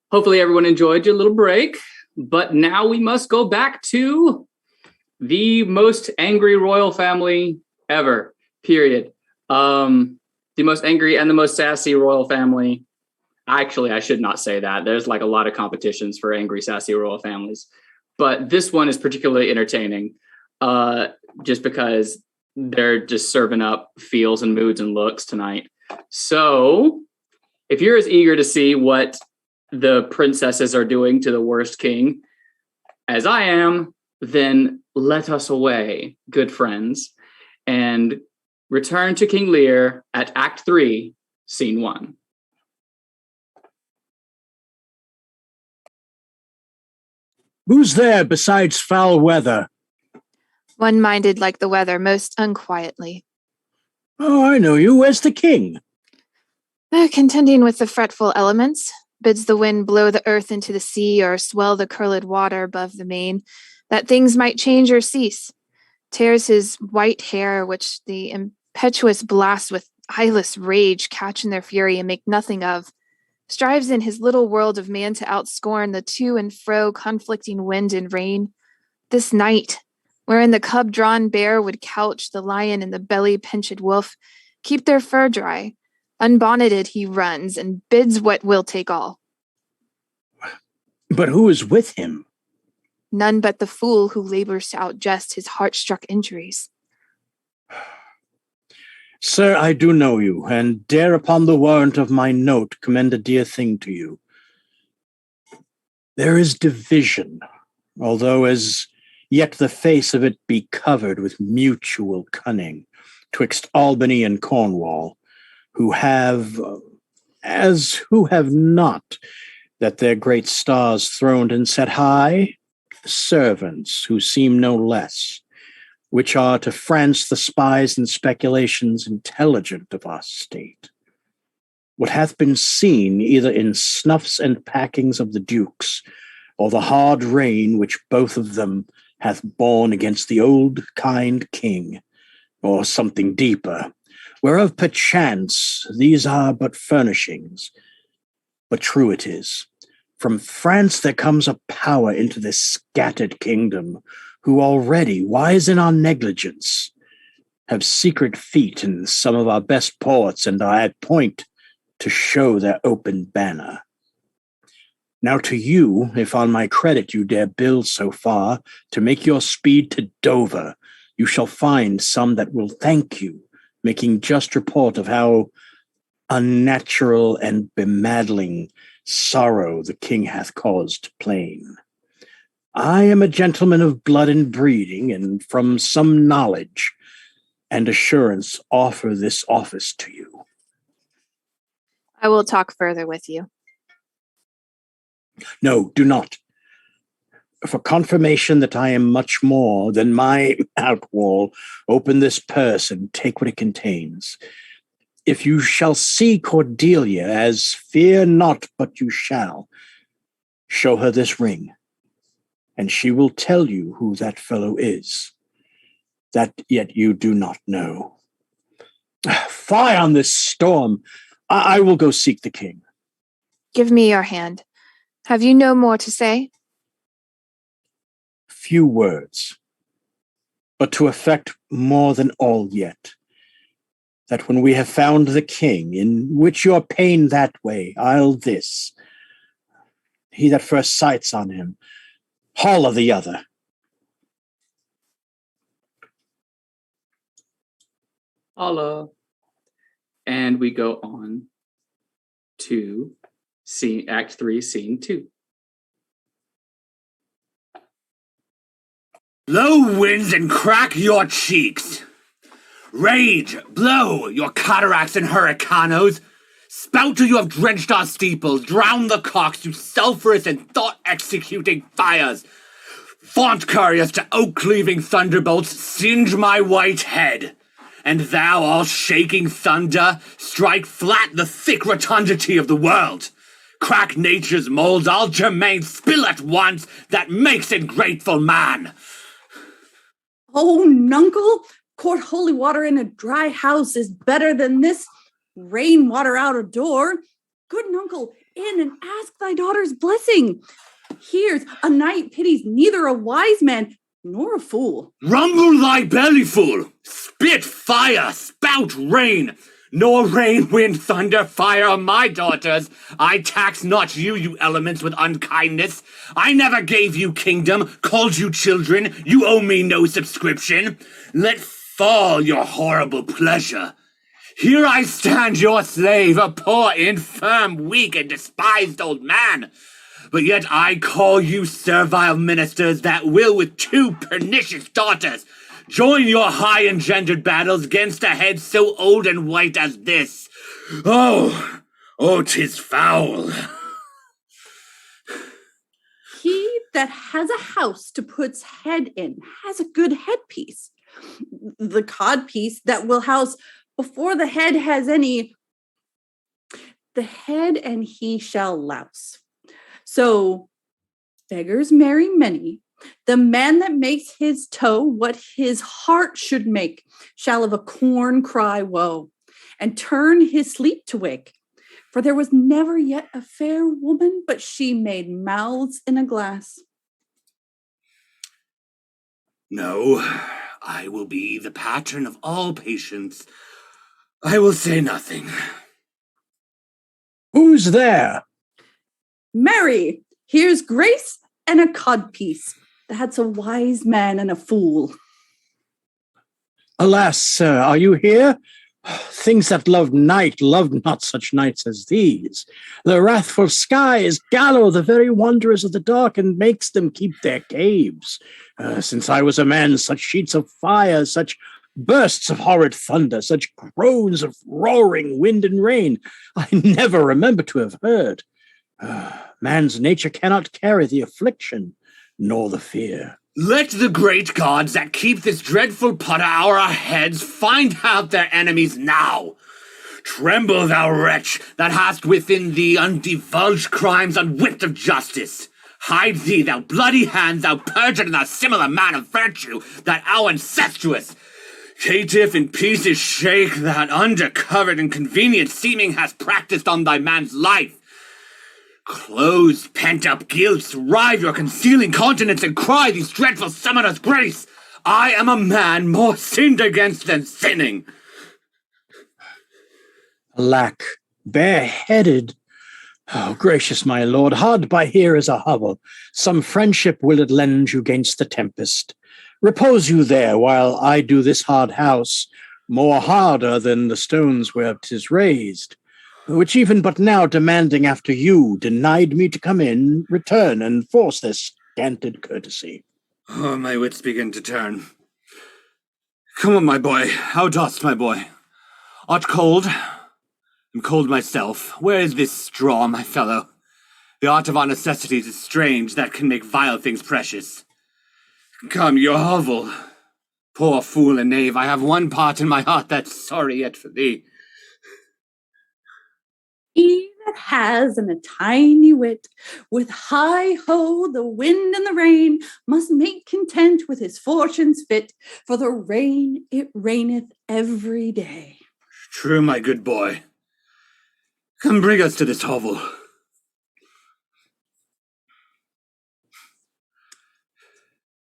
Hopefully everyone enjoyed your little break, but now we must go back to the most angry royal family ever, period. The most angry and the most sassy royal family. Actually, I should not say that. There's like a lot of competitions for angry, sassy royal families, but this one is particularly entertaining just because they're just serving up feels and moods and looks tonight. So if you're as eager to see what the princesses are doing to the worst king as I am, then let us away, good friends, and return to King Lear at Act 3, Scene 1. Who's there besides foul weather? One-minded like the weather, most unquietly. Oh, I know you. Where's the king? Contending with the fretful elements, bids the wind blow the earth into the sea or swell the curled water above the main, that things might change or cease. Tears his white hair, which the impetuous blast with eyeless rage catch in their fury and make nothing of. Strives in his little world of man to outscorn the to and fro conflicting wind and rain. This night, wherein the cub-drawn bear would couch the lion and the belly-pinched wolf, keep their fur dry. Unbonneted he runs and bids what will take all. But who is with him? None but the fool who labors to outjust his heart-struck injuries. Sir, I do know you, and dare upon the warrant of my note commend a dear thing to you. There is division, although as yet the face of it be covered with mutual cunning, twixt Albany and Cornwall, who have, as who have not, that their great stars throned and set high, servants who seem no less, which are to France the spies and speculations intelligent of our state. What hath been seen either in snuffs and packings of the dukes, or the hard reign which both of them hath borne against the old kind king, or something deeper, whereof perchance these are but furnishings. But true it is, from France there comes a power into this scattered kingdom, who already, wise in our negligence, have secret feet in some of our best ports and are at point to show their open banner. Now to you, if on my credit you dare build so far to make your speed to Dover, you shall find some that will thank you, making just report of how unnatural and bemadling sorrow the king hath caused plain. I am a gentleman of blood and breeding, and from some knowledge and assurance offer this office to you. I will talk further with you. No, do not. For confirmation that I am much more than my outwall, open this purse and take what it contains. If you shall see Cordelia, as fear not but you shall, show her this ring, and she will tell you who that fellow is, that yet you do not know. Fie on this storm! I will go seek the king. Give me your hand. Have you no more to say? Few words, but to effect more than all yet, that when we have found the king, in which your pain that way, I'll this, he that first sights on him, holler the other. Holla. And we go on to Act 3, Scene 2. Blow winds and crack your cheeks. Rage, blow your cataracts and hurricanos. Spout till you have drenched our steeples. Drown the cocks, you sulphurous and thought-executing fires. Vaunt couriers to oak-cleaving thunderbolts, singe my white head. And thou, all shaking thunder, strike flat the thick rotundity of the world. Crack nature's molds, all germane, spill at once, that makes ingrateful man. Oh, nuncle, court holy water in a dry house is better than this rainwater out of door. Good uncle, in and ask thy daughter's blessing. Here's a knight pities neither a wise man nor a fool. Rumble thy belly full, spit fire, spout rain, nor rain, wind, thunder, fire on my daughters. I tax not you, you elements, with unkindness. I never gave you kingdom, called you children. You owe me no subscription. Let fall your horrible pleasure. Here I stand, your slave, a poor, infirm, weak, and despised old man. But yet I call you servile ministers that will, with 2 pernicious daughters, join your high-engendered battles against a head so old and white as this. Oh, 'tis foul. He that has a house to put's head in has a good headpiece. The codpiece that will house before the head has any, the head and he shall louse. So beggars marry many. The man that makes his toe what his heart should make shall of a corn cry woe, and turn his sleep to wake. For there was never yet a fair woman, but she made mouths in a glass. No, I will be the pattern of all patience. I will say nothing. Who's there? Marry, here's grace and a codpiece. That's a wise man and a fool. Alas, sir, are you here? Things that love night loved not such nights as these. The wrathful skies gallow the very wanderers of the dark and makes them keep their caves. Since I was a man, such sheets of fire, such bursts of horrid thunder, such groans of roaring wind and rain, I never remember to have heard. Man's nature cannot carry the affliction, nor the fear. Let the great gods that keep this dreadful pot o'er our heads find out their enemies now. Tremble, thou wretch, that hast within thee undivulged crimes unwhipped of justice. Hide thee, thou bloody hands, thou perjured and thou similar man of virtue, that our incestuous caitiff in pieces shake, that under covered and convenient seeming hast practiced on thy man's life. Close pent-up guilts, rive your concealing countenance, and cry these dreadful summoners grace. I am a man more sinned against than sinning. Alack, bareheaded. Oh, gracious my lord, hard by here is a hovel. Some friendship will it lend you gainst the tempest. Repose you there while I do this hard house, more harder than the stones where 'tis raised, which even but now demanding after you, denied me to come in, return, and force their scanted courtesy. Oh, my wits begin to turn. Come on, my boy. How dost, my boy? Art cold? I'm cold myself. Where is this straw, my fellow? The art of our necessities is strange, that can make vile things precious. Come, your hovel. Poor fool and knave, I have one part in my heart that's sorry yet for thee. He that has and a tiny wit, with high-ho, the wind and the rain, must make content with his fortunes fit, for the rain it raineth every day. True, my good boy. Come bring us to this hovel.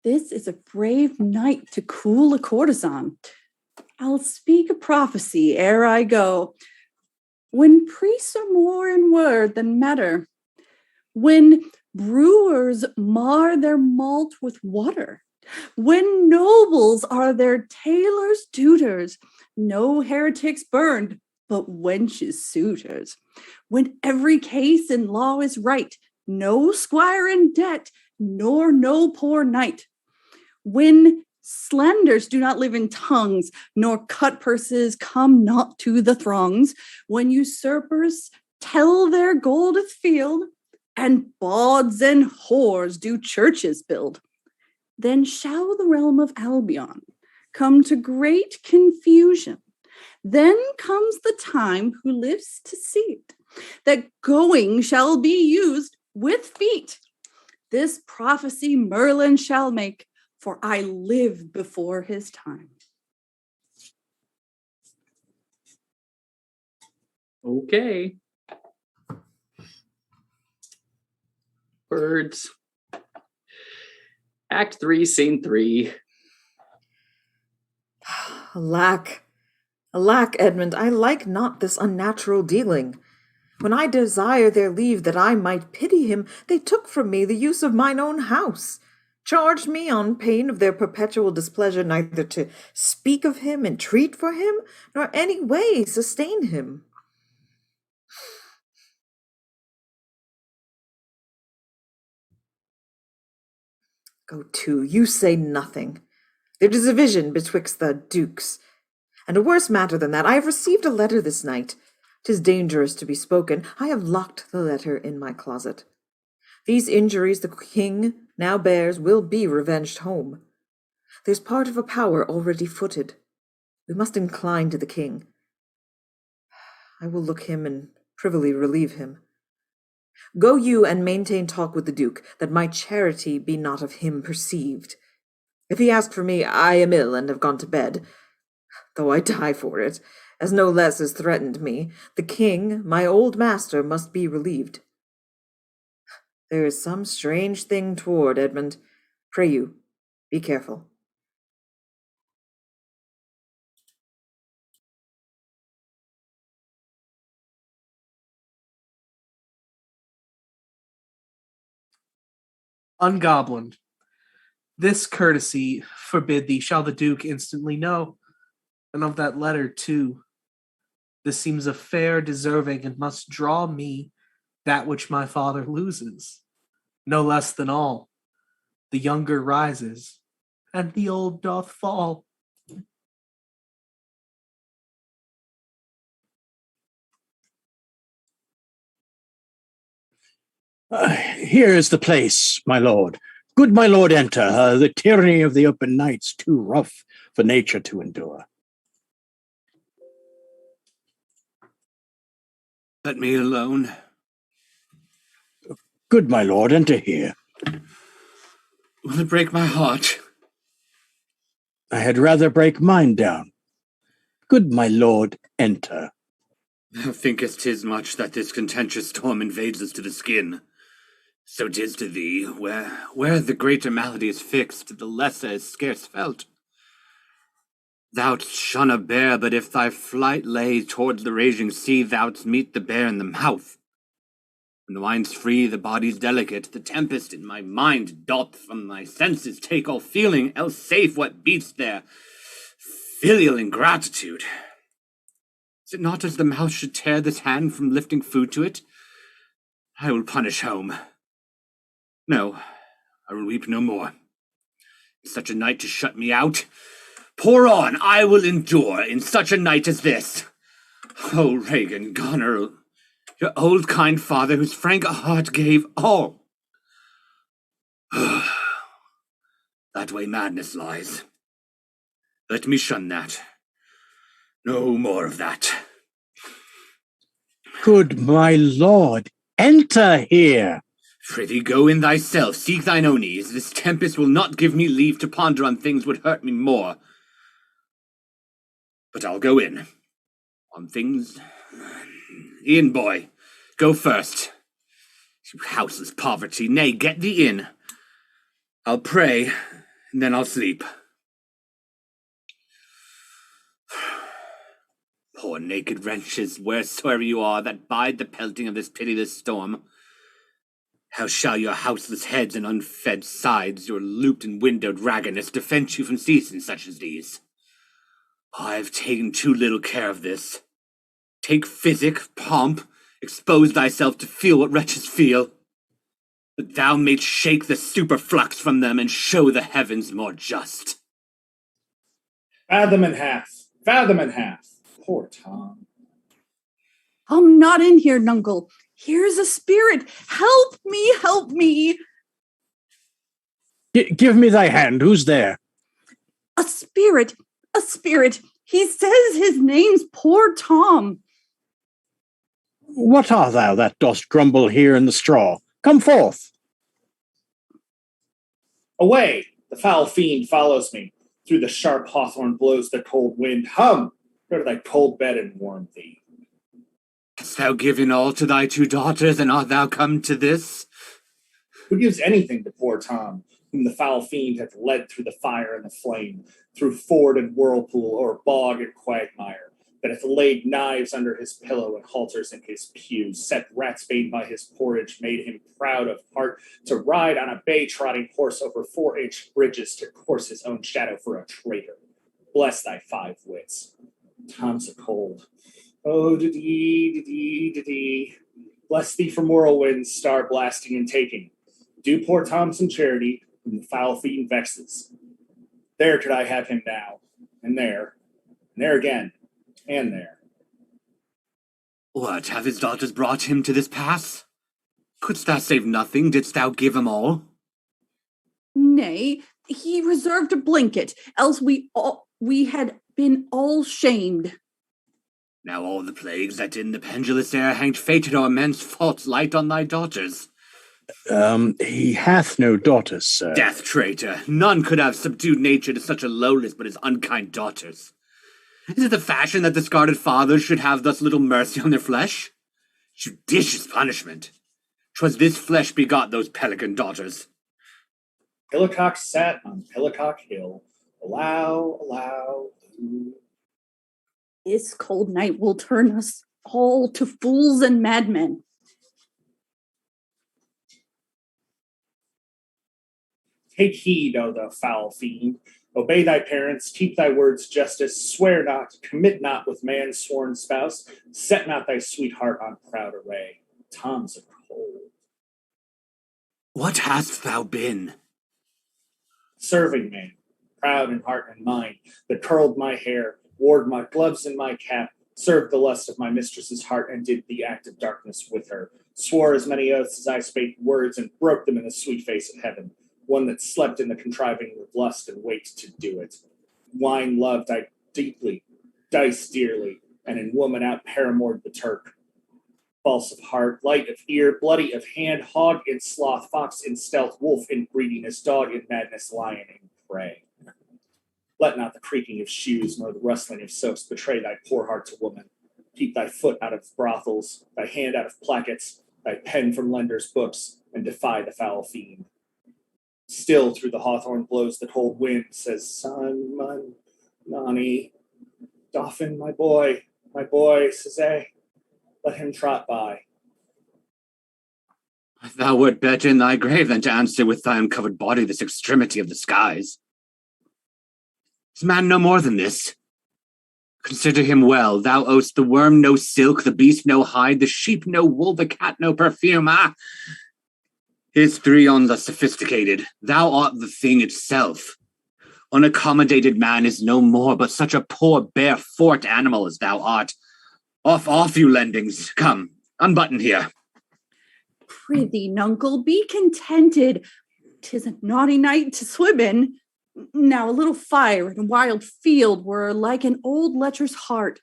This is a brave night to cool a courtesan. I'll speak a prophecy ere I go. When priests are more in word than matter, when brewers mar their malt with water, when nobles are their tailors' tutors, no heretics burned, but wenches' suitors, when every case in law is right, no squire in debt, nor no poor knight, when slanders do not live in tongues, nor cut purses come not to the throngs, when usurpers tell their gold is field, and bawds and whores do churches build, then shall the realm of Albion come to great confusion. Then comes the time who lives to see it, that going shall be used with feet. This prophecy Merlin shall make, for I live before his time. Okay. Words. Act 3, Scene 3. Alack, Edmund, I like not this unnatural dealing. When I desire their leave that I might pity him, they took from me the use of mine own house, charged me on pain of their perpetual displeasure neither to speak of him, entreat for him, nor any way sustain him. Go to, you say nothing. There is a division betwixt the dukes. And a worse matter than that, I have received a letter this night. 'Tis dangerous to be spoken. I have locked the letter in my closet. These injuries the king now bears will be revenged home. There's part of a power already footed. We must incline to the king. I will look him and privily relieve him. Go you and maintain talk with the duke, that my charity be not of him perceived. If he ask for me, I am ill and have gone to bed, though I die for it, as no less is threatened me. The king, my old master, must be relieved. There is some strange thing toward, Edmund. Pray you, be careful. Ungoblined. This courtesy forbid thee shall the Duke instantly know, and of that letter too. This seems a fair deserving, and must draw me that which my father loses. No less than all, the younger rises, and the old doth fall. Here is the place, my lord. Good my lord, enter. The tyranny of the open night's too rough for nature to endure. Let me alone. Good my lord, enter here. Will it break my heart? I had rather break mine down. Good my lord, enter. Thou thinkest 'tis much that this contentious storm invades us to the skin. So 'tis to thee, where the greater malady is fixed, the lesser is scarce felt. Thou'lt shun a bear, but if thy flight lay towards the raging sea, thou'lt meet the bear in the mouth. When the mind's free, the body's delicate. The tempest in my mind doth from my senses take all feeling, else safe what beats there? Filial ingratitude. Is it not as the mouth should tear this hand from lifting food to it? I will punish home. No, I will weep no more. In such a night to shut me out? Pour on, I will endure in such a night as this. Oh, Regan, Goneril, your old kind father whose frank heart gave all. That way madness lies. Let me shun that. No more of that. Good my lord, enter here. Prithee, go in thyself, seek thine own ease. This tempest will not give me leave to ponder on things would hurt me more. But I'll go in. On things... In, boy. Go first. You houseless poverty, nay, get thee in. I'll pray, and then I'll sleep. Poor naked wretches, wheresoever you are, that bide the pelting of this pitiless storm. How shall your houseless heads and unfed sides, your looped and windowed raggedness, defend you from seasons such as these? I've taken too little care of this. Take physic, pomp, expose thyself to feel what wretches feel, that thou mayst shake the superflux from them and show the heavens more just. Fathom and half. Fathom and half. Poor Tom. I'm not in here, Nuncle. Here's a spirit. Help me, help me. Give me thy hand. Who's there? A spirit. A spirit. He says his name's poor Tom. What art thou that dost grumble here in the straw? Come forth. Away! The foul fiend follows me. Through the sharp hawthorn blows the cold wind. Hum! Go to thy cold bed and warm thee. Hast thou given all to thy 2 daughters, and art thou come to this? Who gives anything to poor Tom, whom the foul fiend hath led through the fire and the flame, through ford and whirlpool, or bog and quagmire, that hath laid knives under his pillow and halters in his pews, set ratsbane by his porridge, made him proud of heart to ride on a bay-trotting horse over 4-inch bridges to course his own shadow for a traitor? Bless thy 5 wits. Tom's a cold. Oh, da-dee. Bless thee from whirlwinds, star blasting and taking. Do poor Tom some charity, whom the foul fiend vexes. There could I have him now, and there again, and there. What, have his daughters brought him to this pass? Couldst thou save nothing, didst thou give him all? Nay, he reserved a blanket, else we had been all shamed. Now all the plagues that in the pendulous air hanged fated o'er men's faults light on thy daughters. He hath no daughters, sir. Death, traitor! None could have subdued nature to such a lowliness but his unkind daughters. Is it the fashion that discarded fathers should have thus little mercy on their flesh? Judicious punishment! 'Twas this flesh begot those pelican daughters. Pillicock sat on Pillicock Hill. Allow. This cold night will turn us all to fools and madmen. Take heed, O thou foul fiend. Obey thy parents, keep thy words justice, swear not, commit not with man's sworn spouse, set not thy sweetheart on proud array. Tom's a cold. What hast thou been? Serving man, proud in heart and mind, that curled my hair, wore my gloves in my cap, served the lust of my mistress's heart, and did the act of darkness with her, swore as many oaths as I spake words, and broke them in the sweet face of heaven, one that slept in the contriving of lust and waked to do it. Wine loved I deeply, dice dearly, and in woman out paramored the Turk. False of heart, light of ear, bloody of hand, hog in sloth, fox in stealth, wolf in greediness, dog in madness, lion in prey. Let not the creaking of shoes nor the rustling of soaps betray thy poor heart to woman. Keep thy foot out of brothels, thy hand out of plackets, thy pen from lenders' books, and defy the foul fiend. Still through the hawthorn blows the cold wind, says, Son, Mun, Nani, Dauphin, my boy, says, let him trot by. Thou wert better in thy grave than to answer with thy uncovered body this extremity of the skies. Is man no more than this? Consider him well. Thou owest the worm no silk, the beast no hide, the sheep no wool, the cat no perfume. His 3 on the sophisticated. Thou art the thing itself. Unaccommodated man is no more but such a poor, bare, fort animal as thou art. Off, you lendings. Come, unbutton here. Prithee, nuncle, be contented. 'Tis a naughty night to swim in. Now a little fire in a wild field were like an old lecher's heart,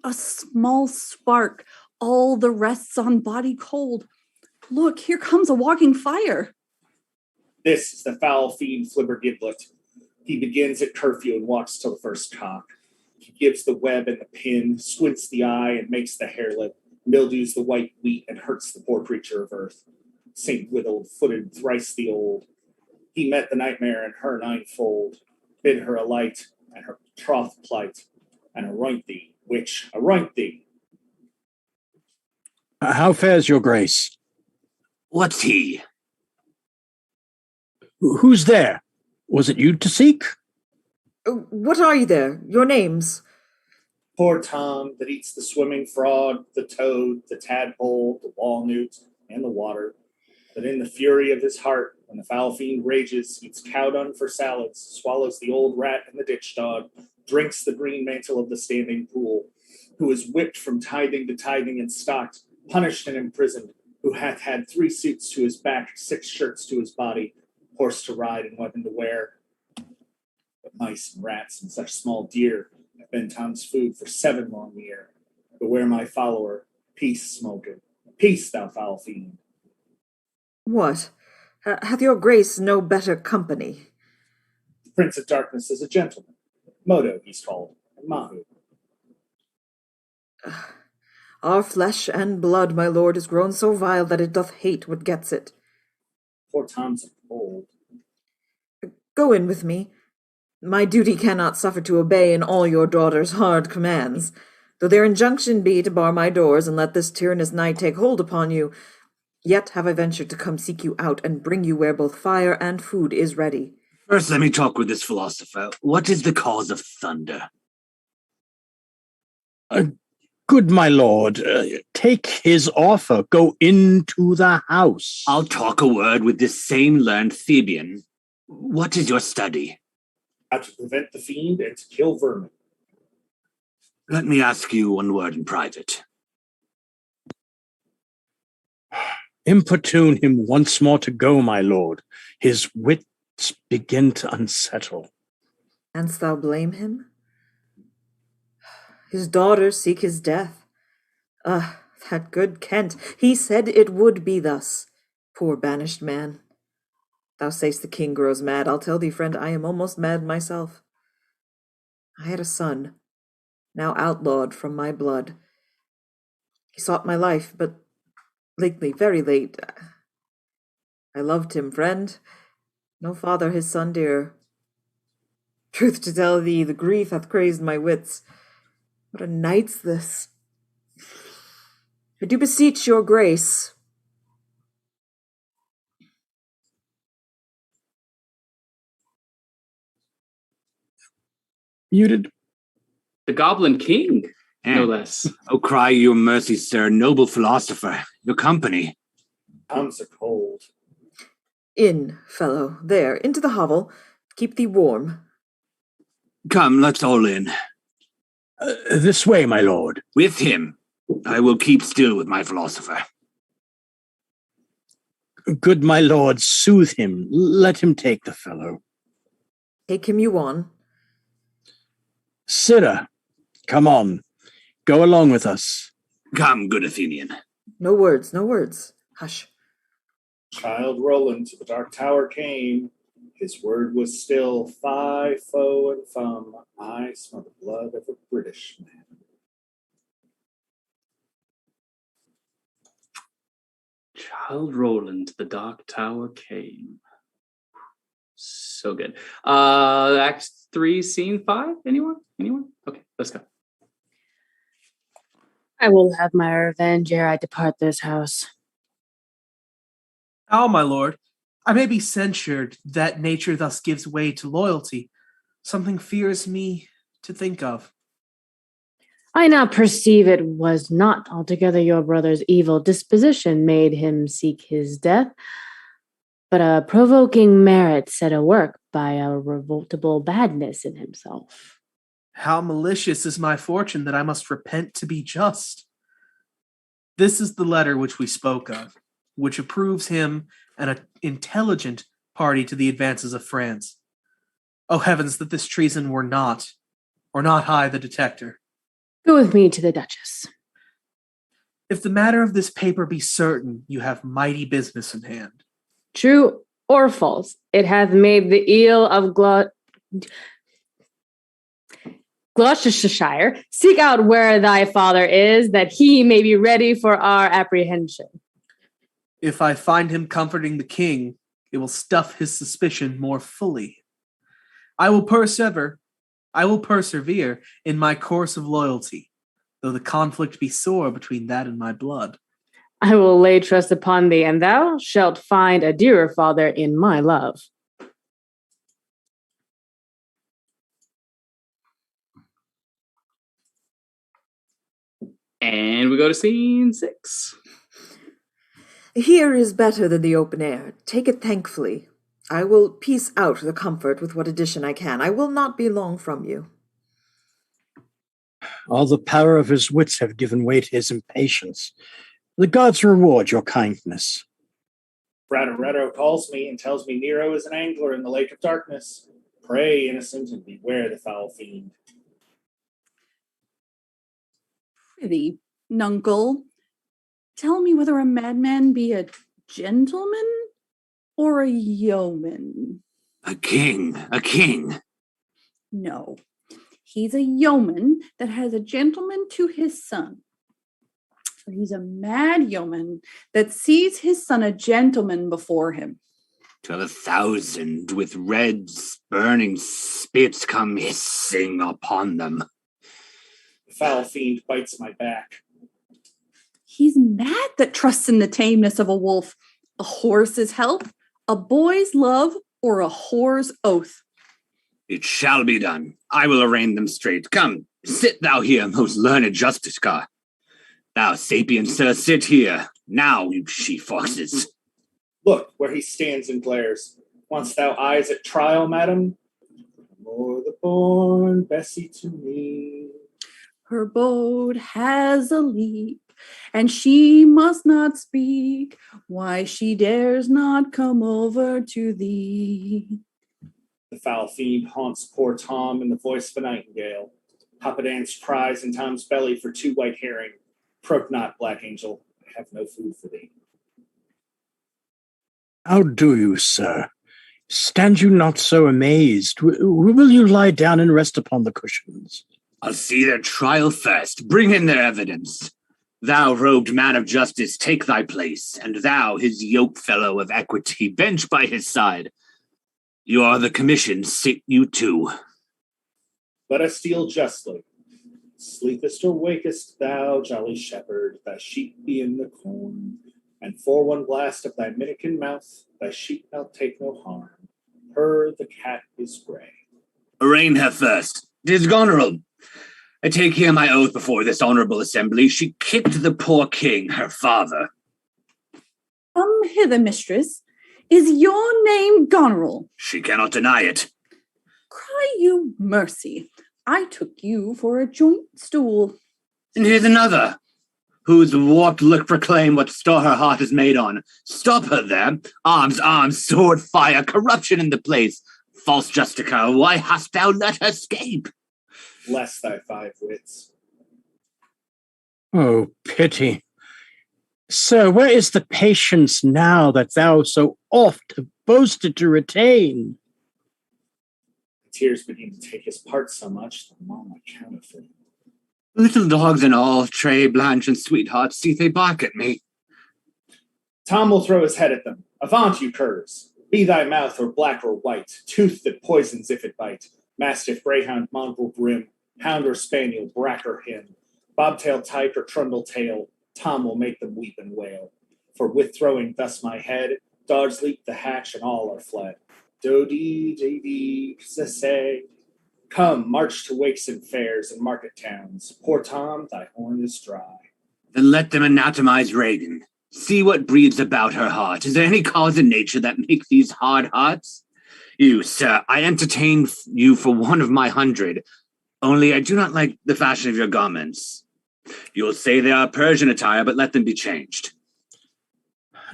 a small spark, all the rest's on body cold. Look, here comes a walking fire. This is the foul fiend Flibbergiblet. He begins at curfew and walks till the first cock. He gives the web and the pin, squints the eye and makes the hairlip, mildews the white wheat and hurts the poor creature of earth. St. Whittled-footed, thrice the old. He met the nightmare in her ninefold, bid her a light and her troth plight, and aroint thee, witch, aroint thee. How fares your grace? What's he? Who's there? Was it you to seek? What are you there? Your names? Poor Tom that eats the swimming frog, the toad, the tadpole, the walnut, and the water, that in the fury of his heart, when the foul fiend rages, eats cow dung for salads, swallows the old rat and the ditch dog, drinks the green mantle of the standing pool, who is whipped from tithing to tithing and stocked, punished and imprisoned, who hath had 3 suits to his back, 6 shirts to his body, horse to ride and weapon to wear. But mice and rats and such small deer have been Tom's food for 7 long year. Beware my follower, peace, smoker, peace, thou foul fiend. What? Hath your grace no better company? The Prince of Darkness is a gentleman. Modo, he's called, and Mahu. Our flesh and blood, my lord, is grown so vile that it doth hate what gets it. Poor Tom's old. Go in with me. My duty cannot suffer to obey in all your daughter's hard commands. Though their injunction be to bar my doors and let this tyrannous night take hold upon you, yet have I ventured to come seek you out and bring you where both fire and food is ready. First, let me talk with this philosopher. What is the cause of thunder? Good my lord, take his offer. Go into the house. I'll talk a word with this same learned Thebian. What is your study? How to prevent the fiend and to kill vermin. Let me ask you one word in private. Importune him once more to go, my lord. His wits begin to unsettle. Canst thou blame him? His daughters seek his death. That good Kent, he said it would be thus. Poor banished man. Thou say'st the king grows mad. I'll tell thee, friend, I am almost mad myself. I had a son, now outlawed from my blood. He sought my life, but lately, very late, I loved him, friend. No father his son dear. Truth to tell thee, the grief hath crazed my wits. What a night's this! I do beseech your grace. You did. The Goblin King, no less. Oh, cry your mercy, sir, noble philosopher. Your company. Tom's are cold. In, fellow, there, into the hovel. Keep thee warm. Come, let's all in. This way, my lord. With him. I will keep still with my philosopher. Good my lord, soothe him. Let him take the fellow. Take him you on. Sirrah, come on. Go along with us. Come, good Athenian. No words, no words. Hush. Child Roland to the Dark Tower came. His word was still, fi, fo, and fum. I smell the blood of a British man. Child Roland to the Dark Tower came. So good. Act 3, Scene 5. Anyone? Okay, let's go. I will have my revenge ere I depart this house. How, my lord? I may be censured that nature thus gives way to loyalty. Something fears me to think of. I now perceive it was not altogether your brother's evil disposition made him seek his death, but a provoking merit set a work by a revoltable badness in himself. How malicious is my fortune that I must repent to be just. This is the letter which we spoke of, which approves him an intelligent party to the advances of France. Oh heavens, that this treason were not, or not I the detector. Go with me to the Duchess. If the matter of this paper be certain, you have mighty business in hand. True or false, it hath made the eel of Gloucestershire seek out where thy father is, that he may be ready for our apprehension. If I find him comforting the king, it will stuff his suspicion more fully. I will persevere in my course of loyalty, though the conflict be sore between that and my blood. I will lay trust upon thee, and thou shalt find a dearer father in my love. And we go to Scene 6. Here is better than the open air. Take it thankfully. I will piece out the comfort with what addition I can. I will not be long from you. All the power of his wits have given way to his impatience. The gods reward your kindness. Brattoretto calls me and tells me Nero is an angler in the lake of darkness. Pray, innocent, and beware the foul fiend. Prithee, nuncle, tell me whether a madman be a gentleman or a yeoman? A king. No, he's a yeoman that has a gentleman to his son. for he's a mad yeoman that sees his son a gentleman before him. 12,000 with red burning spits come hissing upon them. The foul fiend bites my back. He's mad that trusts in the tameness of a wolf, a horse's help, a boy's love, or a whore's oath. It shall be done. I will arraign them straight. Come, sit thou here, most learned Justicar. Thou, sapient sir, sit here. Now, you she-foxes. Look where he stands and glares. Wants thou eyes at trial, madam? More the born Bessie to me. Her boat has a leak, and she must not speak. Why she dares not come over to thee. The foul fiend haunts poor Tom in the voice of a nightingale. Papa Dance cries in Tom's belly for 2 white herring. Croak not, black angel, I have no food for thee. How do you, sir? Stand you not so amazed. Will you lie down and rest upon the cushions? I'll see their trial first. Bring in their evidence. Thou, robed man of justice, take thy place, and thou, his yoke fellow of equity, bench by his side. You are the commission, sit you too. Let us deal justly. Sleepest or wakest thou, jolly shepherd, thy sheep be in the corn, and for one blast of thy minikin mouth, thy sheep shall take no harm. Her the cat is grey. Arraign her first. 'Tis Goneril. I take here my oath before this honourable assembly. She kicked the poor king, her father. Come hither, mistress. Is your name Goneril? She cannot deny it. Cry you mercy. I took you for a joint stool. And here's another, whose warped look proclaim what store her heart is made on. Stop her there. Arms, sword, fire, corruption in the place. False Justicar, why hast thou let her escape? Bless thy 5 wits. Oh, pity. Sir, where is the patience now that thou so oft have boasted to retain? The tears begin to take his part so much, the more I counterfeit. Little dogs and all, Tray, Blanche, and Sweetheart, see they bark at me. Tom will throw his head at them. Avaunt, you curs! Be thy mouth or black or white, tooth that poisons if it bite, mastiff, greyhound, mongrel, grim, hound or spaniel, brack or hen, bobtail, tyke, or trundle tail, Tom will make them weep and wail. For with throwing thus my head, dogs leap the hatch and all are fled. Do-dee-dee-dee, say. Come, march to wakes and fairs and market towns. Poor Tom, thy horn is dry. Then let them anatomize Reagan. See what breathes about her heart. Is there any cause in nature that make these hard hearts? You, sir, I entertain you for one of my 100. Only I do not like the fashion of your garments. You'll say they are Persian attire, but let them be changed.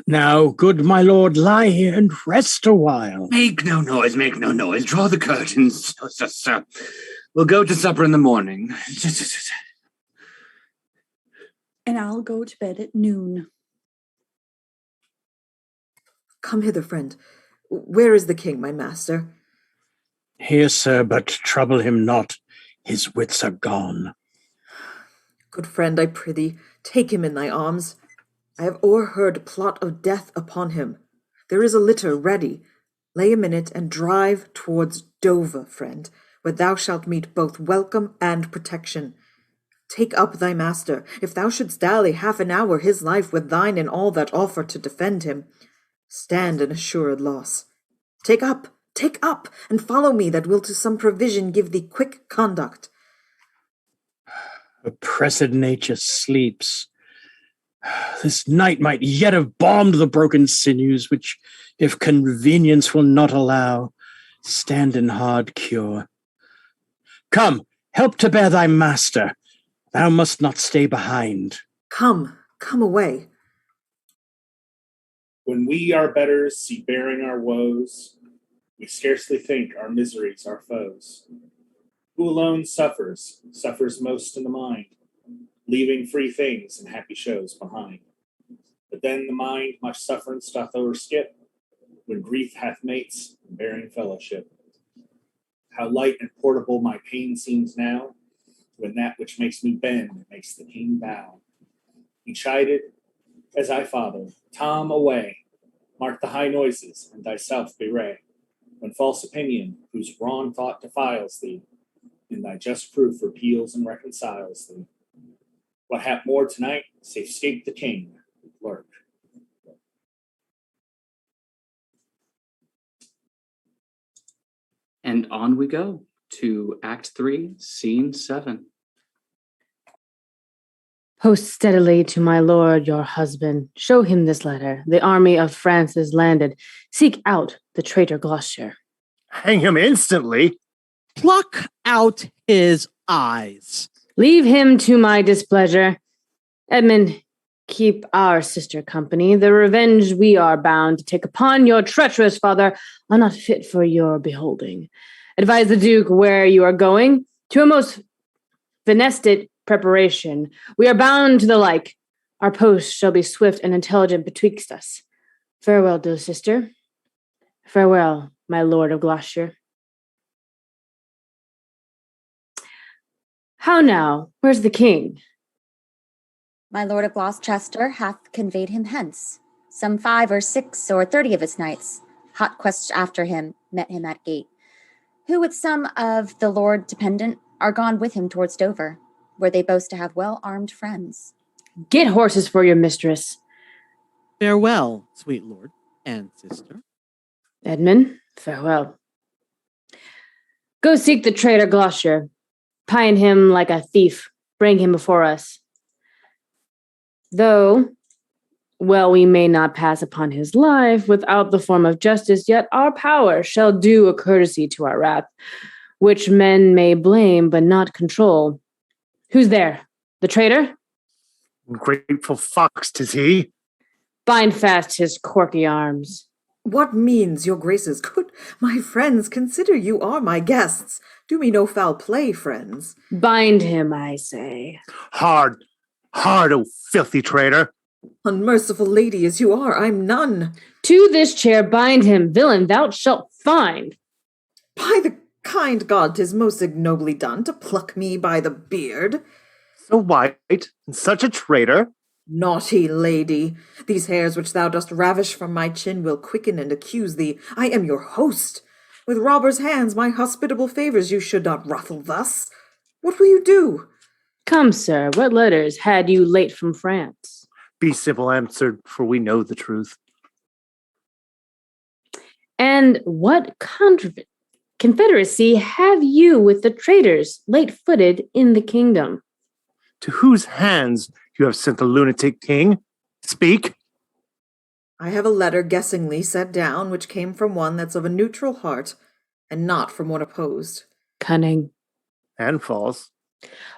Now, good my lord, lie here and rest a while. Make no noise. Draw the curtains. Sir. We'll go to supper in the morning. And I'll go to bed at noon. Come hither, friend. Where is the king, my master? Here, sir, but trouble him not. His wits are gone. Good friend, I prithee, take him in thy arms. I have o'erheard plot of death upon him. There is a litter ready. Lay him in it and drive towards Dover, friend, where thou shalt meet both welcome and protection. Take up thy master. If thou shouldst dally half an hour his life with thine in all that offer to defend him, stand an assured loss. Take up, and follow me that will to some provision give thee quick conduct. Oppressed nature sleeps. This night might yet have balmed the broken sinews, which, if convenience will not allow, stand in hard cure. Come, help to bear thy master. Thou must not stay behind. Come away. When we our betters see bearing our woes, we scarcely think our miseries our foes. Who alone suffers most in the mind, leaving free things and happy shows behind. But then the mind much sufferance doth overskip, when grief hath mates and bearing fellowship. How light and portable my pain seems now, when that which makes me bend makes the king bow. He chided, as I father, Tom, away, mark the high noises, and thyself bewray, when false opinion, whose wrong thought defiles thee, in thy just proof repeals and reconciles thee. What hap more tonight, save scape the king, lurk. And on we go to Act 3, Scene 7. Post steadily to my lord your husband. Show him this letter. The army of France is landed. Seek out the traitor Gloucester. Hang him instantly. Pluck out his eyes. Leave him to my displeasure. Edmund, keep our sister company. The revenge we are bound to take upon your treacherous father are not fit for your beholding. Advise the Duke where you are going, to a most fenested preparation. We are bound to the like. Our post shall be swift and intelligent betwixt us. Farewell, dear sister. Farewell, my lord of Gloucester. How now? Where's the king? My lord of Gloucester hath conveyed him hence. Some 5 or 6 or 30 of his knights, hot quest after him, met him at gate, who with some of the lord dependent are gone with him towards Dover, where they boast to have well-armed friends. Get horses for your mistress. Farewell, sweet lord and sister. Edmund, farewell. Go seek the traitor Gloucester. Pine him like a thief. Bring him before us. Though, well, we may not pass upon his life without the form of justice, yet our power shall do a courtesy to our wrath, which men may blame but not control. Who's there? The traitor? Grateful fox, 'tis he. Bind fast his corky arms. What means, your graces? Good my friends, consider you are my guests. Do me no foul play, friends. Bind him, I say. Hard, O filthy traitor. Unmerciful lady as you are, I'm none. To this chair bind him, villain, thou shalt find. By the kind God, 'tis most ignobly done to pluck me by the beard. So white, and such a traitor. Naughty lady, these hairs which thou dost ravish from my chin will quicken and accuse thee. I am your host. With robber's hands my hospitable favors you should not ruffle thus. What will you do? Come, sir, what letters had you late from France? Be simple answered, for we know the truth. And what confederacy have you with the traitors late-footed in the kingdom? To whose hands you have sent the lunatic king? Speak. I have a letter guessingly set down, which came from one that's of a neutral heart, and not from one opposed. Cunning. And false.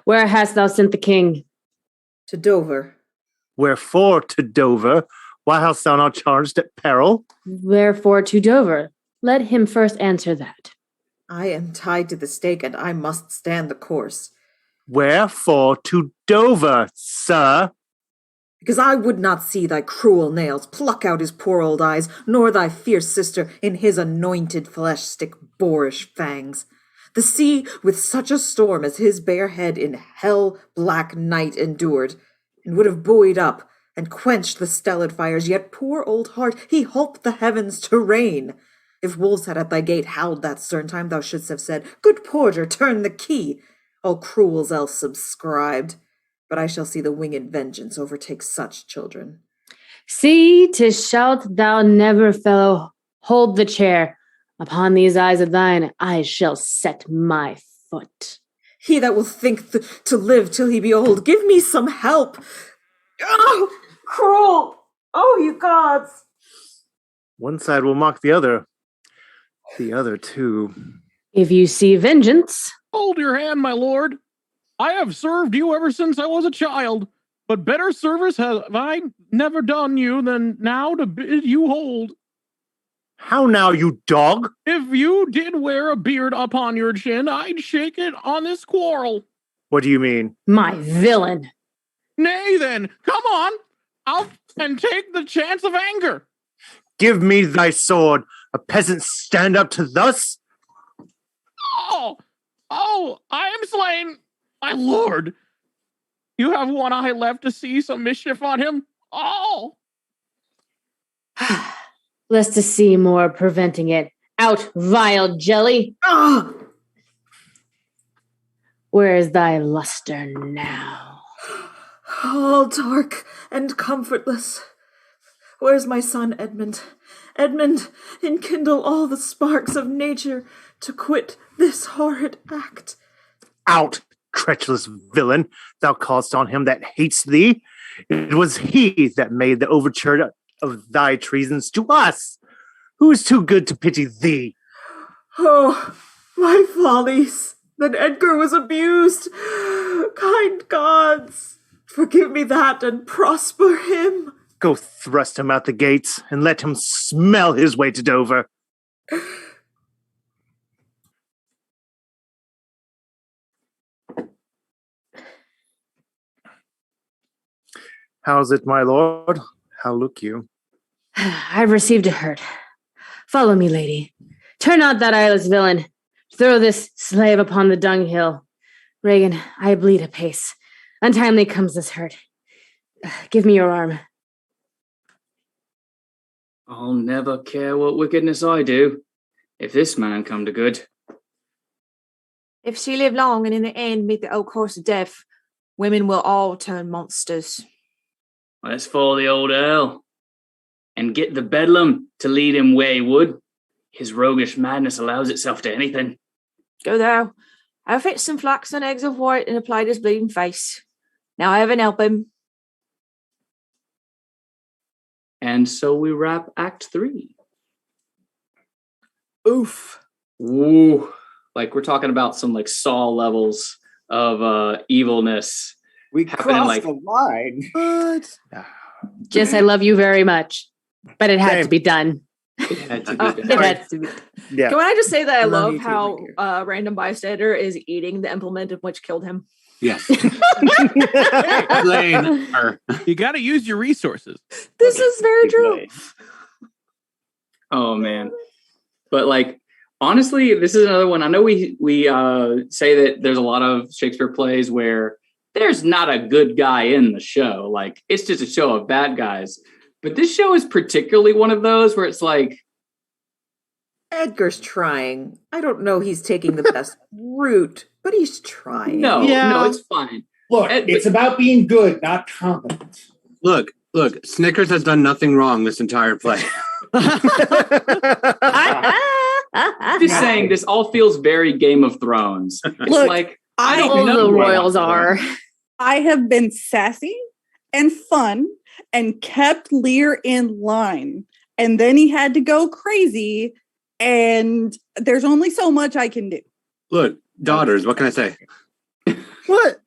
Where hast thou sent the king? To Dover. Wherefore to Dover? Why hast thou not charged at peril? Wherefore to Dover? Let him first answer that. I am tied to the stake, and I must stand the course. Wherefore to Dover, sir? Because I would not see thy cruel nails pluck out his poor old eyes, nor thy fierce sister in his anointed flesh stick boorish fangs. The sea with such a storm as his bare head in hell-black night endured, and would have buoyed up and quenched the stellar fires, yet poor old heart, he holp the heavens to rain. If wolves had at thy gate howled that stern time, thou shouldst have said, Good porter, turn the key. All cruels else subscribed, but I shall see the winged vengeance overtake such children. See, 'tis shalt thou never, fellow, hold the chair. Upon these eyes of thine, I shall set my foot. He that will think to live till he be old, give me some help. Oh, cruel! Oh, you gods! One side will mock the other too. If you see vengeance. Hold your hand, my lord. I have served you ever since I was a child, but better service have I never done you than now to bid you hold. How now, you dog? If you did wear a beard upon your chin, I'd shake it on this quarrel. What do you mean? My villain. Nay then, come on, out and take the chance of anger. Give me thy sword. A peasant stand up to thus? Oh, I am slain, my lord. You have one eye left to see some mischief on him? Oh! Less to see, more preventing it. Out, vile jelly! Ah! Where is thy luster now? All dark and comfortless. Where's my son, Edmund? Edmund, enkindle all the sparks of nature to quit this horrid act. Out, treacherous villain! Thou callest on him that hates thee. It was he that made the overture of thy treasons to us. Who is too good to pity thee? Oh, my follies! That Edgar was abused! Kind gods, forgive me that and prosper him. Go thrust him out the gates and let him smell his way to Dover. How's it, my lord? How look you? I've received a hurt. Follow me, lady. Turn out that eyeless villain. Throw this slave upon the dunghill. Regan, I bleed apace. Untimely comes this hurt. Give me your arm. I'll never care what wickedness I do, if this man come to good. If she live long and in the end meet the old course of death, women will all turn monsters. Let's follow the old Earl and get the bedlam to lead him wayward. His roguish madness allows itself to anything. Go thou. I'll fetch some flax and eggs of white and apply to his bleeding face. Now heaven help him. And so we wrap Act 3. Oof. Ooh. Like we're talking about some like Saw levels of evilness. We happening, crossed the line. But Jess, I love you very much, but it had Same. to be done. It had to be It done. had to be done. Yeah. can I just say that I Love love you too, how my random bystander is eating the implement of which killed him? Yes. Blame her. You got to use your resources. This is very true. Oh man. But like honestly, this is another one. I know we say that there's a lot of Shakespeare plays where there's not a good guy in the show. Like it's just a show of bad guys. But this show is particularly one of those where it's like Edgar's trying. I don't know he's taking the best route, but he's trying. no, Yeah. it's fine. Look, it's about being good, not competent. Look, Snickers has done nothing wrong this entire play. I'm just saying this all feels very Game of Thrones. It's Look, like I don't All know the what royals I'm are. doing. I have been sassy and fun and kept Lear in line. And then he had to go crazy. And there's only so much I can do. Look, daughters, what can I say? What?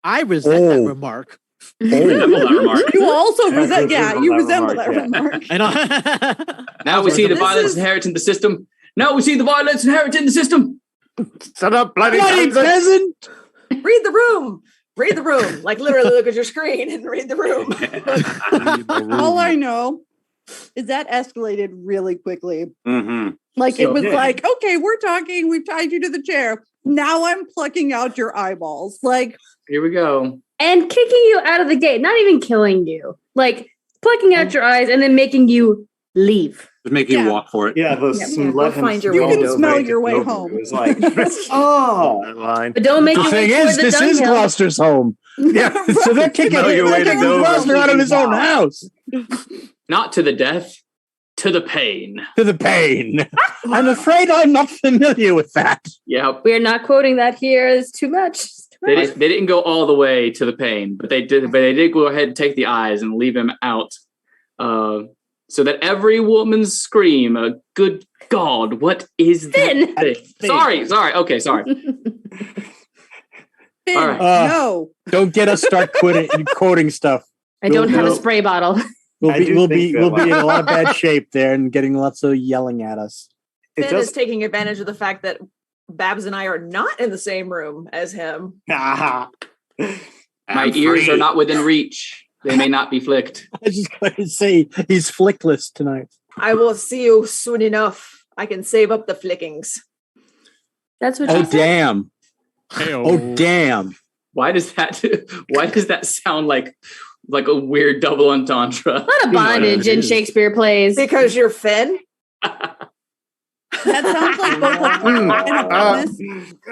I resent that remark. Resemble that remark. You also resent, you resemble resemble that that remark, remark. I know. Now we see the This violence is- inherent in the system. Now we see the violence inherent in the system. Shut up, bloody Bloody peasant! peasant! Read the room. Read the room. Like literally look at your screen and read the room. All I know is that escalated really quickly. Mm-hmm. Like it was Okay. like, okay, we're talking, we've tied you to the chair. Now I'm plucking out your eyeballs. Like, Here we go. And kicking you out of the gate, not even killing you. Like plucking out your eyes and then making you leave. Just making you walk for it. Yeah, Yeah, go find your you way can to smell Dover. your way Dover. home. It was like, oh, That line. But don't make The your thing way toward is, the this is dunghill. Gloucester's home. Yeah, so they're kicking Smell your way to Dover. Gloucester out of his own house. Not to the death, to the pain. To the pain. I'm afraid I'm not familiar with that. Yep. We're not quoting that here. It's too much. It's too much. They didn't go all the way to the pain, but they did go ahead and take the eyes and leave him out. So that every woman's scream, good God, what is Finn. that thing? Sorry. Okay, sorry. Finn, All right. no. Don't get us start quoting stuff. I don't have a We'll- spray bottle. I do We'll think be that, in a lot of bad shape there and getting lots of yelling at us. It Finn is does. taking advantage of the fact that Babs and I are not in the same room as him. My I'm ears free. are not within reach. They may not be flicked. I was just going to say he's flickless tonight. I will see you soon enough. I can save up the flickings. That's what Oh she said. damn! Hey-o. Oh damn! Why does that sound like a weird double entendre? A lot of bondage in Shakespeare plays. Because you're Finn? That sounds like both a threat and a promise.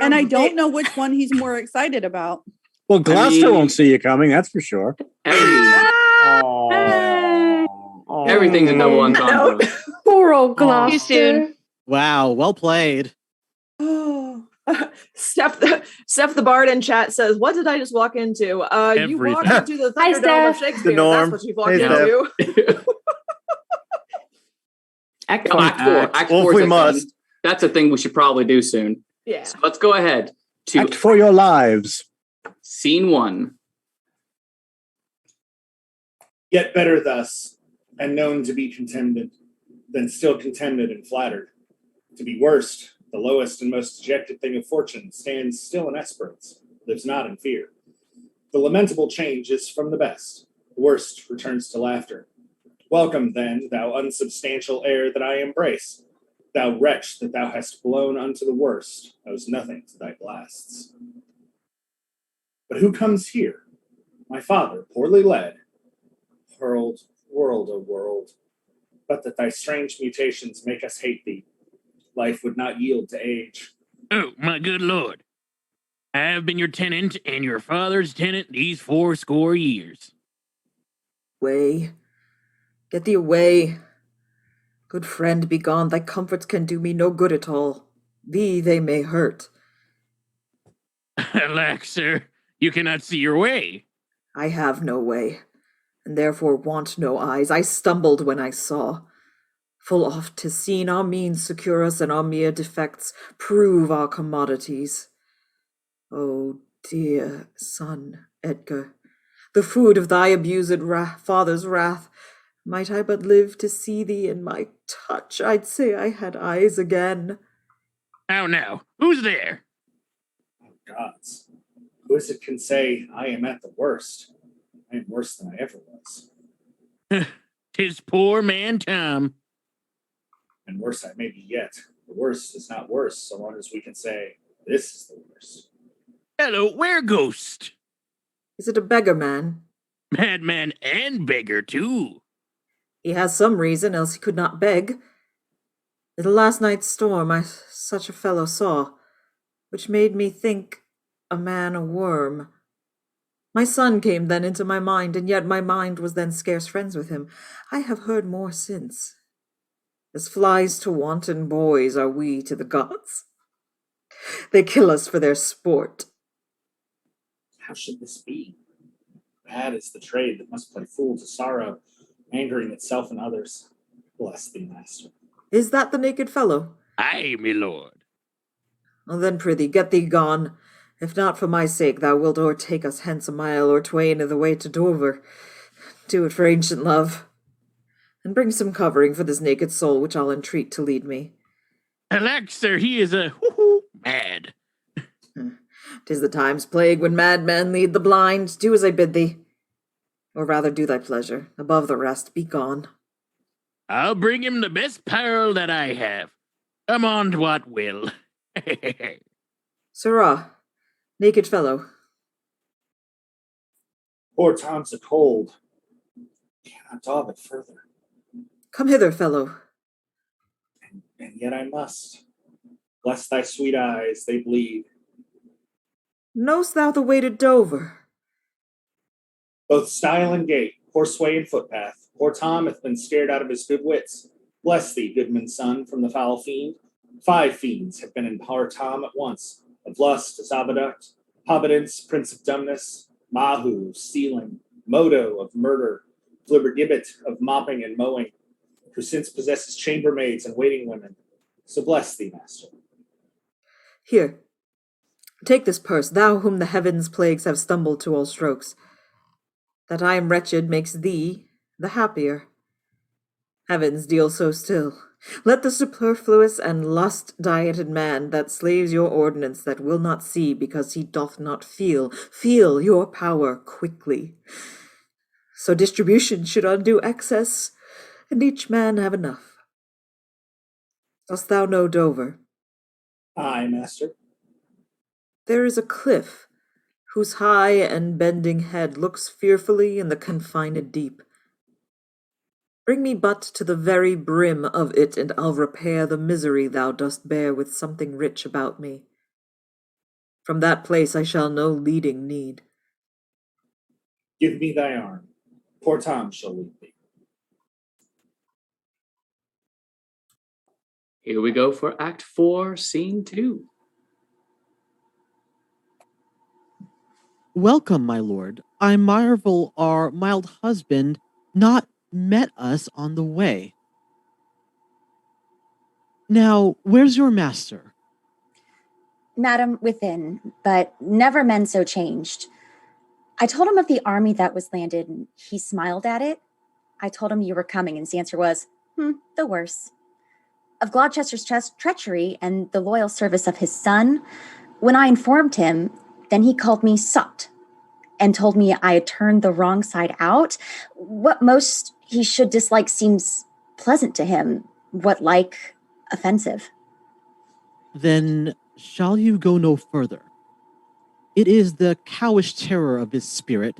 And I don't know which one he's more excited about. Well, Gloucester won't see you coming, that's for sure. Everything's a double entendre. Poor old Too Gloucester. soon. Wow, well played. Steph the Bard in chat says, "What did I just walk into? You walked Everything. into the Hi, Thunderdome of Steph. Shakespeare. The norm. That's what you walked Hey, into." Act 4. Act Well, 4 if is we a must. thing. That's a thing we should probably do soon. Yeah. So let's go ahead to Act for your lives. scene 1. Yet better thus, and known to be contemned, than still contemned and flattered. To be worst, the lowest and most dejected thing of fortune, stands still in esperance, lives not in fear. The lamentable change is from the best, the worst returns to laughter. Welcome, then, thou unsubstantial air that I embrace. Thou wretch that thou hast blown unto the worst, owes nothing to thy blasts. But who comes here? My father, poorly led, hurled, world, O world, but that thy strange mutations make us hate thee. Life would not yield to age. Oh, my good lord. I have been your tenant and your father's tenant these 80 years. Way. Get thee away. Good friend, be gone. Thy comforts can do me no good at all. Thee they may hurt. Alack, sir, you cannot see your way. I have no way, and therefore want no eyes. I stumbled when I saw. Full oft 'tis seen our means secure us, and our mere defects prove our commodities. O dear son, Edgar, the food of thy abused father's wrath, might I but live to see thee in my touch, I'd say I had eyes again. How now? Who's there? Oh, gods. Who is it can say I am at the worst? I am worse than I ever was. 'Tis poor man Tom. And worse I may be yet. The worst is not worse so long as we can say, this is the worst. Hello, where ghost? Is it a beggar man? Madman and beggar, too. He has some reason, else he could not beg. In the last night's storm I such a fellow saw, which made me think a man a worm. My son came then into my mind, and yet my mind was then scarce friends with him. I have heard more since. As flies to wanton boys are we to the gods. They kill us for their sport. How should this be? Bad is the trade that must play fool to sorrow, angering itself and others. Bless thee, master. Is that the naked fellow? Aye, my lord. Well, then, prithee, get thee gone. If not for my sake, thou wilt o'ertake us hence a mile or twain of the way to Dover. Do it for ancient love. And bring some covering for this naked soul, which I'll entreat to lead me. Alack, sir, he is a mad. 'Tis the time's plague when madmen lead the blind. Do as I bid thee. Or rather do thy pleasure. Above the rest, be gone. I'll bring him the best pearl that I have. Come on, what will. Sirrah, naked fellow. Poor Tom's a cold. Cannot daub it further. Come hither, fellow. And yet I must. Bless thy sweet eyes, they bleed. Know'st thou the way to Dover? Both style and gait, horseway and footpath. Poor Tom hath been scared out of his good wits. Bless thee, goodman's son, from the foul fiend. 5 fiends have been in power Tom at once. Of lust, as Abaduct, Hobbitance, prince of dumbness, Mahu, stealing, Modo of murder, Flibbergibbet of mopping and mowing, who since possesses chambermaids and waiting women. So bless thee, master. Here, take this purse, thou whom the heavens' plagues have stumbled to all strokes. That I am wretched makes thee the happier. Heavens deal so still. Let the superfluous and lust-dieted man that slaves your ordinance that will not see because he doth not feel your power quickly. So distribution should undo excess, and each man have enough. Dost thou know Dover? Aye, master. There is a cliff whose high and bending head looks fearfully in the confined deep. Bring me but to the very brim of it, and I'll repair the misery thou dost bear with something rich about me. From that place I shall no leading need. Give me thy arm. Poor Tom shall lead thee. Here we go for Act 4, Scene 2. Welcome, my lord. I marvel our mild husband not met us on the way. Now, where's your master? Madam, within, but never men so changed. I told him of the army that was landed, and he smiled at it. I told him you were coming, and his answer was, the worse. Of Gloucester's treachery and the loyal service of his son, when I informed him, then he called me sot and told me I had turned the wrong side out. What most he should dislike seems pleasant to him, what like offensive. Then shall you go no further? It is the cowish terror of his spirit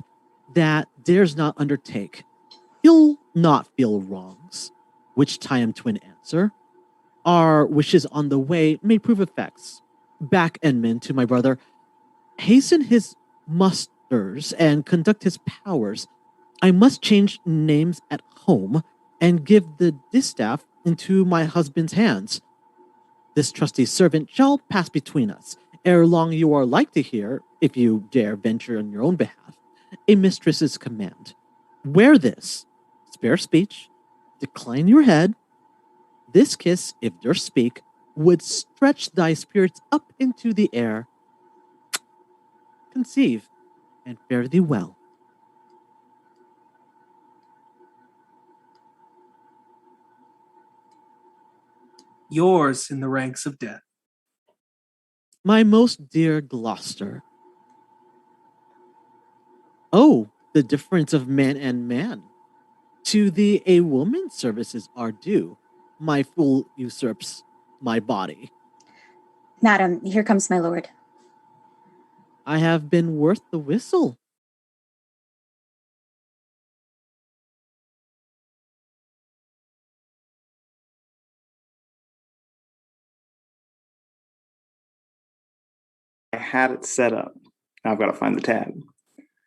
that dares not undertake. He'll not feel wrongs, which tie him to an answer. Our wishes on the way may prove effects. Back, Edmund, to my brother. Hasten his musters and conduct his powers. I must change names at home and give the distaff into my husband's hands. This trusty servant shall pass between us. Ere long you are like to hear, if you dare venture on your own behalf, a mistress's command. Wear this. Spare speech. Decline your head. This kiss, if durst speak, would stretch thy spirits up into the air. Conceive, and fare thee well. Yours in the ranks of death. My most dear Gloucester. Oh, the difference of man and man. To thee a woman's services are due. My fool usurps my body. Madam, here comes my lord. I have been worth the whistle. I had it set up. Now I've got to find the tab.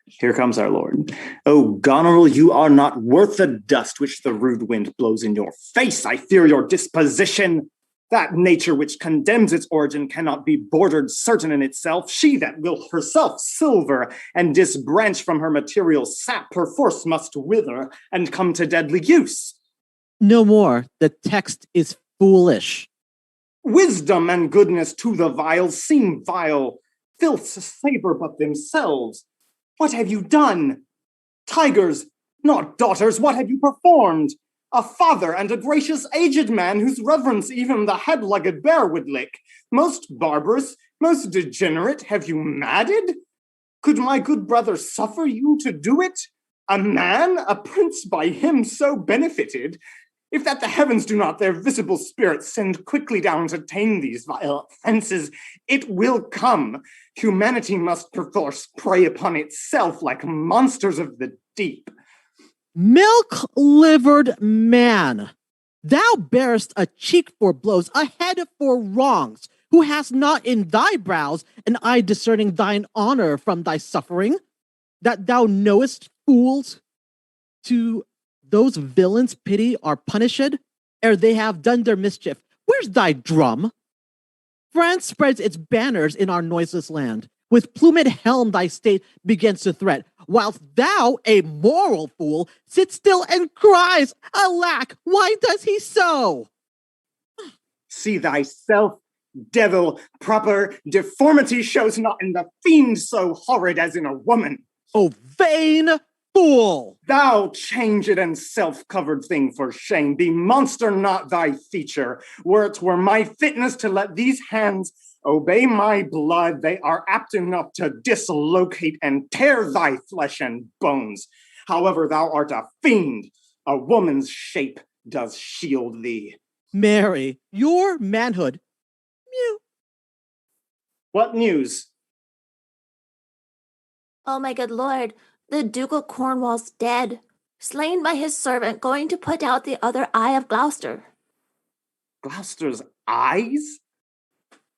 Here comes our lord. Oh, Goneril, you are not worth the dust which the rude wind blows in your face. I fear your disposition. That nature which condemns its origin cannot be bordered certain in itself. She that will herself silver and disbranch from her material sap perforce must wither and come to deadly use. No more. The text is foolish. Wisdom and goodness to the vile seem vile. Filths savor but themselves. What have you done? Tigers, not daughters, what have you performed? A father and a gracious aged man whose reverence even the head-legged bear would lick. Most barbarous, most degenerate, have you madded? Could my good brother suffer you to do it? A man, a prince by him so benefited? If that the heavens do not their visible spirits send quickly down to tame these vile offenses, it will come. Humanity must perforce prey upon itself like monsters of the deep. Milk-livered man, thou bearest a cheek for blows, a head for wrongs, who hast not in thy brows an eye discerning thine honor from thy suffering, that thou knowest, fools, to those villains pity are punished ere they have done their mischief. Where's thy drum? France spreads its banners in our noiseless land. With plumed helm thy state begins to threat, whilst thou, a moral fool, sits still and cries, alack, why does he so? See thyself, devil, proper deformity shows not in the fiend so horrid as in a woman. O vain fool! Thou changed and self-covered thing for shame, be monster not thy feature. Were it were my fitness to let these hands obey my blood, they are apt enough to dislocate and tear thy flesh and bones. However, thou art a fiend, a woman's shape does shield thee. Mary, your manhood. Mew. What news? Oh, my good lord, the Duke of Cornwall's dead, slain by his servant going to put out the other eye of Gloucester. Gloucester's eyes?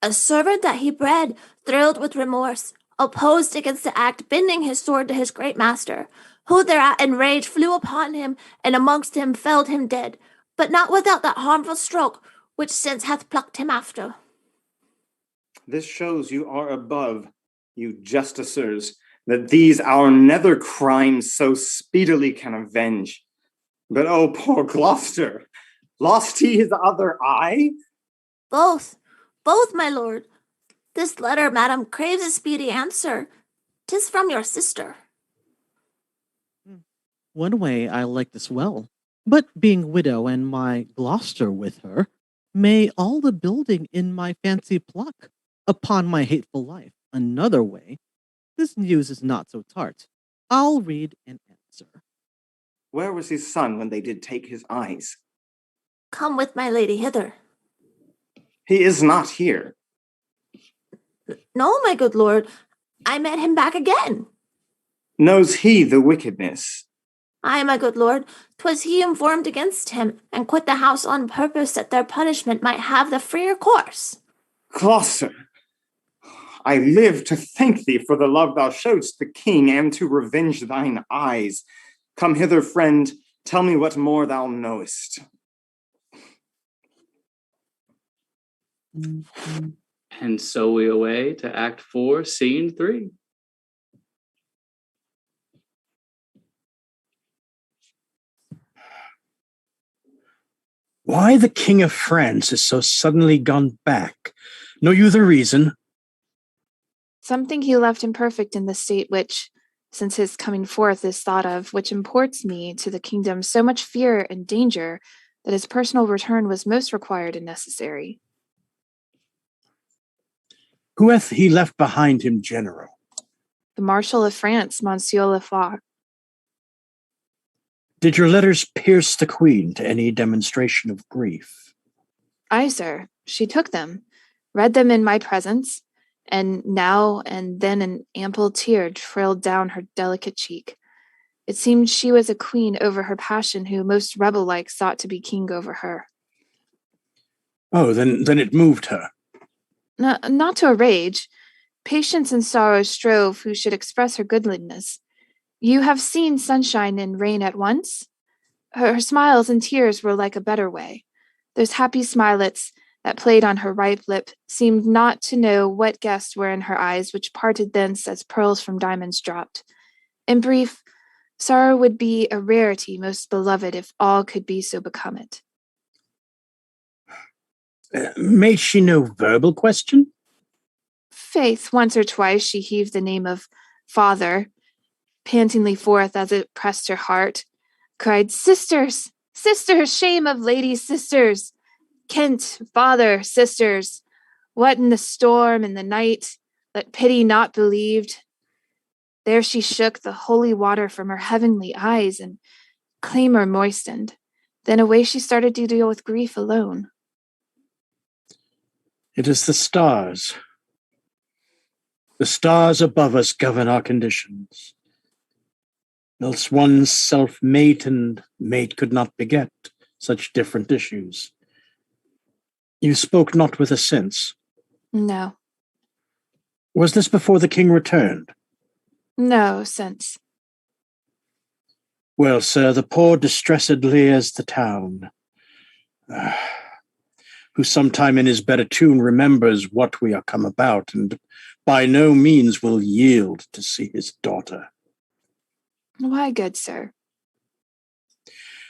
A servant that he bred, thrilled with remorse, opposed against the act, bending his sword to his great master, who thereat in rage flew upon him, and amongst him felled him dead, but not without that harmful stroke which since hath plucked him after. This shows you are above, you justicers, that these our nether crimes so speedily can avenge. But oh, poor Gloucester, lost he his other eye? Both, my lord. This letter, madam, craves a speedy answer. 'Tis from your sister. One way I like this well, but being widow and my Gloucester with her, may all the building in my fancy pluck upon my hateful life. Another way, this news is not so tart. I'll read and answer. Where was his son when they did take his eyes? Come with my lady hither. He is not here. No, my good lord, I met him back again. Knows he the wickedness? Ay, my good lord, 'twas he informed against him, and quit the house on purpose that their punishment might have the freer course. Gloucester, I live to thank thee for the love thou showedst the king, and to revenge thine eyes. Come hither, friend, tell me what more thou knowest. And so we away to Act 4, Scene 3. Why the King of France is so suddenly gone back? Know you the reason? Something he left imperfect in the state which, since his coming forth is thought of, which imports me to the kingdom so much fear and danger that his personal return was most required and necessary. Who hath he left behind him, General? The Marshal of France, Monsieur Lafleur. Did your letters pierce the Queen to any demonstration of grief? Aye, sir. She took them, read them in my presence, and now and then an ample tear trailed down her delicate cheek. It seemed she was a queen over her passion who most rebel-like sought to be king over her. Oh, then it moved her. Not to a rage. Patience and sorrow strove who should express her goodliness. You have seen sunshine and rain at once? Her smiles and tears were like a better way. Those happy smilets that played on her ripe lip seemed not to know what guests were in her eyes, which parted thence as pearls from diamonds dropped. In brief, sorrow would be a rarity most beloved if all could be so become it. Made she no verbal question? Faith, once or twice she heaved the name of father, pantingly forth as it pressed her heart, cried, "Sisters! Sisters! Shame of ladies, sisters! Kent, father, sisters! What in the storm and the night, let pity not believed." There she shook the holy water from her heavenly eyes, and clamor moistened. Then away she started to deal with grief alone. It is the stars. The stars above us govern our conditions. Else one's self-mate and mate could not beget such different issues. You spoke not with a sense. No. Was this before the king returned? No, since. Well, sir, the poor distressed Lear's the town, who sometime in his better tune remembers what we are come about, and by no means will yield to see his daughter. Why, good sir?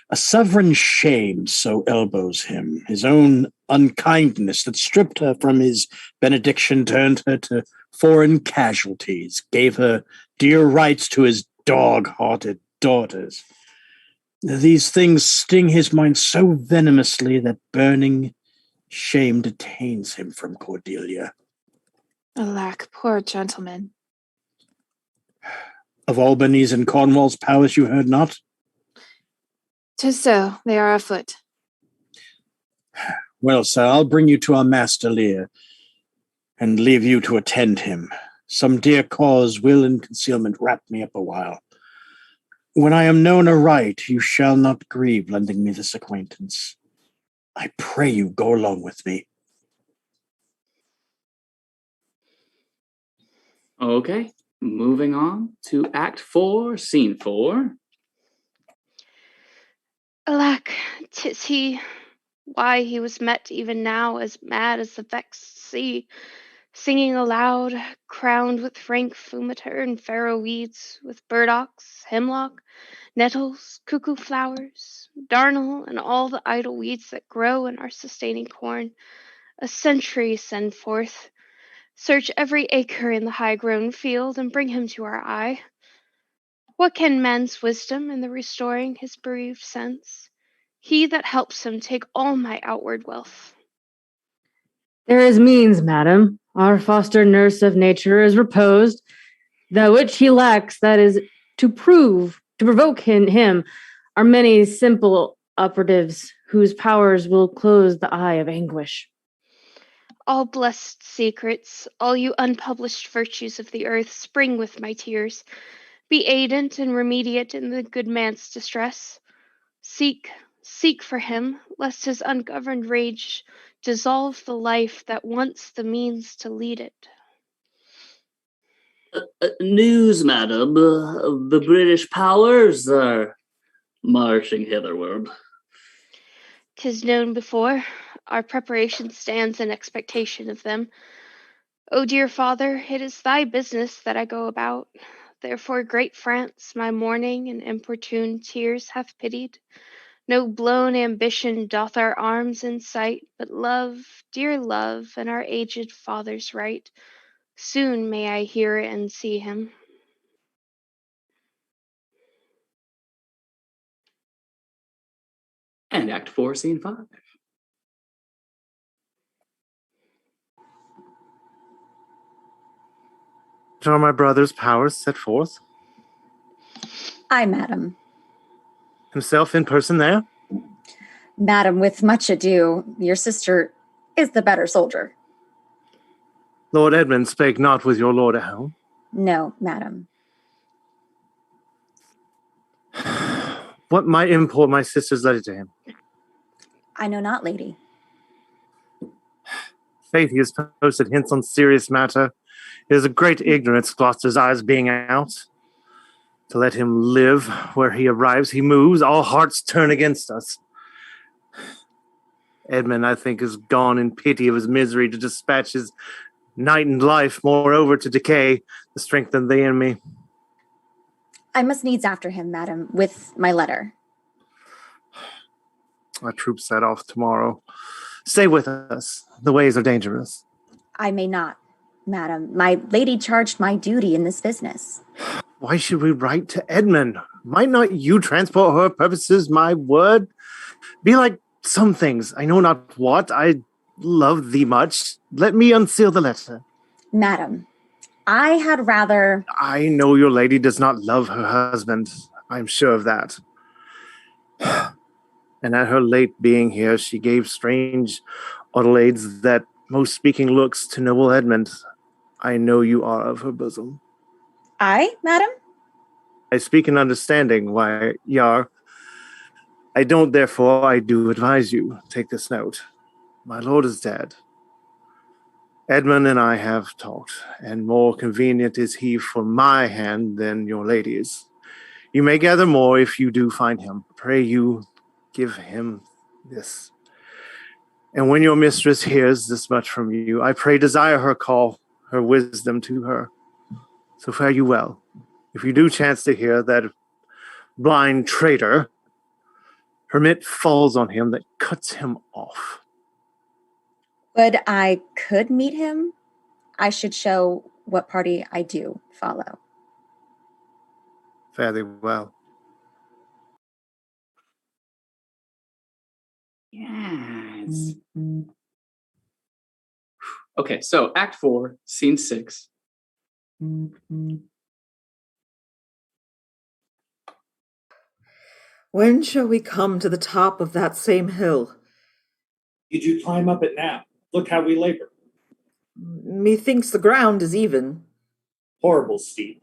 A sovereign shame so elbows him, his own unkindness that stripped her from his benediction, turned her to foreign casualties, gave her dear rights to his dog-hearted daughters. These things sting his mind so venomously that burning shame detains him from Cordelia. Alack, poor gentleman. Of Albany's and Cornwall's powers you heard not? 'Tis so, they are afoot. Well, sir, I'll bring you to our master Lear, and leave you to attend him. Some dear cause will in concealment wrap me up a while. When I am known aright, you shall not grieve lending me this acquaintance. I pray you go along with me. Okay, moving on to Act 4, Scene 4. Alack, 'tis he. Why he was met even now as mad as the vexed sea, singing aloud, crowned with rank fumiter and farrow weeds, with burdocks, hemlock, nettles, cuckoo flowers, darnel, and all the idle weeds that grow in our sustaining corn. A century send forth. Search every acre in the high-grown field, and bring him to our eye. What can man's wisdom in the restoring his bereaved sense? He that helps him take all my outward wealth. There is means, madam. Our foster nurse of nature is reposed, that which he lacks, that is, to provoke in him, are many simple operatives whose powers will close the eye of anguish. All blessed secrets, all you unpublished virtues of the earth, spring with my tears. Be aidant and remediate in the good man's distress. Seek for him, lest his ungoverned rage dissolve the life that wants the means to lead it. News, madam, the British powers are marching hitherward. 'Tis known before. Our preparation stands in expectation of them. O dear father, it is thy business that I go about. Therefore great France my mourning and importune tears hath pitied. No blown ambition doth our arms incite, but love, dear love, and our aged father's right. Soon may I hear and see him. And Act 4, Scene 5. Are my brother's powers set forth? Aye, madam. Himself in person there? Madam, with much ado, your sister is the better soldier. Lord Edmund spake not with your lord at home? No, madam. What might import my sister's letter to him? I know not, lady. Faith, he has posted hints on serious matter. It is a great ignorance, Gloucester's eyes being out. To let him live, where he arrives, he moves, all hearts turn against us. Edmund, I think, is gone in pity of his misery to dispatch his knightened life, moreover to decay, to strengthen the enemy. I must needs after him, madam, with my letter. Our troops set off tomorrow. Stay with us. The ways are dangerous. I may not, madam. My lady charged my duty in this business. Why should we write to Edmund? Might not you transport her purposes, my word? Be like some things, I know not what. I love thee much. Let me unseal the letter. Madam, I had rather... I know your lady does not love her husband. I'm sure of that. And at her late being here, she gave strange odalades that most speaking looks to noble Edmund. I know you are of her bosom. I, madam? I speak in understanding, why, Yar. I don't, therefore, I do advise you. Take this note. My lord is dead. Edmund and I have talked, and more convenient is he for my hand than your lady's. You may gather more if you do find him. Pray you give him this. And when your mistress hears this much from you, I pray desire her call, her wisdom to her. So fare you well. If you do chance to hear that blind traitor, permit falls on him that cuts him off. Would I could meet him, I should show what party I do follow. Fare thee well. Yes. Okay, so Act 4, Scene 6. When shall we come to the top of that same hill? Did you climb up it now? Look how we labor. Methinks the ground is even. Horrible steep.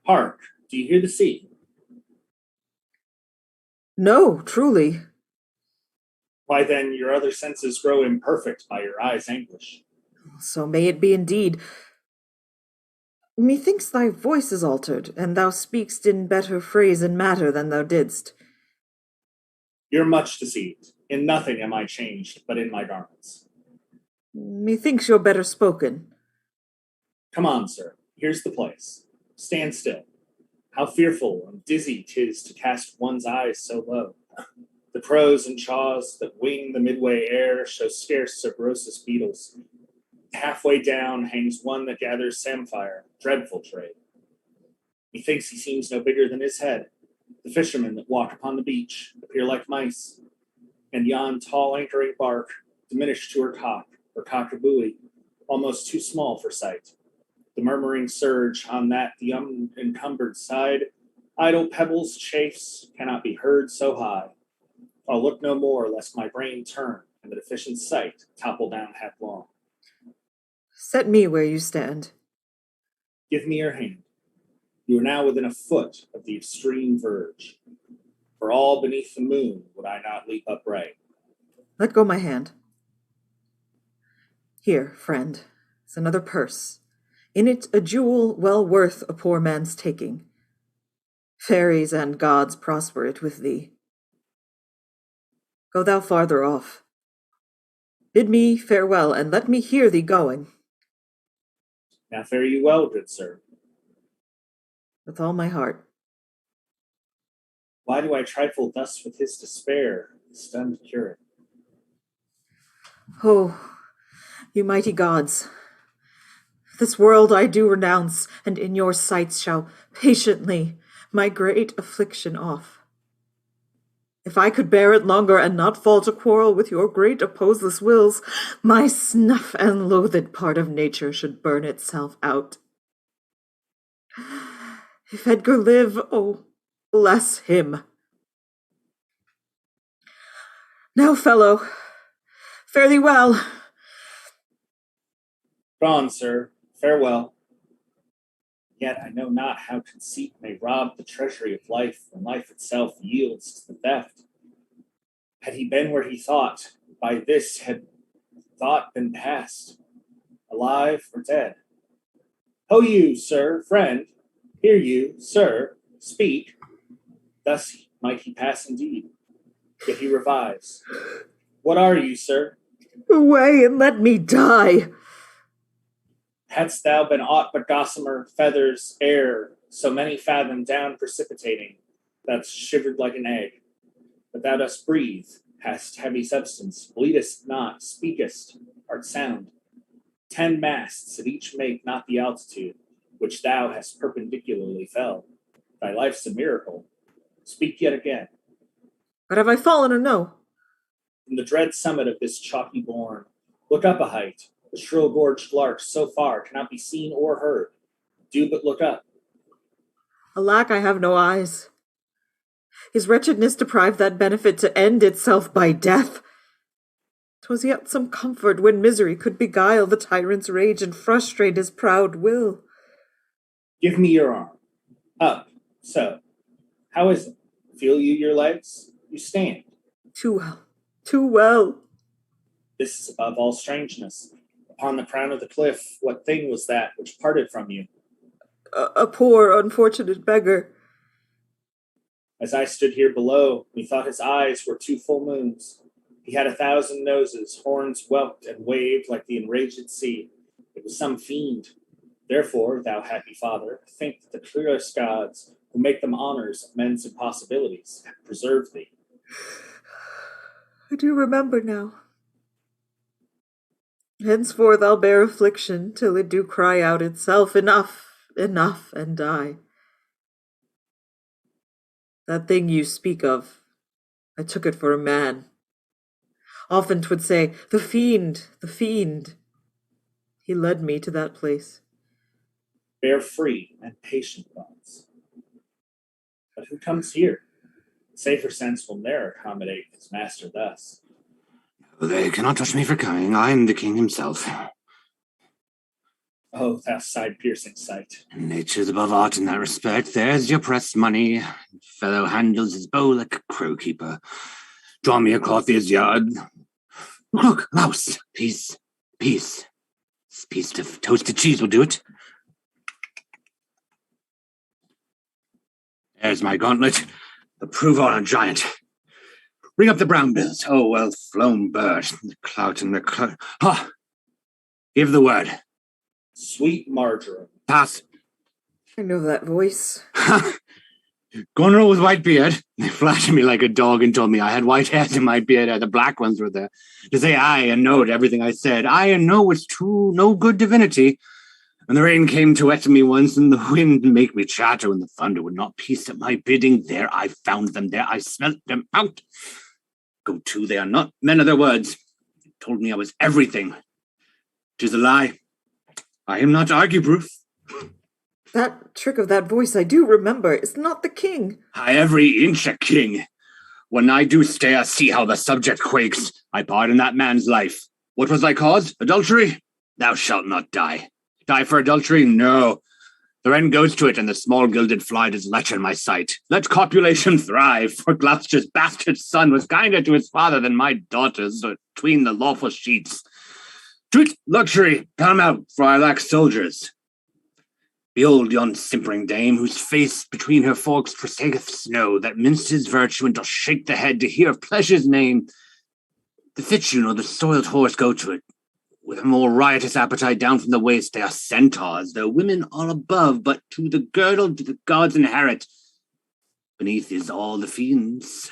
Hark, do you hear the sea? No, truly. Why then your other senses grow imperfect by your eyes' anguish. So may it be indeed. Methinks thy voice is altered, and thou speakst in better phrase and matter than thou didst. You're much deceived. In nothing am I changed, but in my garments. Methinks you're better spoken. Come on, sir. Here's the place. Stand still. How fearful and dizzy 'tis to cast one's eyes so low. The crows and chaws that wing the midway air show scarce Cerberosus beetles. Halfway down hangs one that gathers samphire, dreadful trade. Methinks he seems no bigger than his head. The fishermen that walk upon the beach appear like mice, and yon tall anchoring bark, diminished to her cock or cock-a-buoy, almost too small for sight. The murmuring surge on that the unencumbered side, idle pebbles chafes, cannot be heard so high. I'll look no more, lest my brain turn, and the deficient sight topple down headlong. Set me where you stand. Give me your hand. You are now within a foot of the extreme verge. For all beneath the moon would I not leap upright. Let go my hand. Here, friend, is another purse. In it a jewel well worth a poor man's taking. Fairies and gods prosper it with thee. Go thou farther off. Bid me farewell, and let me hear thee going. Now fare you well, good sir. With all my heart. Why do I trifle thus with his despair, the stunned curate? Oh, you mighty gods, this world I do renounce, and in your sights shall patiently my great affliction off. If I could bear it longer and not fall to quarrel with your great opposeless wills, my snuff and loathed part of nature should burn itself out. If Edgar live, oh, bless him. Now, fellow, fare thee well. Gone, sir, farewell. Yet I know not how conceit may rob the treasury of life when life itself yields to the theft. Had he been where he thought, by this had thought been past, alive or dead. Ho you, sir, friend, hear you, sir, speak. Thus might he pass indeed, yet he revives. What are you, sir? Away and let me die. Hadst thou been aught but gossamer, feathers, air, so many fathom down precipitating, that's shivered like an egg. But thou dost breathe, hast heavy substance, bleedest not, speakest, art sound. 10 masts at each make not the altitude, which thou hast perpendicularly fell. Thy life's a miracle. Speak yet again. But have I fallen or no? From the dread summit of this chalky bourne, look up a height. The shrill-gorged lark so far cannot be seen or heard. Do but look up. Alack, I have no eyes. His wretchedness deprived that benefit to end itself by death. 'Twas yet some comfort when misery could beguile the tyrant's rage and frustrate his proud will. Give me your arm. Up, so. How is it? Feel you your legs? You stand. Too well, too well. This is above all strangeness. Upon the crown of the cliff, what thing was that which parted from you? A poor, unfortunate beggar. As I stood here below, methought his eyes were 2 full moons. He had 1,000 noses, horns whelked and waved like the enraged sea. It was some fiend. Therefore, thou happy father, think that the clearest gods, who make them honors of men's impossibilities, have preserved thee. I do remember now. Henceforth I'll bear affliction till it do cry out itself, enough, enough, and die. That thing you speak of, I took it for a man. Often 'twould say, the fiend, the fiend. He led me to that place. Bear free and patient thoughts. But who comes here? Safer sense will ne'er accommodate his master thus. They cannot touch me for coming. I am the king himself. Oh, that side-piercing sight. Nature's above art in that respect. There's your press money. Fellow handles his bow like a crow keeper. Draw me a clothier's yard. Look, mouse. Peace. Peace. This piece of toasted cheese will do it. There's my gauntlet. The prove on a giant. Bring up the brown bills. Oh, well flown bird. The clout and the clout. Ha! Give the word. Sweet marjoram. Pass. I know that voice. Gunner with white beard. They flashed me like a dog and told me I had white hairs in my beard. The black ones were there. To say aye and no to everything I said. Aye and no was true, no good divinity. And the rain came to wet me once, and the wind make me chatter, and the thunder would not peace at my bidding. There I found them, there I smelt them out. Go to, they are not men of their words. They told me I was everything. 'Tis a lie. I am not argue-proof. That trick of that voice I do remember. It's not the king. I every inch a king. When I do stare, see how the subject quakes. I pardon that man's life. What was thy cause? Adultery? Thou shalt not die. Die for adultery? No. The end goes to it, and the small gilded fly does lecher in my sight. Let copulation thrive, for Gloucester's bastard son was kinder to his father than my daughters, between the lawful sheets. Treat luxury, come out, for I lack soldiers. Behold yon simpering dame, whose face between her forks forsaketh snow, that minces virtue and doth shake the head to hear of pleasure's name. The fitchew or the soiled horse go to it. With a more riotous appetite down from the waist, they are centaurs, though women all above, but to the girdle do the gods inherit. Beneath is all the fiends.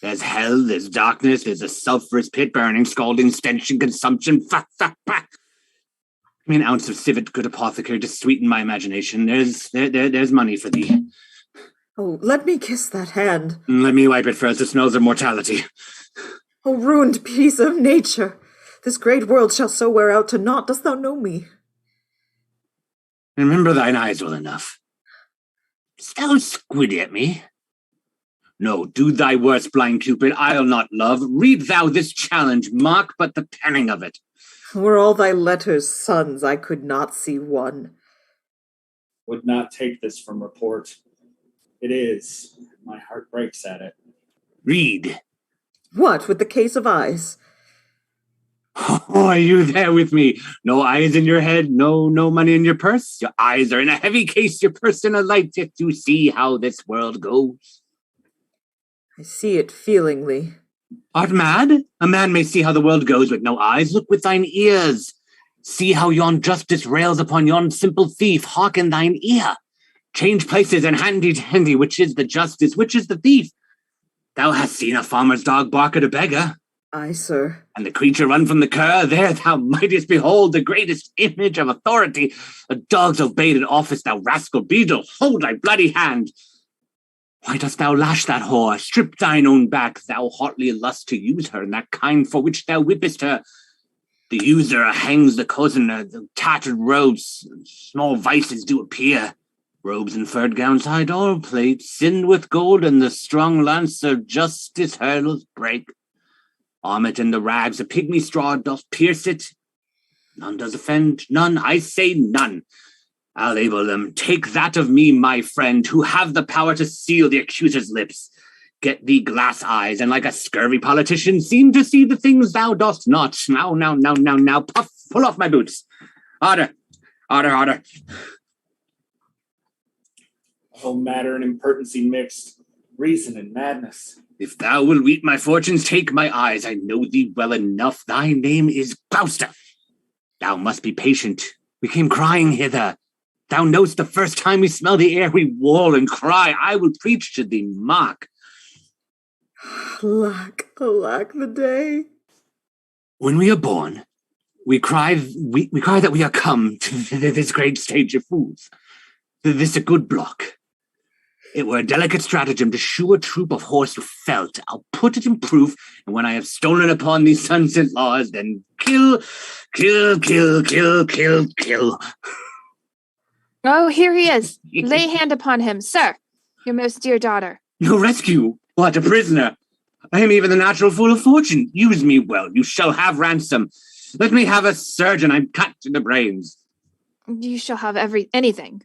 There's hell, there's darkness, there's a sulphurous pit burning, scalding, stench, and consumption. Give me an ounce of civet, good apothecary, to sweeten my imagination. There's money for thee. Oh, let me kiss that hand. Let me wipe it first. It smells of mortality. Oh, ruined piece of nature. This great world shall so wear out to naught. Dost thou know me? Remember thine eyes well enough. Dost thou squid at me? No, do thy worst, blind Cupid. I'll not love. Read thou this challenge. Mark but the penning of it. Were all thy letters suns, I could not see one. Would not take this from report. It is. My heart breaks at it. Read. What, with the case of eyes? Oh, are you there with me? No eyes in your head, no money in your purse. Your eyes are in a heavy case, your purse in a light, yet you see how this world goes. I see it feelingly. Art mad? A man may see how the world goes with no eyes. Look with thine ears. See how yon justice rails upon yon simple thief. Hearken thine ear. Change places and handy, which is the justice, which is the thief? Thou hast seen a farmer's dog bark at a beggar. Aye, sir. And the creature run from the cur. There thou mightest behold the greatest image of authority. A dog's obeyed in office, thou rascal beadle. Hold thy bloody hand. Why dost thou lash that whore? Strip thine own back. Thou hotly lust to use her in that kind for which thou whippest her. The user hangs the cozener, the tattered robes, small vices do appear. Robes and furred gowns hide all plate, sinned with gold, and the strong lance of justice hurdles break. Armit in the rags, a pygmy straw doth pierce it. None does offend, none, I say none. I'll able them. Take that of me, my friend, who have the power to seal the accuser's lips. Get thee glass eyes, and like a scurvy politician, seem to see the things thou dost not. Now, puff, pull off my boots. Harder. Oh, matter and impertinency mixed, reason and madness. If thou wilt weet my fortunes, take my eyes. I know thee well enough. Thy name is Gloucester. Thou must be patient. We came crying hither. Thou know'st the first time we smell the air, we wail and cry. I will preach to thee, mark. Alack the day. When we are born, we cry that we are come to this great stage of fools. This a good block. It were a delicate stratagem to shoe a troop of horse to felt. I'll put it in proof, and when I have stolen upon these sons-in-laws, then kill. Oh, here he is. Lay hand upon him, sir, your most dear daughter. No rescue? What, a prisoner? I am even the natural fool of fortune. Use me well. You shall have ransom. Let me have a surgeon. I'm cut to the brains. You shall have anything.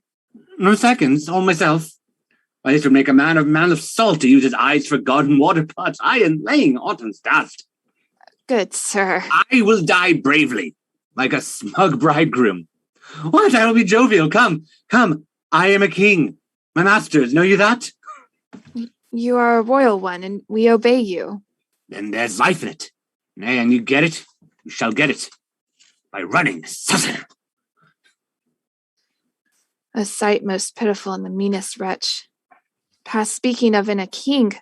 No seconds, all myself. Why, this would make a man of salt to use his eyes for garden water pots, aye, and laying autumn's dust. Good sir. I will die bravely, like a smug bridegroom. What? I will be jovial. Come. I am a king. My masters, know you that? You are a royal one, and we obey you. Then there's life in it. Nay, and you get it, you shall get it. By running, assassin. A sight most pitiful in the meanest wretch. Past speaking of in a king,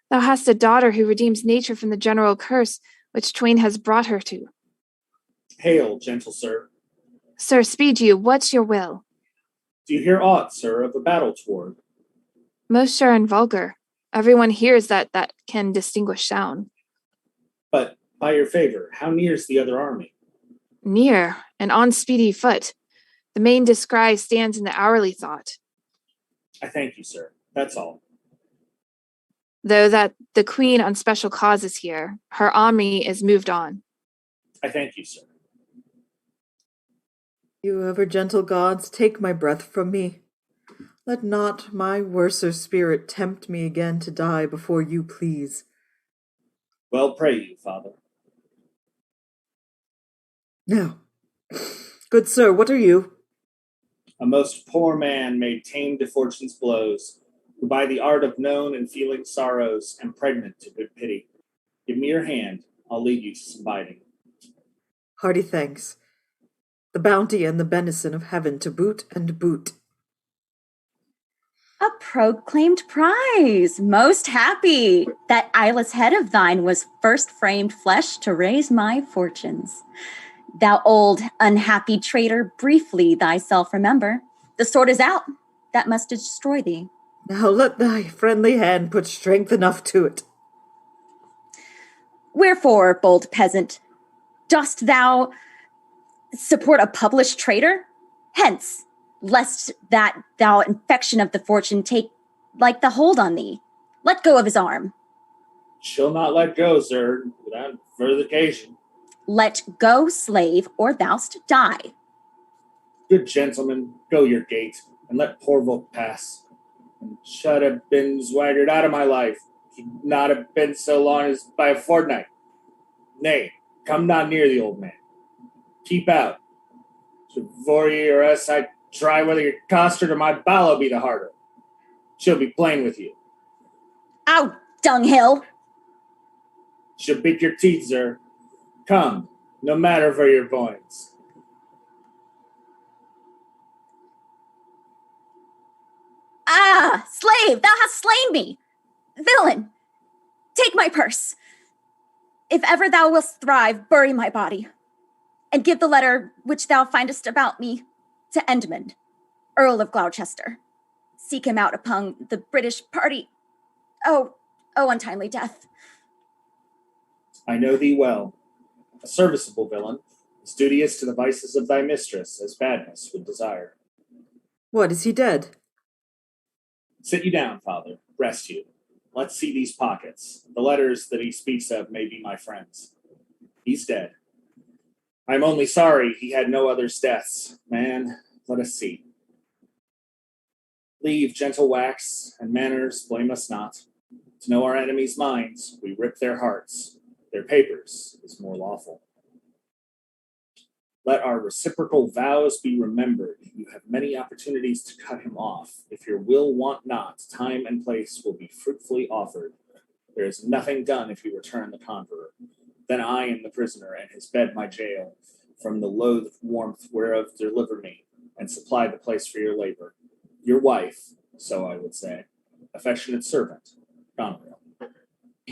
thou hast a daughter who redeems nature from the general curse which twain has brought her to. Hail, gentle sir. Sir, speed you, what's your will? Do you hear aught, sir, of a battle toward? Most sure and vulgar. Everyone hears that can distinguish sound. But, by your favor, how near's the other army? Near, and on speedy foot. The main descry stands in the hourly thought. I thank you, sir. That's all. Though that the queen on special cause is here, her army is moved on. I thank you, sir. You ever gentle gods, take my breath from me. Let not my worser spirit tempt me again to die before you please. Well pray you, father. Now, good sir, what are you? A most poor man made tame to fortune's blows, who by the art of known and feeling sorrows am pregnant to good pity. Give me your hand, I'll lead you to some biting. Hearty thanks. The bounty and the benison of heaven to boot and boot. A proclaimed prize. Most happy. That eyeless head of thine was first framed flesh to raise my fortunes. Thou old, unhappy traitor, briefly thyself remember. The sword is out, that must destroy thee. Now let thy friendly hand put strength enough to it. Wherefore, bold peasant, dost thou support a published traitor? Hence, lest that thou infection of the fortune take like the hold on thee. Let go of his arm. She'll not let go, sir, without further occasion. Let go, slave, or thou'st die. Good gentlemen, go your gate, and let poor Volk pass. And should have been swaggered out of my life, he'd not have been so long as by a fortnight. Nay, come not near the old man. Keep out. Should for ye or else I try whether your costard or my bowel be the harder. She'll be plain with you. Ow, dunghill! She'll beat your teeth, sir. Come, no matter for your points. Ah, slave, thou hast slain me! Villain, take my purse. If ever thou wilt thrive, bury my body, and give the letter which thou findest about me to Endmund, Earl of Gloucester. Seek him out upon the British party. Oh, untimely death. I know thee well. A serviceable villain, studious to the vices of thy mistress, as badness would desire. What, is he dead? Sit you down, father. Rest you. Let's see these pockets. The letters that he speaks of may be my friends. He's dead. I'm only sorry he had no others' deaths. Man, let us see. Leave gentle wax and manners, blame us not. To know our enemies' minds, we rip their hearts. Their papers is more lawful. Let our reciprocal vows be remembered. You have many opportunities to cut him off. If your will want not, time and place will be fruitfully offered. There is nothing done if you return the conqueror. Then I am the prisoner, and his bed my jail. From the loathed warmth whereof deliver me, and supply the place for your labor. Your wife, so I would say, affectionate servant, Goneril.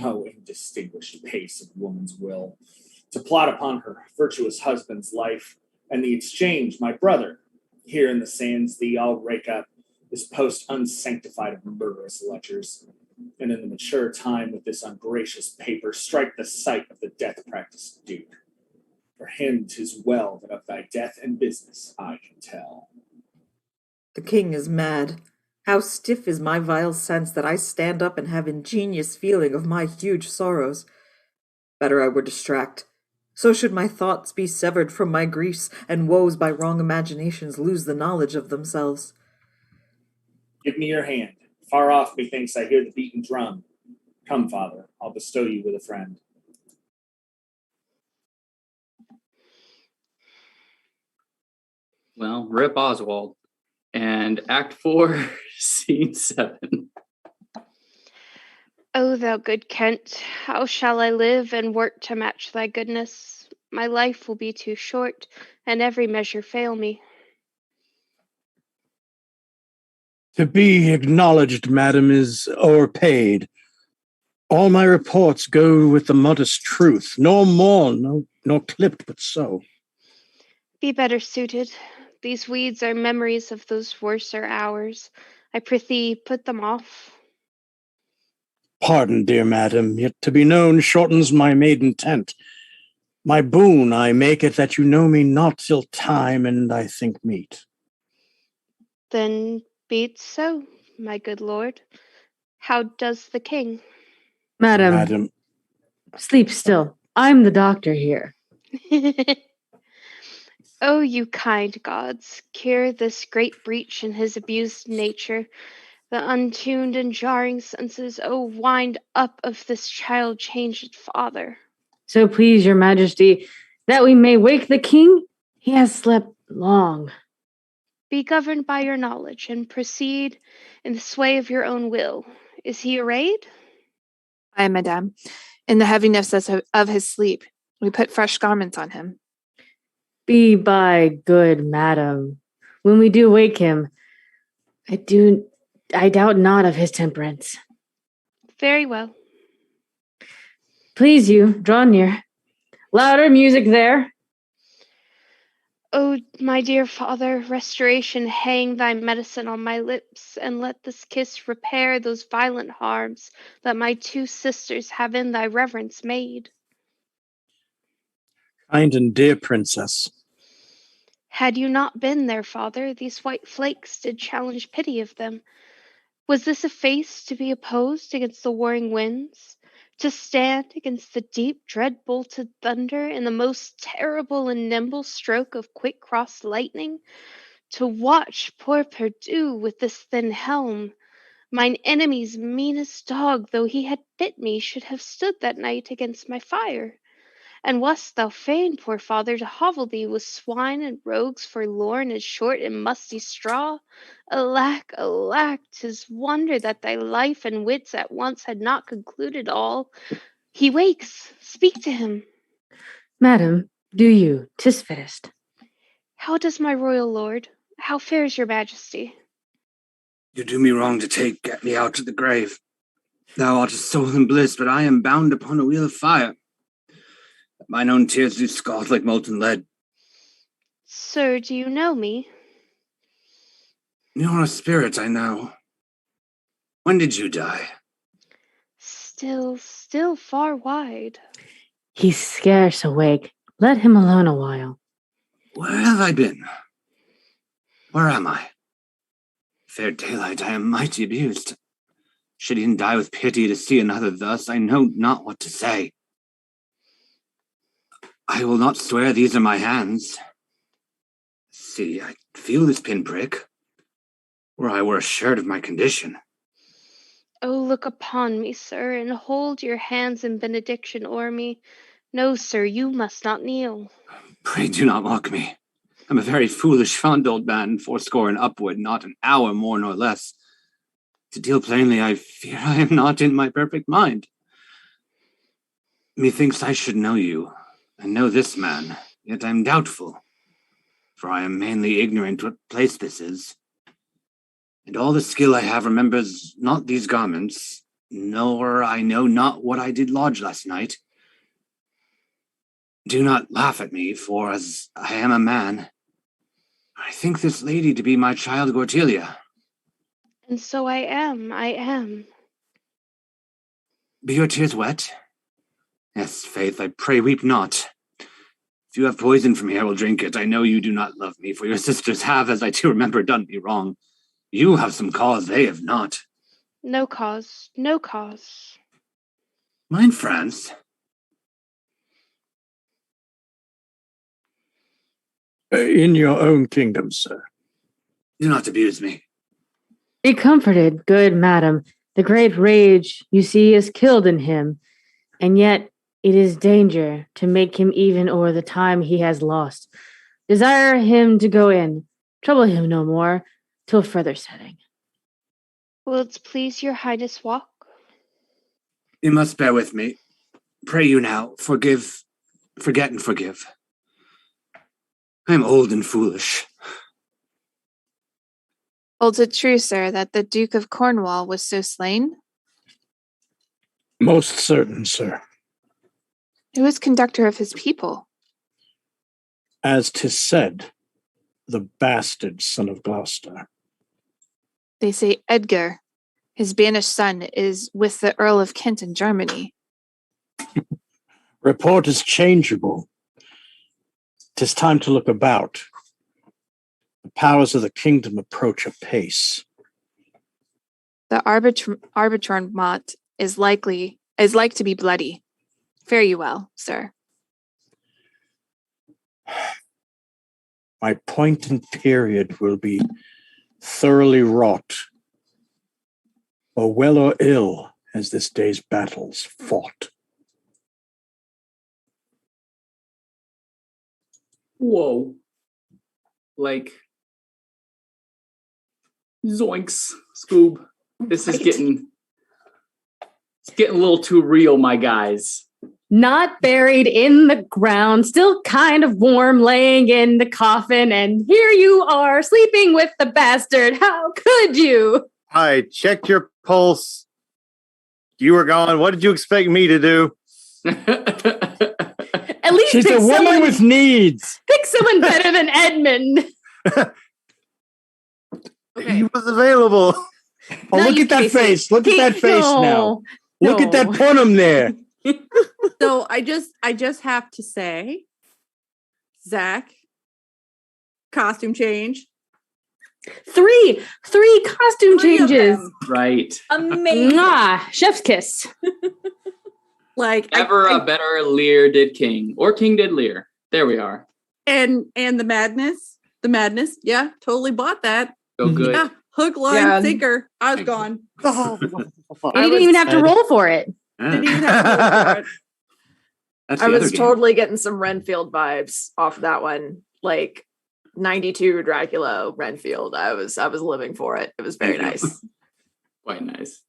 Oh, indistinguished pace of woman's will, to plot upon her virtuous husband's life, and the exchange, my brother. Here in the sands thee I'll rake up, this post unsanctified of murderous lectures, and in the mature time with this ungracious paper strike the sight of the death-practiced duke. For him 'tis well that of thy death and business I can tell. The king is mad. How stiff is my vile sense that I stand up and have ingenious feeling of my huge sorrows. Better I were distract. So should my thoughts be severed from my griefs, and woes by wrong imaginations lose the knowledge of themselves. Give me your hand. Far off, methinks I hear the beaten drum. Come, father, I'll bestow you with a friend. Well, rip Oswald. And Act 4, Scene 7. O thou good Kent, how shall I live and work to match thy goodness? My life will be too short, and every measure fail me. To be acknowledged, madam, is o'erpaid. All my reports go with the modest truth, nor more, nor clipped, but so. Be better suited. These weeds are memories of those worser hours. I prithee, put them off. Pardon, dear madam, yet to be known shortens my maiden tent. My boon I make it that you know me not till time and I think meet. Then be it so, my good lord. How does the king? Madam, sleep still. I'm the doctor here. O you kind gods, cure this great breach in his abused nature. The untuned and jarring senses, O wind up of this child-changed father. So please your majesty, that we may wake the king, he has slept long. Be governed by your knowledge, and proceed in the sway of your own will. Is he arrayed? Aye, madame. In the heaviness of his sleep, we put fresh garments on him. Be by good madam. When we do wake him, I doubt not of his temperance. Very well. Please you, draw near. Louder music there. O my dear father, restoration, hang thy medicine on my lips, and let this kiss repair those violent harms that my two sisters have in thy reverence made. Kind and dear princess. Had you not been their father, these white flakes did challenge pity of them. Was this a face to be opposed against the warring winds? To stand against the deep, dread-bolted thunder in the most terrible and nimble stroke of quick-crossed lightning? To watch poor Perdue with this thin helm? Mine enemy's meanest dog, though he had bit me, should have stood that night against my fire. And wast thou fain, poor father, to hovel thee with swine and rogues forlorn as short and musty straw? Alack, alack, 'tis wonder that thy life and wits at once had not concluded all. He wakes, speak to him. Madam, do you, 'tis fittest. How does my royal lord? How fares your majesty? You do me wrong to get me out to the grave. Thou art a soul in bliss, but I am bound upon a wheel of fire. Mine own tears do scald like molten lead. Sir, do you know me? You're a spirit, I know. When did you die? Still far wide. He's scarce awake. Let him alone a while. Where have I been? Where am I? Fair daylight, I am mighty abused. Should e'en die with pity to see another thus, I know not what to say. I will not swear these are my hands. See, I feel this pinprick. Were I were assured of my condition. Oh, look upon me, sir, and hold your hands in benediction o'er me. No, sir, you must not kneel. Pray do not mock me. I'm a very foolish, fond old man, fourscore and upward, not an hour more nor less. To deal plainly, I fear I am not in my perfect mind. Methinks I should know you, and know this man, yet I'm doubtful, for I am mainly ignorant what place this is. And all the skill I have remembers not these garments, nor I know not what I did lodge last night. Do not laugh at me, for as I am a man, I think this lady to be my child Gortilia. And so I am. Be your tears wet? Yes, faith, I pray weep not. If you have poison for me, I will drink it. I know you do not love me, for your sisters have, as I do remember, done me wrong. You have some cause, they have not. No cause, no cause. Mine France? In your own kingdom, sir. Do not abuse me. Be comforted, good madam. The great rage you see is killed in him, and yet it is danger to make him even o'er the time he has lost. Desire him to go in, trouble him no more, till further setting. Will't please your highness walk? You must bear with me. Pray you now, forgive, forget and forgive. I am old and foolish. Holds it true, sir, that the Duke of Cornwall was so slain? Most certain, sir. Who was conductor of his people? As 'tis said, the bastard son of Gloucester. They say Edgar, his banished son, is with the Earl of Kent in Germany. Report is changeable. 'Tis time to look about. The powers of the kingdom approach apace. The arbitrament is like to be bloody. Fare you well, sir. My point and period will be thoroughly wrought, or well or ill as this day's battles fought. Whoa. Like, zoinks, Scoob. This is getting a little too real, my guys. Not buried in the ground, still kind of warm, laying in the coffin, and here you are, sleeping with the bastard. How could you? I checked your pulse. You were gone. What did you expect me to do? At least she's pick a woman with needs. Pick someone better than Edmund. Okay. He was available. Oh, look at that face. Look at that face now. Look at that punum there. So I just have to say, Zach, costume change. Three costume changes. Right. Amazing. Chef's kiss. Like Ever a better Lear did King, or King did Lear. There we are. And the madness. Yeah, totally bought that. So good. Yeah, hook, line, sinker. I was gone. And you didn't even have to roll for it. Didn't even have to roll for it. I was totally getting some Renfield vibes off that one. Like 92 Dracula Renfield. I was living for it. It was very nice. Quite nice.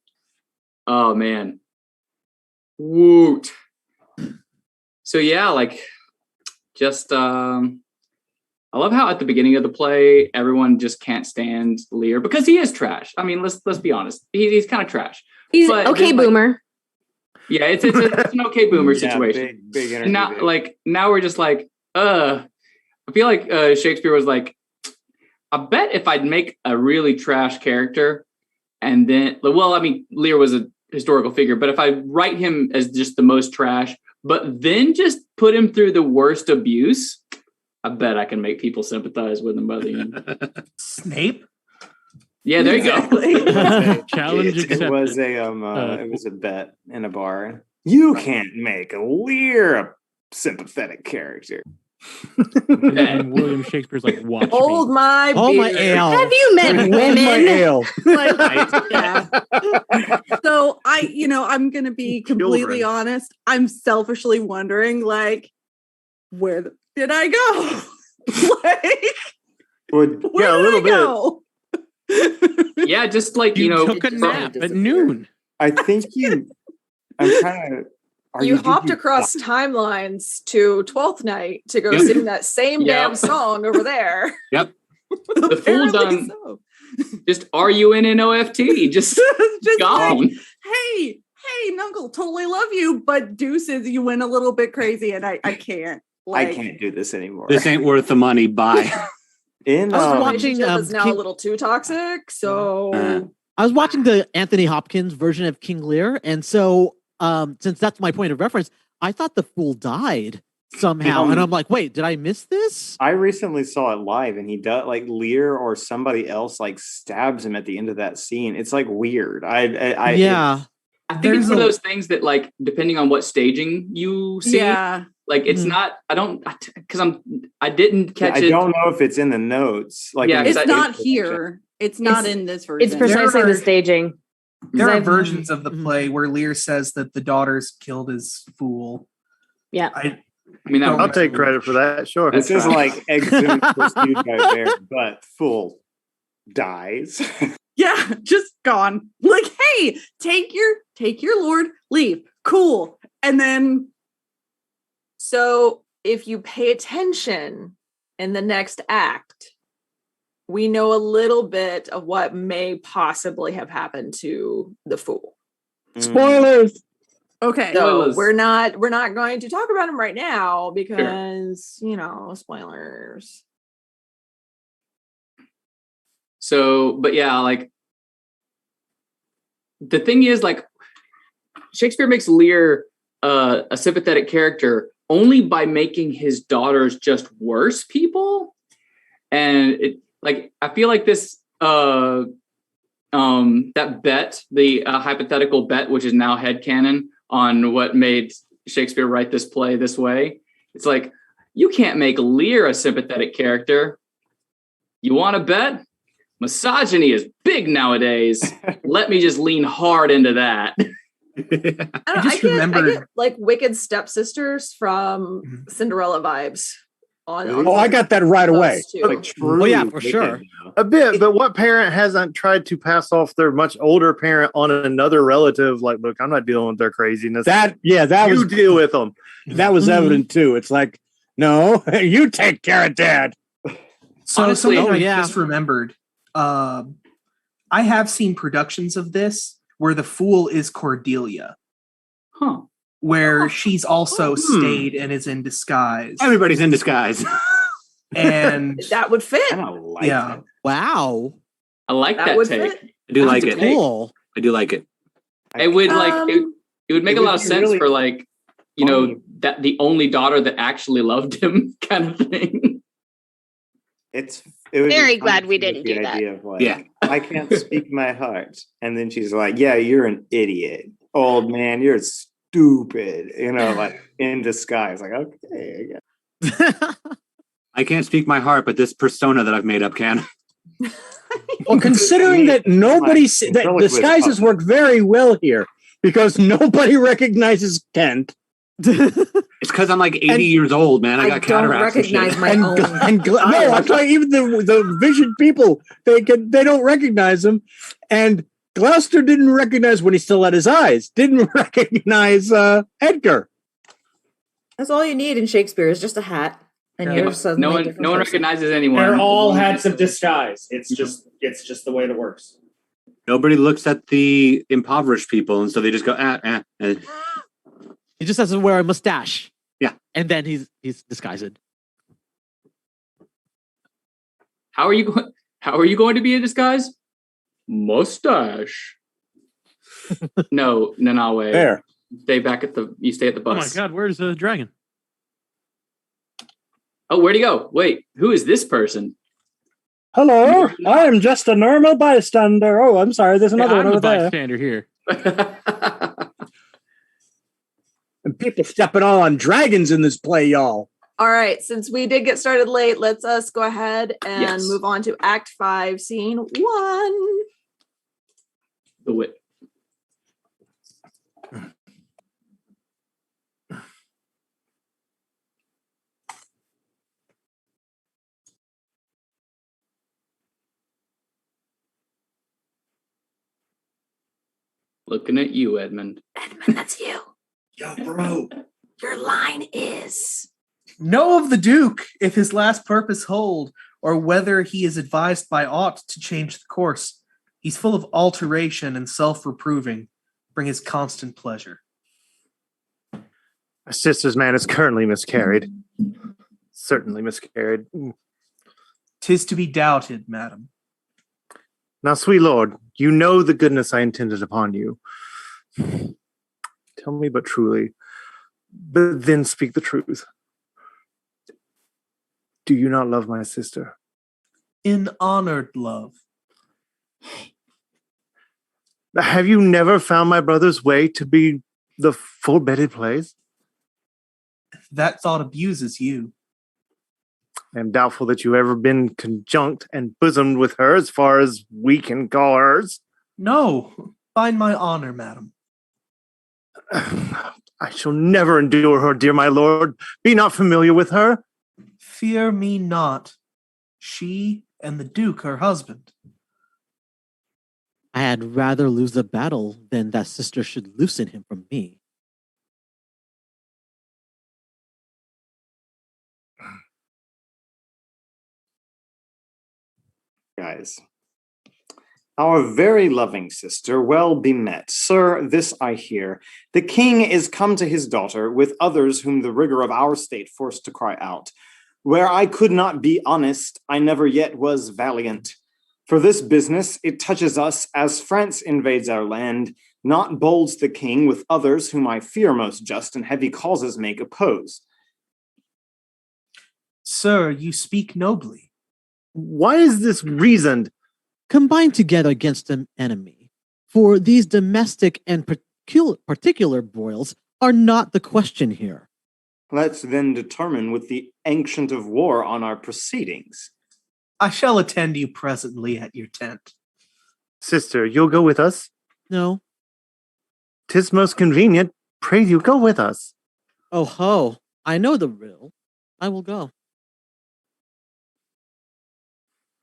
Oh man. Woot. So yeah, like just I love how at the beginning of the play everyone just can't stand Lear because he is trash. I mean, let's be honest. He's kind of trash. He's okay boomer. Yeah, it's an okay boomer situation. Big energy. Now we're just like, I feel like Shakespeare was like, I bet if I'd make a really trash character and then, well, I mean, Lear was a historical figure, but if I write him as just the most trash, but then just put him through the worst abuse, I bet I can make people sympathize with him by the end. Snape? Yeah, there you go. Challenge It accepted. was a bet in a bar. You can't make a Lear a sympathetic character. And William Shakespeare's like, watch Hold me. my Hold my beer. ale. Have you met Hold women? my ale. Yeah. So I'm gonna be completely honest. I'm selfishly wondering, like, where did I go? Like, where a little did I go? Yeah, just like, You took a nap at noon. I think I'm kind of. You hopped across timelines to 12th Night to go sing that same damn song over there. Yep. The fool done. So. Just RUNNOFT. Just gone. Like, hey, Knuckle, totally love you, but deuces, you went a little bit crazy, and I can't. I can't do this anymore. This ain't worth the money. Bye. I was watching is now a little too toxic, so I was watching the Anthony Hopkins version of King Lear, and so since that's my point of reference, I thought the fool died somehow, and I'm like, wait, did I miss this? I recently saw it live, and he does like Lear or somebody else like stabs him at the end of that scene. It's like weird. I think it's one of those things that, like, depending on what staging you see, like it's not. I don't, because I didn't catch I it. don't know if it's in the notes. Like, Yeah, It's not here. It's not in this version. It's precisely the staging. There are I've- versions of the play where Lear says that the daughter's killed his fool. Yeah. I mean, I'll take credit for that. Sure. This is like exhumed pursued by bear, but fool dies. Yeah, just gone. Like, hey, take your lord, leave. Cool. And then So if you pay attention in the next act, we know a little bit of what may possibly have happened to the fool. Spoilers. okay. So we're not going to talk about him right now because spoilers. So, but yeah, like the thing is, like Shakespeare makes Lear a sympathetic character only by making his daughters just worse people, and it like I feel like this that bet, the hypothetical bet, which is now headcanon on what made Shakespeare write this play this way. It's like you can't make Lear a sympathetic character. You want to bet? Misogyny is big nowadays. Let me just lean hard into that. I get like wicked stepsisters from Cinderella vibes. I got that right away. Well, yeah, for sure. A bit, but what parent hasn't tried to pass off their much older parent on another relative? Like, look, I'm not dealing with their craziness. You deal with them. That was evident too. It's like, no, you take care of dad. So Honestly, something I just remembered. I have seen productions of this where the fool is Cordelia. Huh. Where she's also stayed and is in disguise. Everybody's in disguise. And that would fit. I don't like yeah. it. Wow. I like That that would take. fit. I do like That's it. a take. Cool. I do like it. It would it would make it a would lot of be sense really for like that the only daughter that actually loved him kind of thing. It would be Very fun glad to we see didn't the do that. idea of like, Yeah. I can't speak my heart, and then she's like, "Yeah, you're an idiot, old man. You're stupid." Like in disguise. Like, okay, I guess. I can't speak my heart, but this persona that I've made up can. Well, considering that that disguises work very well here because nobody recognizes Kent. It's because I'm like 80 years old, man. I got cataracts. recognize my own. No, I'm talking even the vision people. They don't recognize him, and Gloucester didn't recognize when he still had his eyes. Didn't recognize Edgar. That's all you need in Shakespeare is just a hat, and you're suddenly no one different no one person. recognizes anyone. They're all hats of disguise. It's just the way it works. Nobody looks at the impoverished people, and so they just go, He just has to wear a mustache. Yeah. And then he's disguised. How are you going to be in disguise? Mustache. No, Nanawe. There. You stay at the Oh my bus. god, where's the dragon? Oh, where'd he go? Wait, who is this person? Hello, I am just a normal bystander. Oh, I'm sorry. There's another one I'm over the there. bystander here. And people stepping on dragons in this play, y'all. All right, since we did get started late, let's us go ahead and move on to Act 5, Scene 1. The wit. Looking at you, Edmund. Edmund, that's you. Yo, bro. Your line is. Know of the Duke, if his last purpose hold, or whether he is advised by aught to change the course. He's full of alteration and self-reproving. Bring his constant pleasure. My sister's man is currently miscarried. Certainly miscarried. 'Tis to be doubted, madam. Now, sweet lord, you know the goodness I intended upon you. Tell me but truly, but then speak the truth. Do you not love my sister? In honored love. Have you never found my brother's way to be the full-bedded place? That thought abuses you. I am doubtful that you've ever been conjunct and bosomed with her as far as we can call hers. No, find my honor, madam. I shall never endure her, dear my lord. Be not familiar with her. Fear me not. She and the Duke, her husband. I had rather lose the battle than that sister should loosen him from me. Guys. Our very loving sister, well bemet. Sir, this I hear. The king is come to his daughter with others whom the rigor of our state forced to cry out. Where I could not be honest, I never yet was valiant. For this business, it touches us as France invades our land, not bolds the king with others whom I fear most just and heavy causes make oppose. Sir, you speak nobly. Why is this reasoned? Combine together against an enemy. For these domestic and particular broils are not the question here. Let's then determine with the ancient of war on our proceedings. I shall attend you presently at your tent. Sister, you'll go with us? No. 'Tis most convenient. Pray you go with us. Oh ho, I know the riddle. I will go.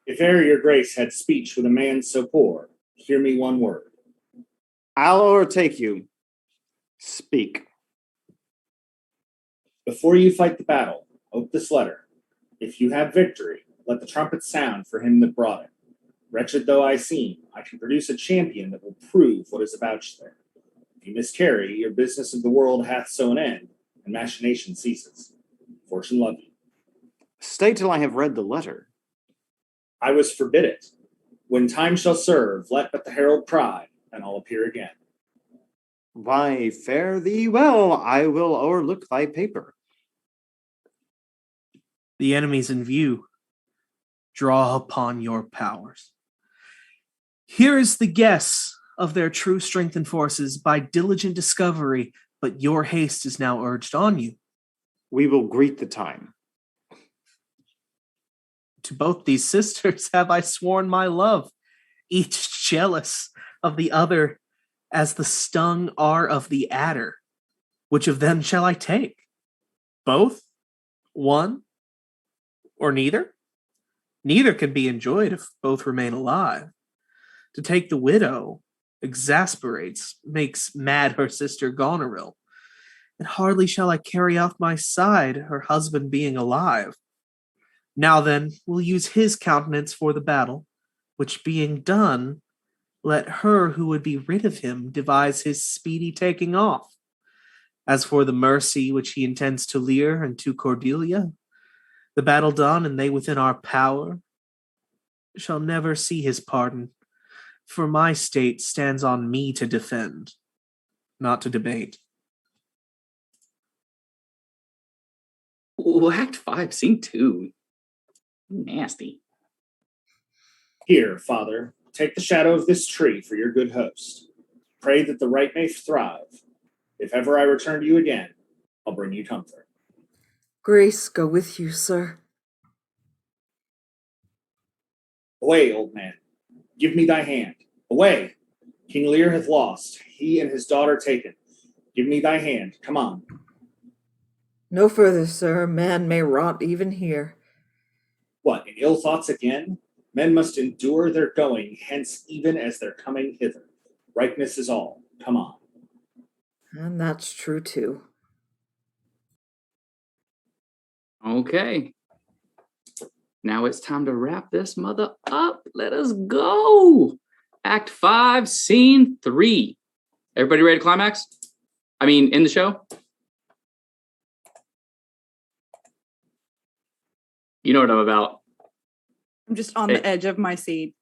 If e'er your grace had speech with a man so poor, hear me one word. I'll o'ertake you. Speak. Before you fight the battle, ope this letter. If you have victory, let the trumpet sound for him that brought it. Wretched though I seem, I can produce a champion that will prove what is avouched there. If you miscarry, your business of the world hath so an end, and machination ceases. Fortune love you. Stay till I have read the letter. I was forbid it. When time shall serve, let but the herald cry, and I'll appear again. Why, fare thee well. I will o'erlook thy paper. The enemy's in view. Draw upon your powers. Here is the guess of their true strength and forces by diligent discovery, but your haste is now urged on you. We will greet the time. To both these sisters have I sworn my love, each jealous of the other as the stung are of the adder. Which of them shall I take? Both? One? Or neither? Neither can be enjoyed if both remain alive. To take the widow exasperates, makes mad her sister Goneril. And hardly shall I carry off my side, her husband being alive. Now then, we'll use his countenance for the battle, which being done, let her who would be rid of him devise his speedy taking off. As for the mercy which he intends to Lear and to Cordelia, the battle done and they within our power, shall never see his pardon, for my state stands on me to defend, not to debate. Ooh, Act 5, Scene 2. Nasty. Here, Father, take the shadow of this tree for your good host. Pray that the right may thrive. If ever I return to you again, I'll bring you comfort. Grace go with you, sir. Away, old man. Give me thy hand. Away. King Lear hath lost, he and his daughter taken. Give me thy hand. Come on. No further, sir. Man may rot even here. What, in ill thoughts again? Men must endure their going, hence even as their coming hither. Ripeness is all. Come on. And that's true, too. Okay. Now it's time to wrap this mother up. Let us go. Act 5, Scene 3. Everybody ready to climax? I mean, in the show? You know what I'm about. I'm just on the edge of my seat.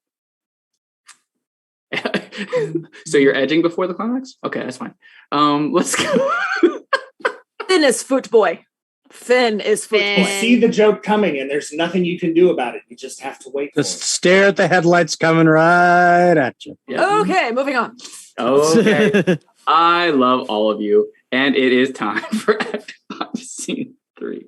So you're edging before the climax? Okay, that's fine. Let's go. Finn is footboy. Finn is footboy. You see the joke coming, and there's nothing you can do about it. You just have to wait for Just stare at the headlights coming right at you. Okay, moving on. Okay. I love all of you. And it is time for Act 5, Scene 3.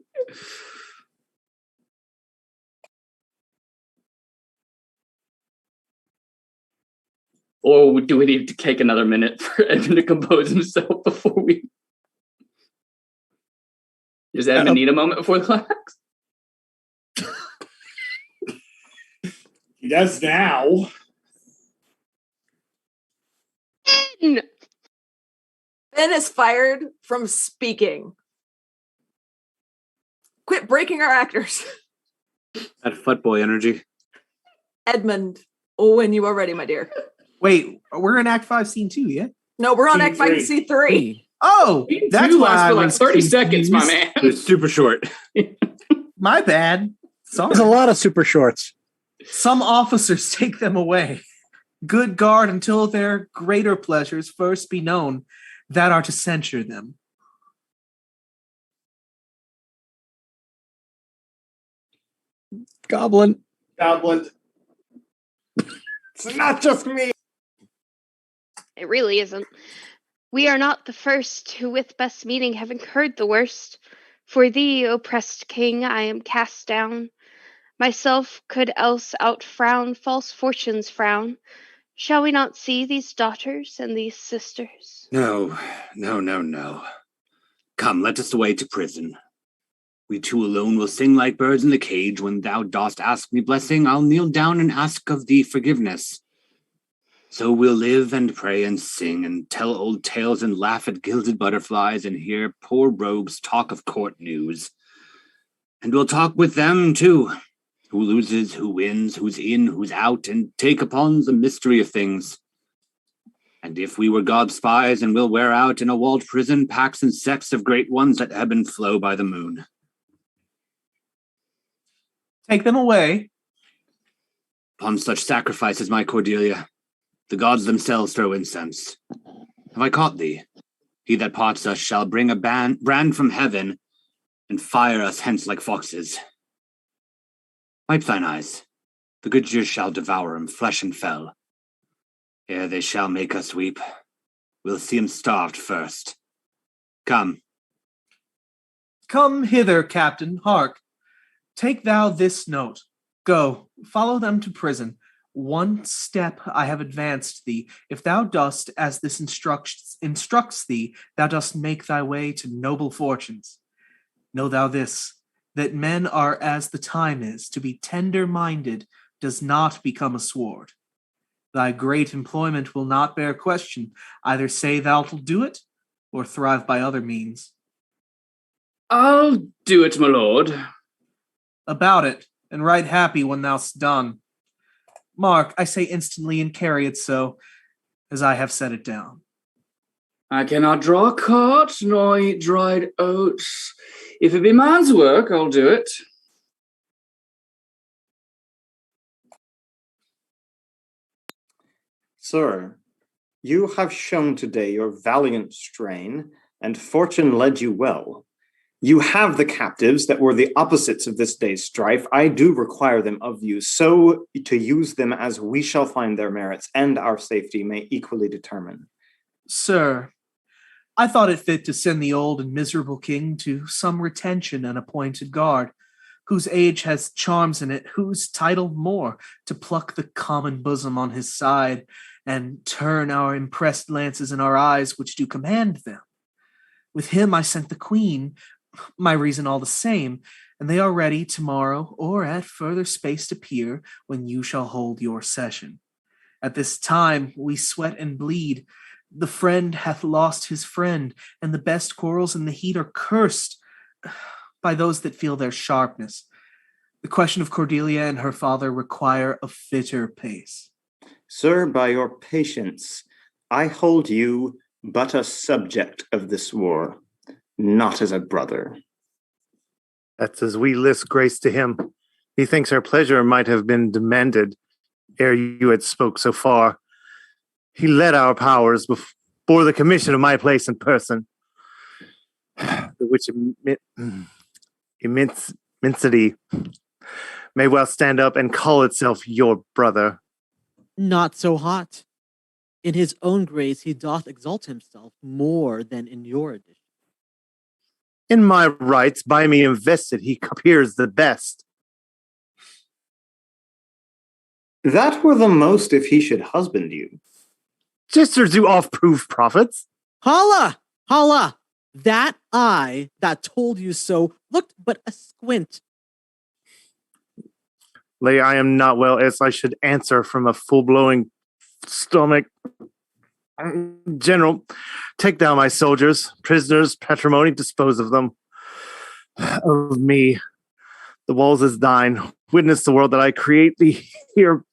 Or do we need to take another minute for Edmund to compose himself before we... Does Edmund need a moment before the climax? He does now. Ben is fired from speaking. Quit breaking our actors. That footboy energy. Edmund, when you are ready, my dear. Wait, we're in Act 5, Scene 2, yeah? No, we're on Scene Act 5 to three. C3. Oh, that's why lasts I for like was 30 seconds, my confused. man. It's super short. My bad. Sorry. There's a lot of super shorts. Some officers take them away. Good guard until their greater pleasures first be known, that are to censure them. Goblin. It's not just me. It really isn't. We are not the first who with best meaning have incurred the worst. For thee, oppressed king, I am cast down. Myself could else outfrown false fortune's frown. Shall we not see these daughters and these sisters? No. Come, let us away to prison. We two alone will sing like birds in the cage. When thou dost ask me blessing, I'll kneel down and ask of thee forgiveness. So we'll live and pray and sing and tell old tales and laugh at gilded butterflies and hear poor rogues talk of court news. And we'll talk with them, too. Who loses, who wins, who's in, who's out, and take upon the mystery of things. And if we were God's spies, and we'll wear out in a walled prison packs and sects of great ones that ebb and flow by the moon. Take them away. Upon such sacrifices, my Cordelia, the gods themselves throw incense. Have I caught thee? He that parts us shall bring a brand from heaven and fire us hence like foxes. Wipe thine eyes. The good Jews shall devour 'em, flesh and fell. Ere they shall make us weep, we'll see 'em starved first. Come. Come hither, captain, hark. Take thou this note. Go, follow them to prison. One step I have advanced thee. If thou dost, as this instructs thee, thou dost make thy way to noble fortunes. Know thou this, that men are as the time is. To be tender-minded does not become a sword. Thy great employment will not bear question. Either say thou'lt do it, or thrive by other means. I'll do it, my lord. About it, and right happy when thou'st done. Mark, I say instantly and carry it so, as I have set it down. I cannot draw a cart, nor eat dried oats. If it be man's work, I'll do it. Sir, you have shown today your valiant strain, and fortune led you well. You have the captives that were the opposites of this day's strife. I do require them of you, so to use them as we shall find their merits and our safety may equally determine. Sir, I thought it fit to send the old and miserable king to some retention and appointed guard, whose age has charms in it, whose title more, to pluck the common bosom on his side, and turn our impressed lances in our eyes which do command them. With him I sent the queen, my reason all the same, and they are ready tomorrow or at further space to appear when you shall hold your session. At this time we sweat and bleed. The friend hath lost his friend, and the best quarrels in the heat are cursed by those that feel their sharpness. The question of Cordelia and her father require a fitter pace. Sir, by your patience, I hold you but a subject of this war, not as a brother. That's as we list grace to him. He thinks our pleasure might have been demanded ere you had spoke so far. He led our powers before the commission of my place in person, which immensity may well stand up and call itself your brother. Not so hot. In his own grace he doth exalt himself more than in your edition. In my rights, by me invested, he appears the best. That were the most if he should husband you. Jesters do oft prove prophets. Holla! Holla! That eye that told you so looked but asquint. Lay, I am not well, as I should answer from a full-blowing stomach. General, take down my soldiers, prisoners, patrimony, dispose of them. Of me, the walls is thine. Witness the world that I create thee here,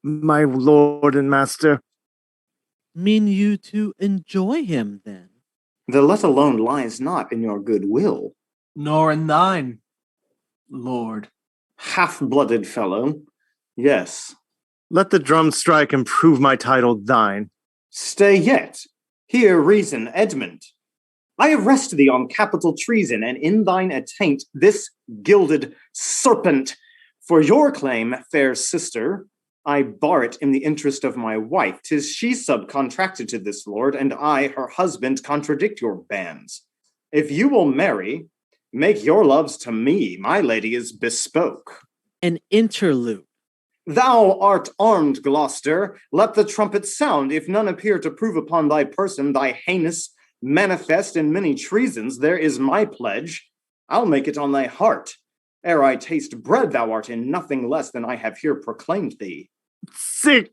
my lord and master. Mean you to enjoy him, then? The let alone lies not in your good will. Nor in thine, lord. Half-blooded fellow, yes. Let the drum strike and prove my title thine. Stay yet. Hear reason, Edmund. I arrest thee on capital treason, and in thine attaint this gilded serpent. For your claim, fair sister, I bar it in the interest of my wife. 'Tis she subcontracted to this lord, and I, her husband, contradict your bans. If you will marry, make your loves to me. My lady is bespoke. An interlude. Thou art armed, Gloucester. Let the trumpet sound. If none appear to prove upon thy person thy heinous, manifest and many treasons, there is my pledge. I'll make it on thy heart. Ere I taste bread, thou art in nothing less than I have here proclaimed thee. Sick!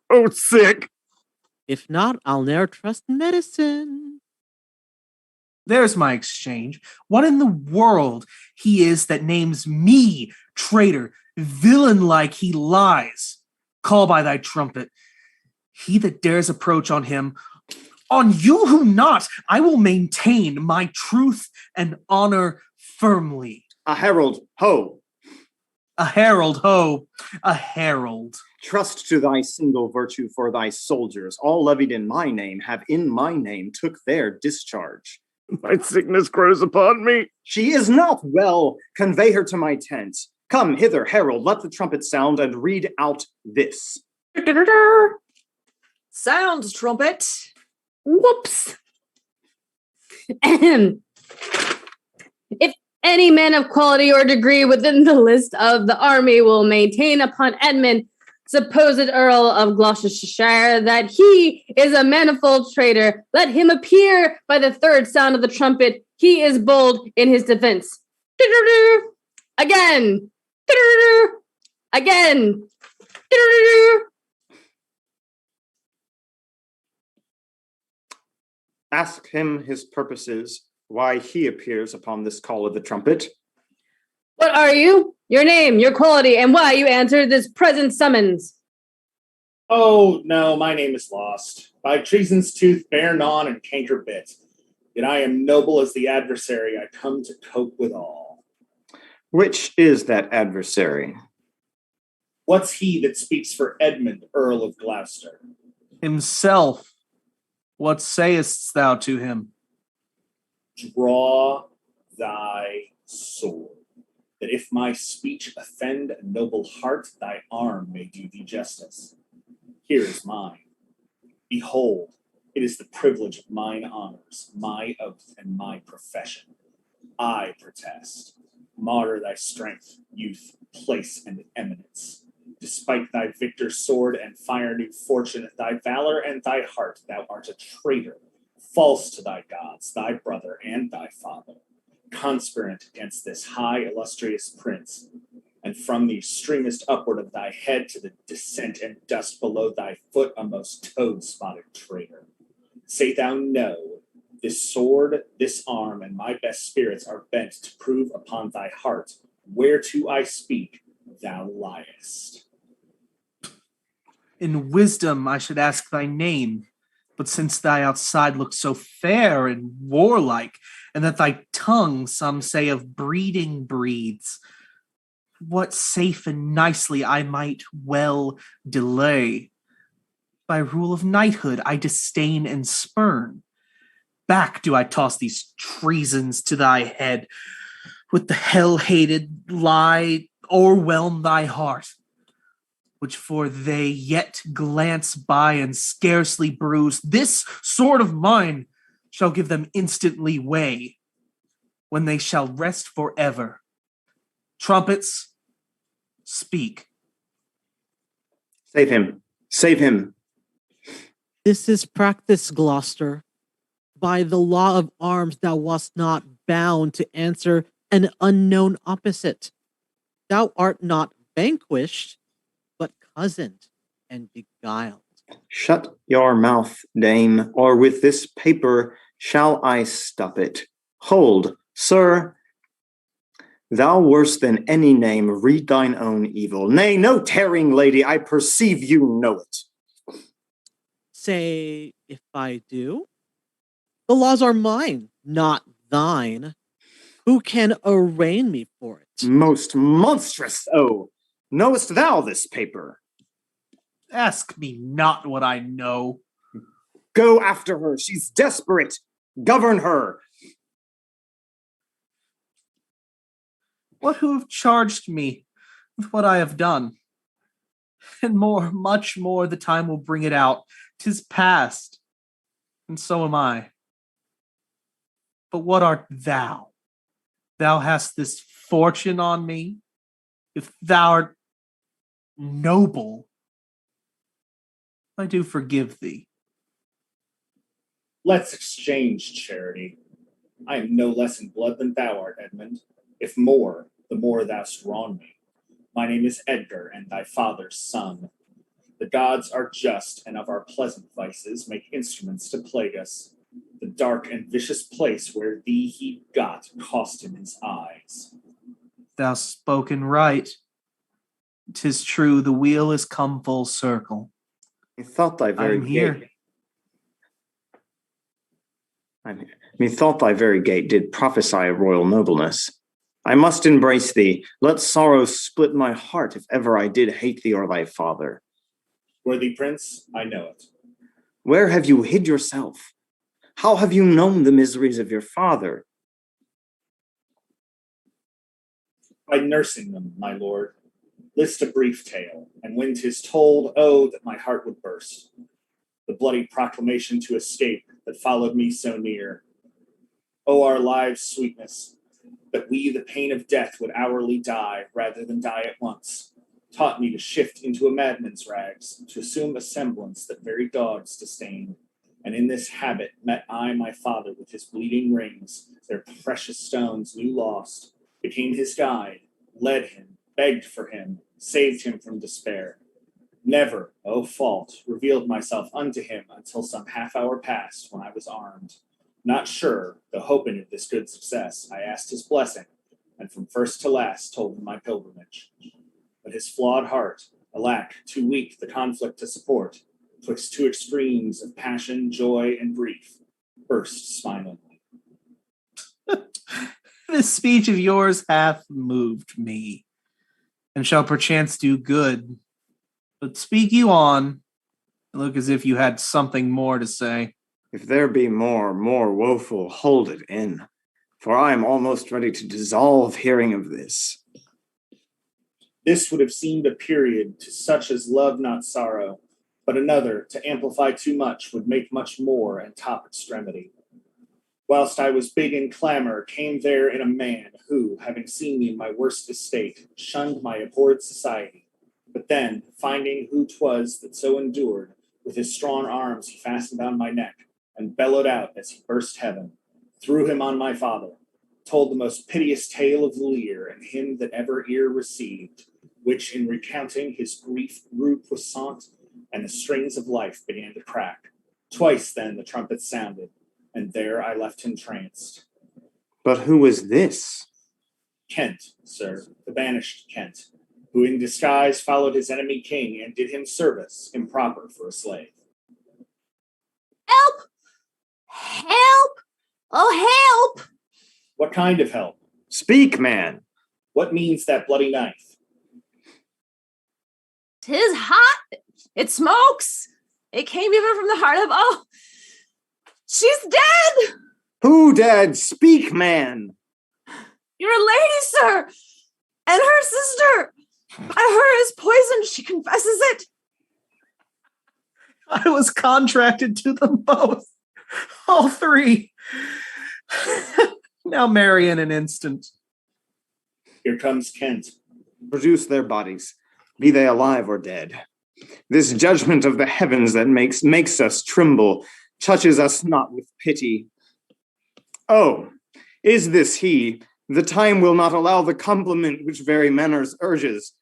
Oh, sick! If not, I'll ne'er trust medicine. There's my exchange. What in the world he is that names me traitor, villain-like he lies. Call by thy trumpet. He that dares approach on him, on you who not, I will maintain my truth and honor firmly. A herald, ho! A herald, ho! A herald. Trust to thy single virtue for thy soldiers. All levied in my name have in my name took their discharge. My sickness grows upon me. She is not well. Convey her to my tent. Come hither, herald, let the trumpet sound and read out this. Sounds, trumpet. Whoops. If any man of quality or degree within the list of the army will maintain upon Edmund, supposed Earl of Gloucestershire, that he is a manifold traitor, let him appear by the third sound of the trumpet. He is bold in his defense. Again. Again. Ask him his purposes, why he appears upon this call of the trumpet. What are you? Your name, your quality, and why you answer this present summons. Oh, no, my name is lost. By treason's tooth, bare gnawn, and canker bit. Yet I am noble as the adversary I come to cope with all. Which is that adversary? What's he that speaks for Edmund, Earl of Gloucester? Himself. What sayest thou to him? Draw thy sword, that if my speech offend a noble heart, thy arm may do thee justice. Here is mine. Behold, it is the privilege of mine honors, my oath, and my profession. I protest. Martyr thy strength, youth, place, and eminence. Despite thy victor sword and fire new fortune, thy valor and thy heart, thou art a traitor, false to thy gods, thy brother, and thy father, conspirant against this high illustrious prince, and from thee streamest upward of thy head to the descent and dust below thy foot, a most toad-spotted traitor. Say thou no, this sword, this arm, and my best spirits are bent to prove upon thy heart, whereto I speak, thou liest. In wisdom I should ask thy name, but since thy outside looks so fair and warlike, and that thy tongue, some say, of breeding breeds, what safe and nicely I might well delay. By rule of knighthood I disdain and spurn. Back do I toss these treasons to thy head, with the hell-hated lie o'erwhelm thy heart, which for they yet glance by and scarcely bruise, this sword of mine shall give them instantly way, when they shall rest forever. Trumpets, speak. Save him. Save him. This is practice, Gloucester. By the law of arms, thou wast not bound to answer an unknown opposite. Thou art not vanquished, but cozened and beguiled. Shut your mouth, dame, or with this paper shall I stop it. Hold, sir. Thou worse than any name, read thine own evil. Nay, no tearing, lady, I perceive you know it. Say, if I do? The laws are mine, not thine. Who can arraign me for it? Most monstrous, oh, knowest thou this paper? Ask me not what I know. Go after her, she's desperate. Govern her. What who have charged me with what I have done? And more, much more, the time will bring it out. 'Tis past, and so am I. But what art thou? Thou hast this fortune on me. If thou art noble, I do forgive thee. Let's exchange charity. I am no less in blood than thou art, Edmund. If more, the more thou'st wronged me. My name is Edgar, and thy father's son. The gods are just, and of our pleasant vices make instruments to plague us. The dark and vicious place where thee he got cost him his eyes. Thou spoken right. 'Tis true, the wheel is come full circle. Methought thy very I'm here. gait. Methought thy very gait did prophesy of royal nobleness. I must embrace thee. Let sorrow split my heart if ever I did hate thee or thy father. Worthy prince, I know it. Where have you hid yourself? How have you known the miseries of your father? By nursing them, my lord. List a brief tale, and when 'tis told, oh, that my heart would burst. The bloody proclamation to escape that followed me so near. Oh, our lives' sweetness, that we the pain of death would hourly die rather than die at once, taught me to shift into a madman's rags, to assume a semblance that very dogs disdain. And in this habit met I my father with his bleeding rings, their precious stones new lost, became his guide, led him, begged for him, saved him from despair. Never, O fault, revealed myself unto him until some half hour past when I was armed. Not sure, though hoping of this good success, I asked his blessing, and from first to last told him my pilgrimage. But his flawed heart, alack, too weak the conflict to support, twixt two extremes of passion, joy, and grief, burst smilingly. This speech of yours hath moved me, and shall perchance do good. But speak you on. Look as if you had something more to say. If there be more woeful, hold it in, for I am almost ready to dissolve hearing of this. This would have seemed a period to such as love not sorrow, but another, to amplify too much, would make much more and top extremity. Whilst I was big in clamor, came there in a man who, having seen me in my worst estate, shunned my abhorred society. But then, finding who 'twas that so endured, with his strong arms he fastened on my neck, and bellowed out as he burst heaven, threw him on my father, told the most piteous tale of Lear and him that ever ear received, which in recounting his grief grew puissant, and the strings of life began to crack. Twice then the trumpet sounded, and there I left him tranced. But who was this? Kent, sir, the banished Kent, who in disguise followed his enemy king and did him service improper for a slave. Help! Help! Oh, help! What kind of help? Speak, man. What means that bloody knife? 'Tis hot. It smokes. It came even from the heart of, oh, she's dead. Who dead? Speak, man. Your lady, sir, and her sister. By her is poisoned. She confesses it. I was contracted to them both. All three. Now marry in an instant. Here comes Kent. Produce their bodies, be they alive or dead. This judgment of the heavens that makes us tremble, touches us not with pity. Oh, is this he? The time will not allow the compliment which very manners urges.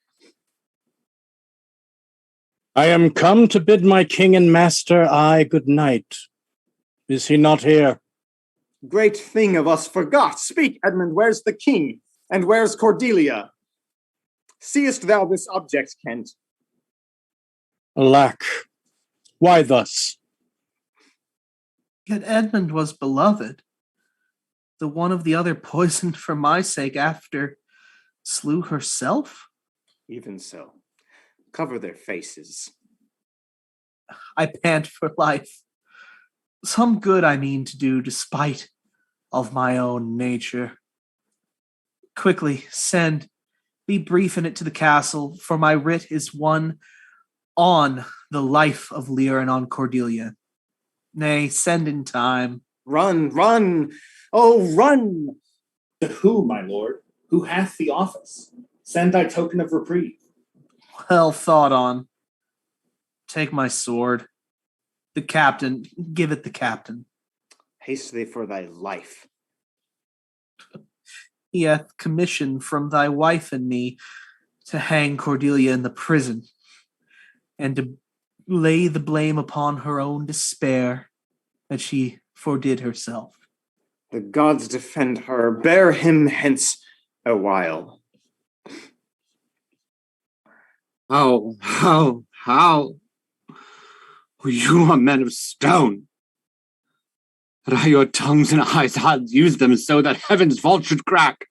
I am come to bid my king and master good night. Is he not here? Great thing of us forgot. Speak, Edmund, where's the king? And where's Cordelia? Seest thou this object, Kent? Alack, why thus? Yet Edmund was beloved. The one of the other poisoned for my sake after slew herself? Even so. Cover their faces. I pant for life. Some good I mean to do despite of my own nature. Quickly, send. Be brief in it to the castle, for my writ is one on the life of Lear and on Cordelia. Nay, send in time. Run, run! Oh, run! To who, my lord? Who hath the office? Send thy token of reprieve. Well thought on. Take my sword. The captain, give it the captain. Haste thee for thy life. He hath commission from thy wife and me to hang Cordelia in the prison, and to lay the blame upon her own despair that she fordid herself. The gods defend her. Bear him hence a while. How? You are men of stone. But are your tongues and eyes, I'll use them so that heaven's vault should crack.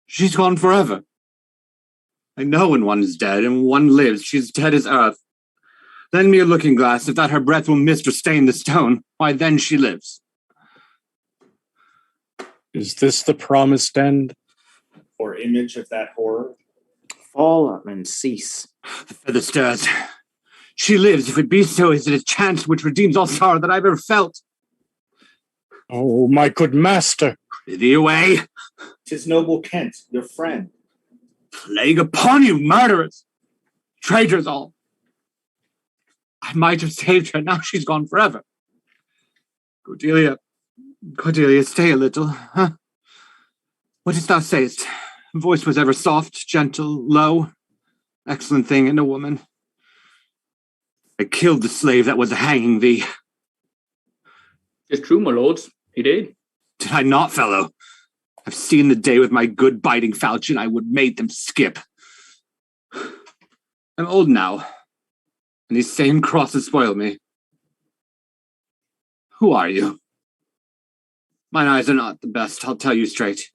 She's gone forever. I know when one is dead and one lives, she's dead as earth. Lend me a looking glass, if that her breath will mist or stain the stone, why then she lives. Is this the promised end? Or image of that horror? Fall up and cease. The feather stirs. She lives. If it be so, is it a chance which redeems all sorrow that I've ever felt? Oh, my good master. Prithee away. 'Tis noble Kent, your friend. Plague upon you, murderers! Traitors all. I might have saved her, now she's gone forever. Cordelia, stay a little, huh? What didst thou sayest? Voice was ever soft, gentle, low. Excellent thing in a woman. I killed the slave that was hanging thee. It's true, my lords. He did. Did I not, fellow? I've seen the day with my good biting falchion I would make them skip. I'm old now, and these same crosses spoil me. Who are you? Mine eyes are not the best, I'll tell you straight.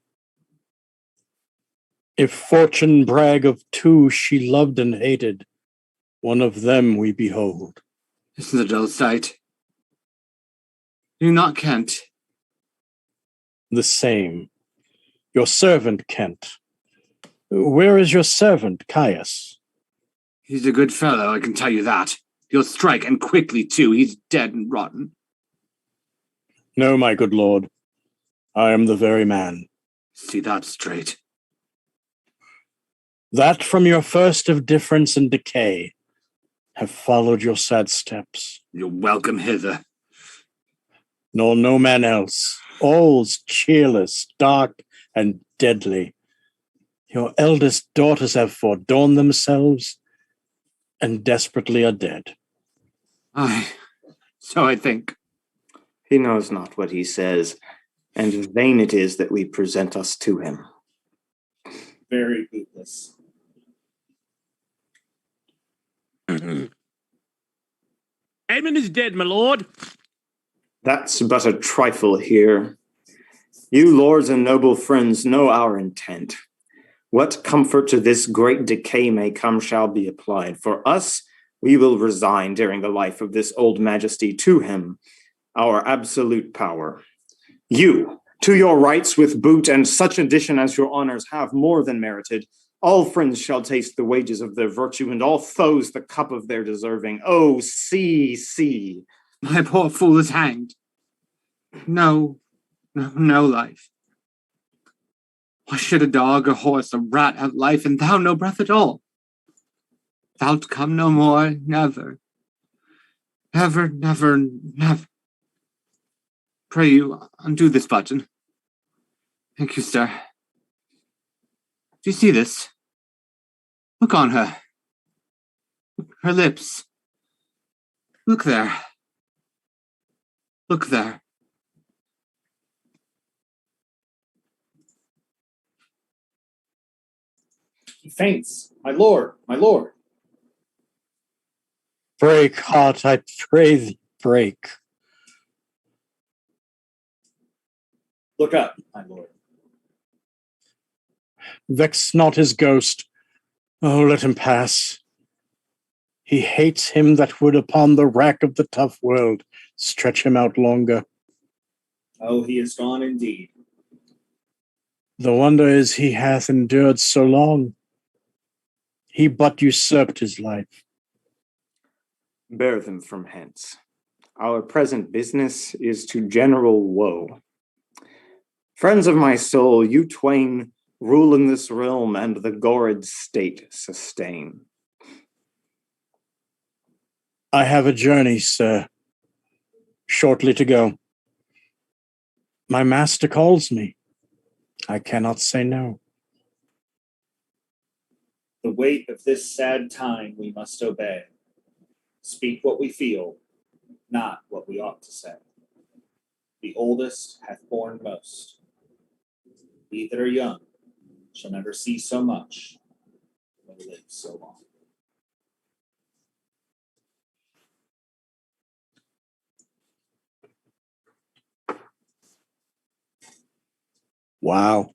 If fortune brag of two she loved and hated, one of them we behold. Isn't a dull sight? You not Kent? The same. Your servant, Kent. Where is your servant, Caius? He's a good fellow, I can tell you that. He'll strike, and quickly, too. He's dead and rotten. No, my good lord. I am the very man. See that straight. That from your first of difference and decay have followed your sad steps. You're welcome hither. Nor no man else. All's cheerless, dark, and deadly. Your eldest daughters have fordorn themselves and desperately are dead. Aye, so I think. He knows not what he says, and vain it is that we present us to him. Very bootless. Edmund is dead, my lord. That's but a trifle here. You lords and noble friends know our intent. What comfort to this great decay may come shall be applied. For us, we will resign during the life of this old majesty to him, our absolute power. You, to your rights with boot and such addition as your honors have more than merited, all friends shall taste the wages of their virtue, and all foes the cup of their deserving. Oh, see. My poor fool is hanged. No life. Why should a dog, a horse, a rat have life, and thou no breath at all? Thou'lt come no more, never. Never, never, never. Pray you, undo this button. Thank you, sir. Do you see this? Look on her. Her lips. Look there. Look there. He faints. My lord, my lord. Break, heart, I pray thee, break. Look up, my lord. Vex not his ghost. Oh, let him pass. He hates him that would upon the rack of the tough world stretch him out longer. Oh, he is gone indeed. The wonder is he hath endured so long. He but usurped his life. Bear them from hence. Our present business is to general woe. Friends of my soul, you twain rule in this realm and the gorid state sustain. I have a journey, sir, shortly to go. My master calls me. I cannot say no. The weight of this sad time we must obey. Speak what we feel, not what we ought to say. The oldest hath borne most. We that are young shall never see so much, nor live so long. Wow.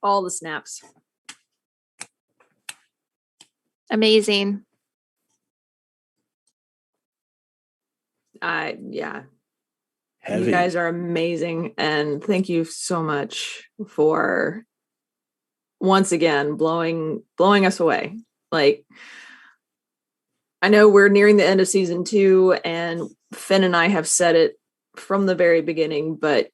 All the snaps. Amazing. Yeah. Heavy. You guys are amazing. And thank you so much for once again blowing us away. Like, I know we're nearing the end of season 2, and Finn and I have said it from the very beginning, but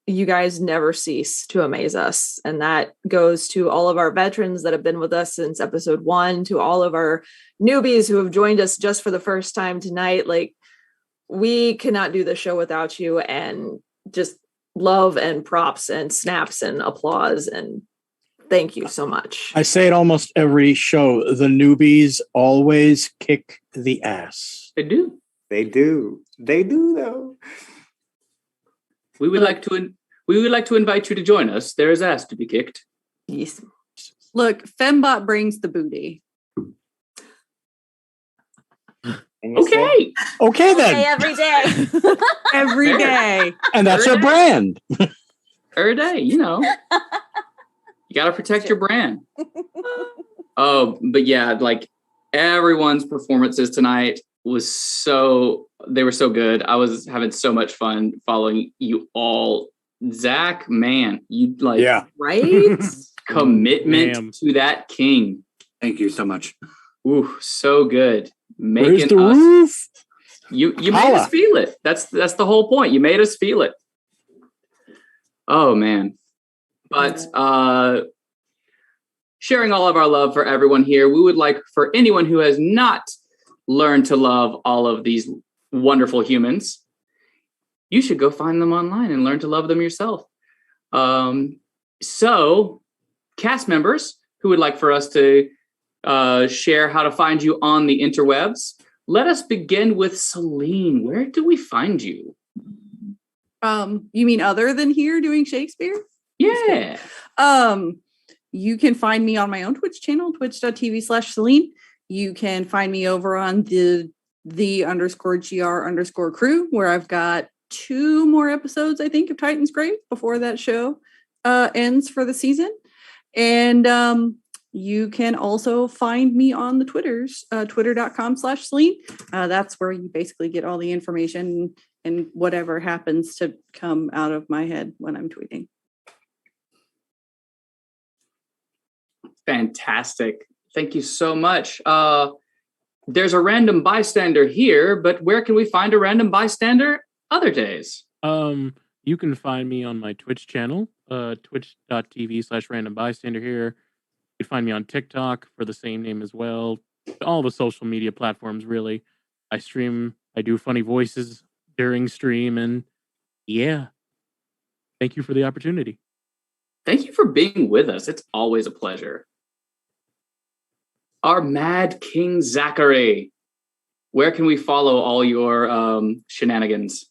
you guys never cease to amaze us. And that goes to all of our veterans that have been with us since episode 1, to all of our newbies who have joined us just for the first time tonight. Like, we cannot do the show without you, and just love and props and snaps and applause, and thank you so much. I say it almost every show. The newbies always kick the ass. They do. They do. They do, though. We would like to invite you to join us. There is ass to be kicked. Yes. Look, Fembot brings the booty. Okay. Okay then. every day. Every day. And that's our brand. Every day, you know. You got to protect your brand. Oh, but yeah, like everyone's performances tonight was they were so good. I was having so much fun following you all. Zach, man, you like, right? Commitment to that king. Thank you so much. Ooh, so good. Where's the roof? You made us feel it. That's the whole point. You made us feel it. Oh man. But sharing all of our love for everyone here, we would like for anyone who has not learned to love all of these wonderful humans, you should go find them online and learn to love them yourself. So cast members who would like for us to share how to find you on the interwebs, let us begin with Celine. Where do we find you? You mean other than here doing Shakespeare? Yeah. You can find me on my own Twitch channel, twitch.tv/Celine. You can find me over on the _GR_crew, where I've got 2 more episodes, I think, of Titan's Grave before that show ends for the season. And you can also find me on the Twitters, twitter.com/Celine. That's where you basically get all the information and whatever happens to come out of my head when I'm tweeting. Fantastic. Thank you so much. There's a random bystander here, but where can we find a random bystander other days? you can find me on my Twitch channel, twitch.tv/randombystander here. You can find me on TikTok for the same name as well. All the social media platforms, really. I stream, I do funny voices during stream, and yeah. Thank you for the opportunity. Thank you for being with us. It's always a pleasure. Our Mad King Zachary. Where can we follow all your shenanigans?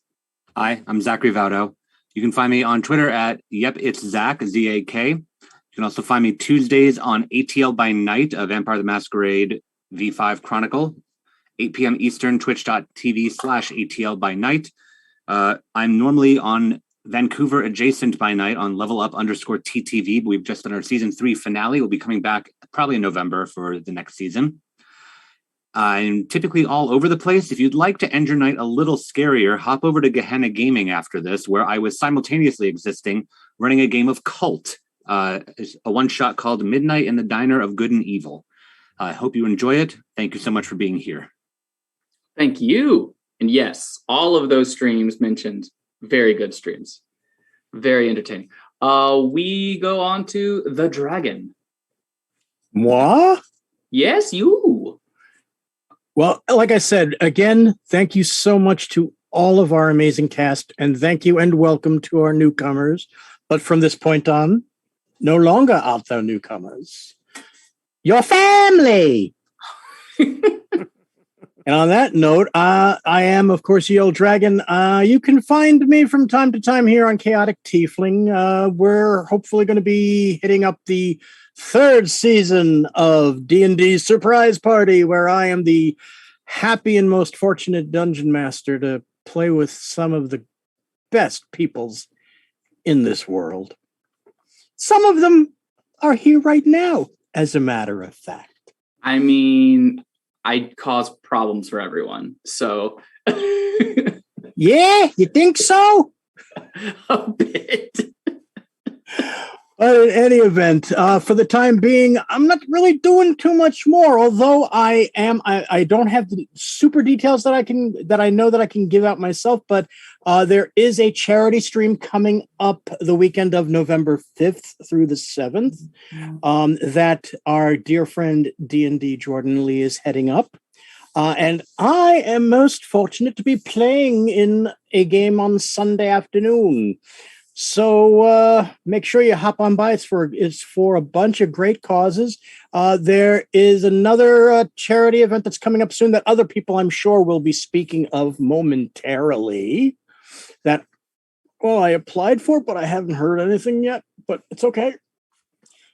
Hi, I'm Zachary Vaudo. You can find me on Twitter at It's Zach, Z-A-K. You can also find me Tuesdays on ATL by Night, a Vampire the Masquerade V5 Chronicle, 8 p.m. Eastern, twitch.tv/ATL by Night. I'm normally on Vancouver adjacent by night on Level Up _TTV. But we've just done our season 3 finale. We'll be coming back probably in November for the next season. I'm typically all over the place. If you'd like to end your night a little scarier, hop over to Gehenna Gaming after this, where I was simultaneously existing, running a game of Cult, a one-shot called Midnight in the Diner of Good and Evil. I hope you enjoy it. Thank you so much for being here. Thank you. And yes, all of those streams mentioned, very good streams. Very entertaining. We go on to The Dragon. Moi? Yes, you. Well, like I said, again, thank you so much to all of our amazing cast, and thank you and welcome to our newcomers. But from this point on, no longer art thou newcomers. Your family! And on that note, I am, of course, Ye Olde Dragon. You can find me from time to time here on Chaotic Tiefling. We're hopefully going to be hitting up the 3rd season of D&D Surprise Party, where I am the happy and most fortunate dungeon master to play with some of the best peoples in this world. Some of them are here right now, as a matter of fact. I mean, I cause problems for everyone, so... Yeah, you think so? A bit. In any event, for the time being, I'm not really doing too much more. Although I don't have the super details that I know that I can give out myself. But there is a charity stream coming up the weekend of November 5th through the 7th that our dear friend D&D Jordan Lee is heading up. And I am most fortunate to be playing in a game on Sunday afternoon. So make sure you hop on by. It's for a bunch of great causes. There is another charity event that's coming up soon that other people, I'm sure, will be speaking of momentarily. That, well, I applied for, but I haven't heard anything yet. But it's okay.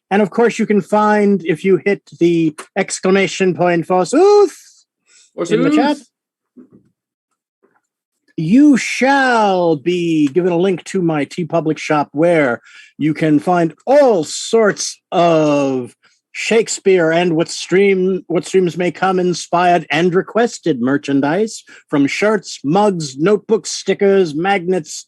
And of course, you can find, if you hit the exclamation point Forsooth in the chat, you shall be given a link to my TeePublic shop where you can find all sorts of Shakespeare and what streams may come inspired and requested merchandise, from shirts, mugs, notebooks, stickers, magnets,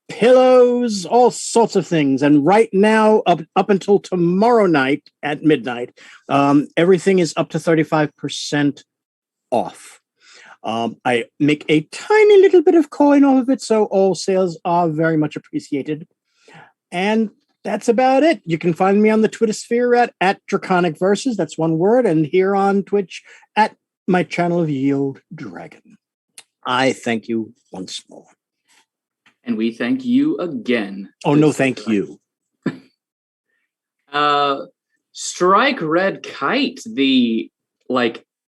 pillows, all sorts of things. And right now, up until tomorrow night at midnight, everything is up to 35% off. I make a tiny little bit of coin off of it, so all sales are very much appreciated. And that's about it. You can find me on the Twitter sphere at Draconic Verses, that's one word, and here on Twitch at my channel of Ye Olde Dragon. I thank you once more. And we thank you again. Oh, no, thank you. Strike Red Kite, the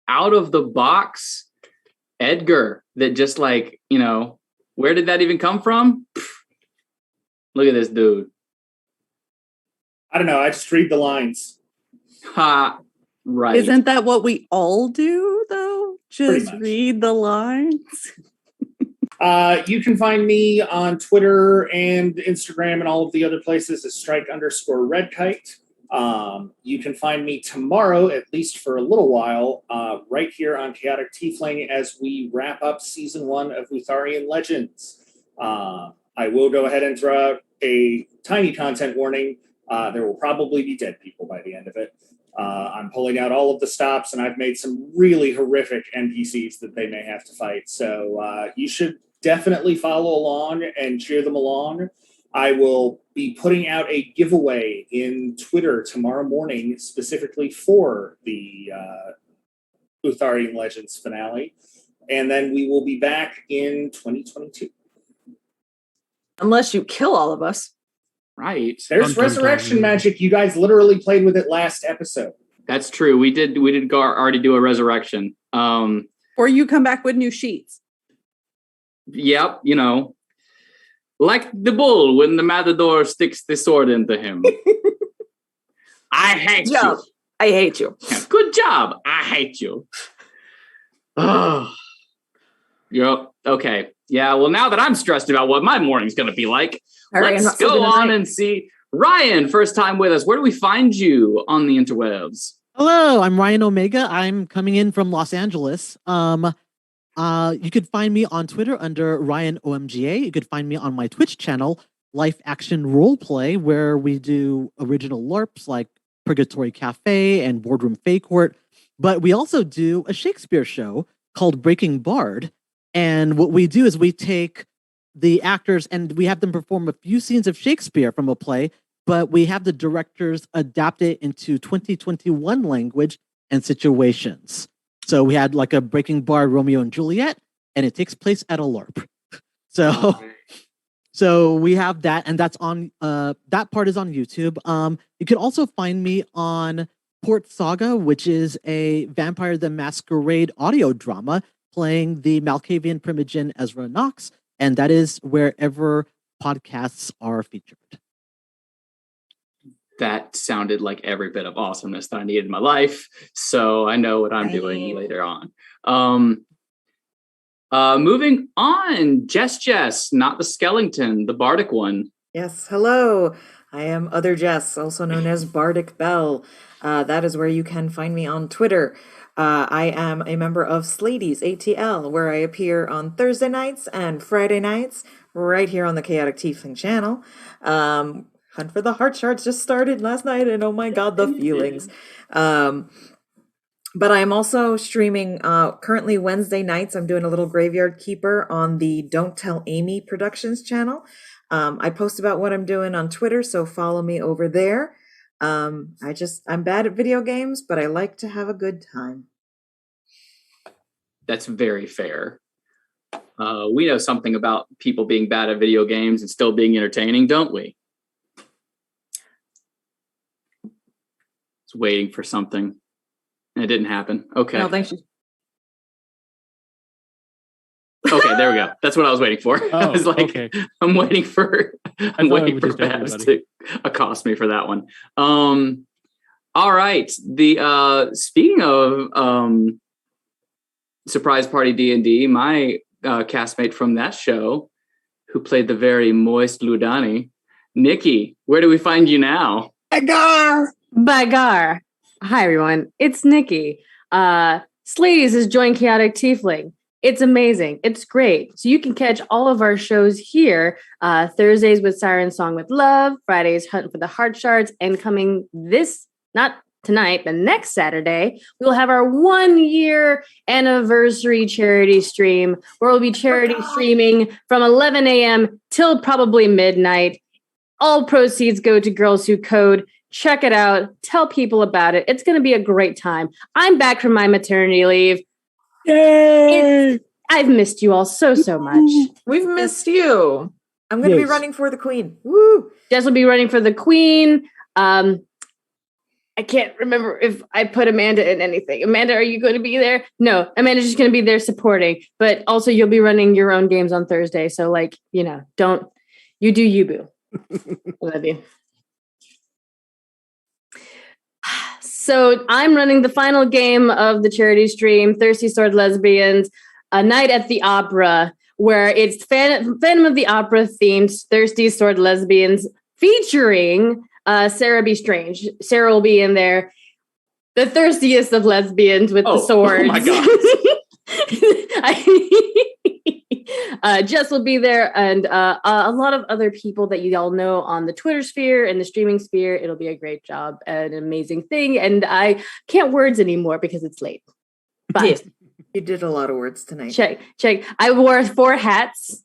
out of the box Edgar that just where did that even come from? Look at this dude. I don't know. I just read the lines. Ha, right. Isn't that what we all do, though? Just read the lines? You can find me on Twitter and Instagram and all of the other places as Strike_Redkite. You can find me tomorrow, at least for a little while, right here on Chaotic Tiefling as we wrap up Season 1 of Lutharian Legends. I will go ahead and throw out a tiny content warning. There will probably be dead people by the end of it. I'm pulling out all of the stops, and I've made some really horrific NPCs that they may have to fight. So you should definitely follow along and cheer them along. I will be putting out a giveaway in Twitter tomorrow morning, specifically for the Utharian Legends finale. And then we will be back in 2022. Unless you kill all of us. Right. There's resurrection magic. You guys literally played with it last episode. That's true. We did already do a resurrection. Or you come back with new sheets. Yep, like the bull when the matador sticks the sword into him. I hate you. I hate you. Yeah, good job. I hate you. Oh. Yep. Okay. Yeah. Well, now that I'm stressed about what my morning's going to be like, let's go on and see. Ryan, first time with us. Where do we find you on the interwebs? Hello, I'm Ryan Omega. I'm coming in from Los Angeles. You could find me on Twitter under Ryan OMGA. You could find me on my Twitch channel, Life Action Roleplay, where we do original LARPs like Purgatory Cafe and Boardroom Fey Court. But we also do a Shakespeare show called Breaking Bard. And what we do is we take the actors and we have them perform a few scenes of Shakespeare from a play, but we have the directors adapt it into 2021 language and situations. So we had like a Breaking Bard Romeo and Juliet, and it takes place at a LARP. So we have that, and that's on that part is on YouTube. You can also find me on Port Saga, which is a Vampire the Masquerade audio drama playing the Malkavian Primogen Ezra Knox, and that is wherever podcasts are featured. That sounded like every bit of awesomeness that I needed in my life, so I know what I'm doing later on. Moving on, Jess, not the skeleton, the bardic one. Yes, hello. I am Other Jess, also known as Bardic Bell. That is where you can find me on Twitter. I am a member of Slady's ATL, where I appear on Thursday nights and Friday nights, right here on the Chaotic Tiefling channel. Hunt for the Heart Shards just started last night, and oh my god, the feelings. But I'm also streaming currently Wednesday nights. I'm doing a little Graveyard Keeper on the Don't Tell Amy Productions channel. I post about what I'm doing on Twitter, so follow me over there. I'm bad at video games, but I like to have a good time. That's very fair. We know something about people being bad at video games and still being entertaining, don't we? Was waiting for something, and it didn't happen. Okay. No, thanks. Okay, there we go. That's what I was waiting for. I was like, okay. I'm waiting for Babs to accost me for that one. All right. The speaking of Surprise Party D&D, my castmate from that show, who played the very moist Ludani, Nikki, where do we find you now? Bagar. Hi, everyone. It's Nikki. Slady's has joined Chaotic Tiefling. It's amazing. It's great. So you can catch all of our shows here. Thursdays with Siren Song with Love, Fridays Hunt for the Heart Shards, and coming not tonight, but next Saturday, we'll have our 1-year anniversary charity stream where we'll be charity streaming from 11 a.m. till probably midnight. All proceeds go to Girls Who Code. Check it out. Tell people about it. It's going to be a great time. I'm back from my maternity leave. Yay! I've missed you all so much. We've missed you. I'm going to be running for the queen. Woo! Jess will be running for the queen. I can't remember if I put Amanda in anything. Amanda, are you going to be there? No, Amanda's just going to be there supporting. But also you'll be running your own games on Thursday. So you do you, boo. I love you. So I'm running the final game of the charity stream, Thirsty Sword Lesbians, A Night at the Opera, where it's Phantom of the Opera themed Thirsty Sword Lesbians featuring Sarah B. Strange. Sarah will be in there, the thirstiest of lesbians with the swords. Oh my God. Jess will be there, and a lot of other people that you all know on the Twitter sphere and the streaming sphere. It'll be a great job, an amazing thing, and I can't words anymore because it's late. Bye. You did a lot of words tonight. Check. I wore 4 hats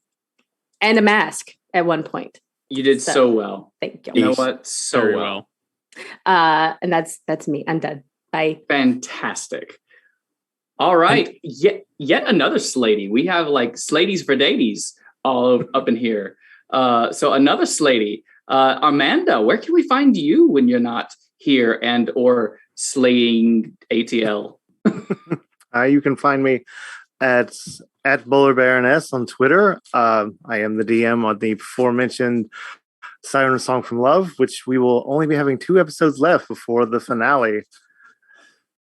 and a mask at one point. You did so well. Thank you. You know what? So Very well. And that's me. I'm done. Bye. Fantastic. All right. Yet another Slady. We have like Sladies for Daties all up in here. So another Slady. Amanda, where can we find you when you're not here and or slaying ATL? You can find me at Bowler Baroness on Twitter. I am the DM on the aforementioned Siren Song from Love, which we will only be having 2 episodes left before the finale.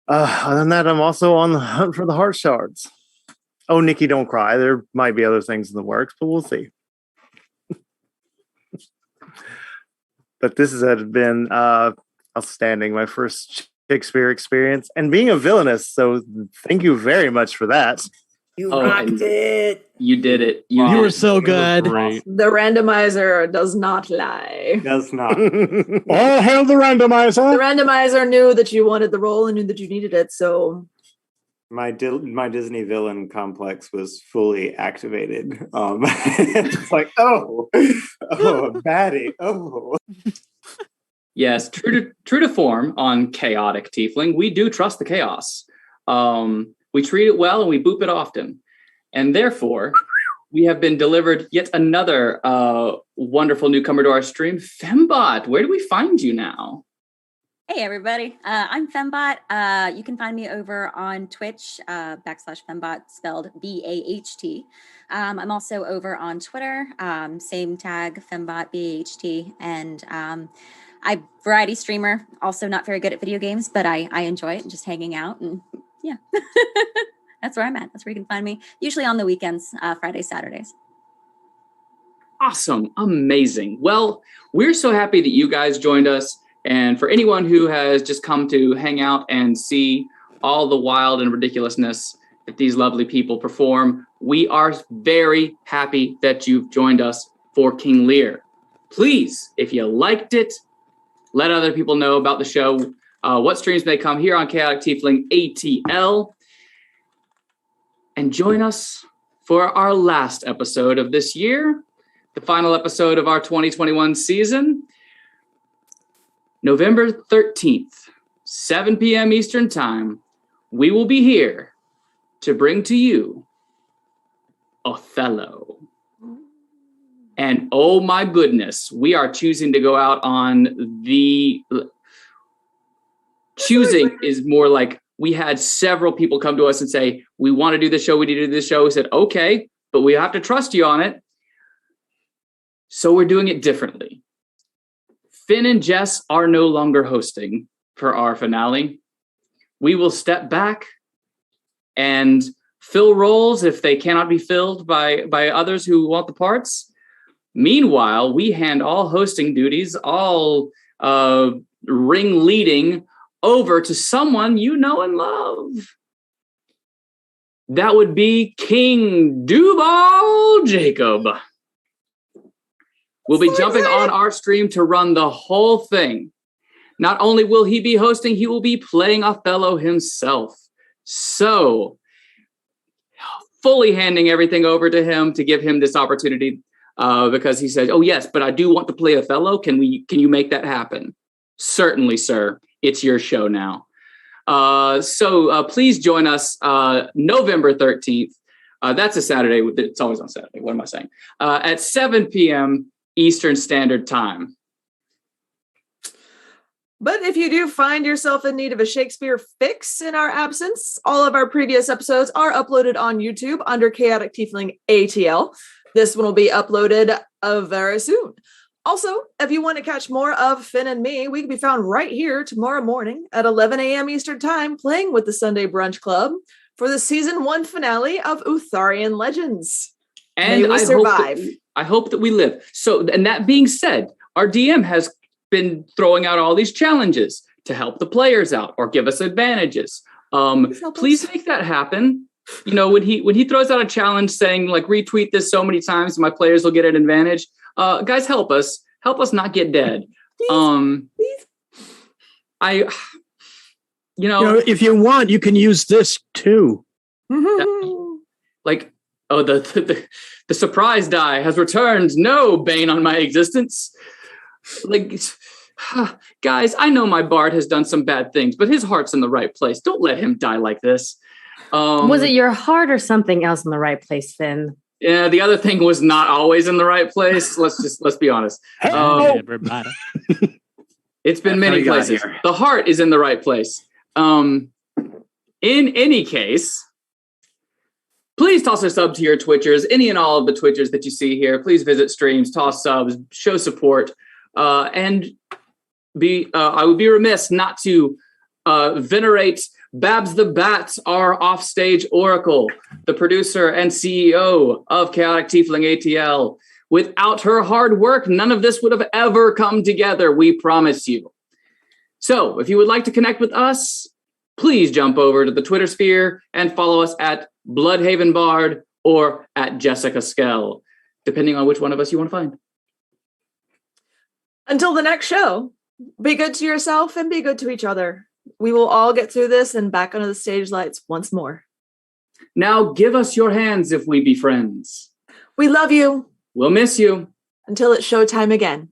Other than that, I'm also on the hunt for the heart shards. Oh, Nikki, don't cry. There might be other things in the works, but we'll see. But this has been outstanding. My first Shakespeare experience and being a villainess. So thank you very much for that. You rocked it. You did it. You were so good. The randomizer does not lie. Does not. All hail the randomizer. The randomizer knew that you wanted the role and knew that you needed it. So My Disney villain complex was fully activated. It's like, a baddie. Oh. Yes, true to form on Chaotic Tiefling, we do trust the chaos. We treat it well and we boop it often. And therefore, we have been delivered yet another wonderful newcomer to our stream. Fembot, where do we find you now? Hey everybody, I'm Fembot. You can find me over on Twitch, /Fembot, spelled BAHT. I'm also over on Twitter, same tag, Fembot, BAHT, and I'm variety streamer, also not very good at video games, but I enjoy it and just hanging out, and yeah. That's where I'm at. That's where you can find me, usually on the weekends, Fridays, Saturdays. Awesome. Amazing. Well, we're so happy that you guys joined us. And for anyone who has just come to hang out and see all the wild and ridiculousness that these lovely people perform, we are very happy that you've joined us for King Lear. Please, if you liked it, let other people know about the show. What streams may come here on Chaotic Tiefling ATL. And join us for our last episode of this year, the final episode of our 2021 season. November 13th, 7 p.m. Eastern Time, we will be here to bring to you Othello. And oh my goodness, we are choosing to go out on the... Choosing is more like we had several people come to us and say, we want to do this show, we need to do this show. We said, okay, but we have to trust you on it. So we're doing it differently. Finn and Jess are no longer hosting for our finale. We will step back and fill roles if they cannot be filled by others who want the parts. Meanwhile, we hand all hosting duties, all ring leading over to someone you know and love. That would be King Duval Jacob. We'll be jumping on our stream to run the whole thing. Not only will he be hosting, he will be playing Othello himself. So, fully handing everything over to him to give him this opportunity because he said, oh yes, but I do want to play Othello. Can you make that happen? Certainly, sir. It's your show now. So please join us November 13th. That's a Saturday. It's always on Saturday. What am I saying? At 7 p.m. Eastern Standard Time. But if you do find yourself in need of a Shakespeare fix in our absence, all of our previous episodes are uploaded on YouTube under Chaotic Tiefling ATL. This one will be uploaded very soon. Also, if you want to catch more of Finn and me, we can be found right here tomorrow morning at 11 a.m. Eastern Time playing with the Sunday Brunch Club for the Season 1 finale of Utharian Legends. And May we survive. I hope that we live. So, and that being said, our DM has been throwing out all these challenges to help the players out or give us advantages. Please make that happen. You know, when he throws out a challenge saying like retweet this so many times, my players will get an advantage. Guys, help us not get dead. Please. You know, if you want, you can use this too. Like, oh, the surprise die has returned. No bane on my existence. Like, guys, I know my bard has done some bad things, but his heart's in the right place. Don't let him die like this. Was it your heart or something else in the right place, Finn? Yeah, the other thing was not always in the right place. Let's be honest. Everybody. It's been many places. The heart is in the right place. In any case, please toss a sub to your Twitchers, any and all of the Twitchers that you see here. Please visit streams, toss subs, show support, and I would be remiss not to venerate Babs the Bat, our offstage oracle, the producer and CEO of Chaotic Tiefling ATL. Without her hard work, none of this would have ever come together, we promise you. So, if you would like to connect with us, please jump over to the Twitter sphere and follow us at Bloodhaven Bard or at Jessica Skell, depending on which one of us you want to find. Until the next show, be good to yourself and be good to each other. We will all get through this and back under the stage lights once more. Now give us your hands if we be friends. We love you. We'll miss you. Until it's showtime again.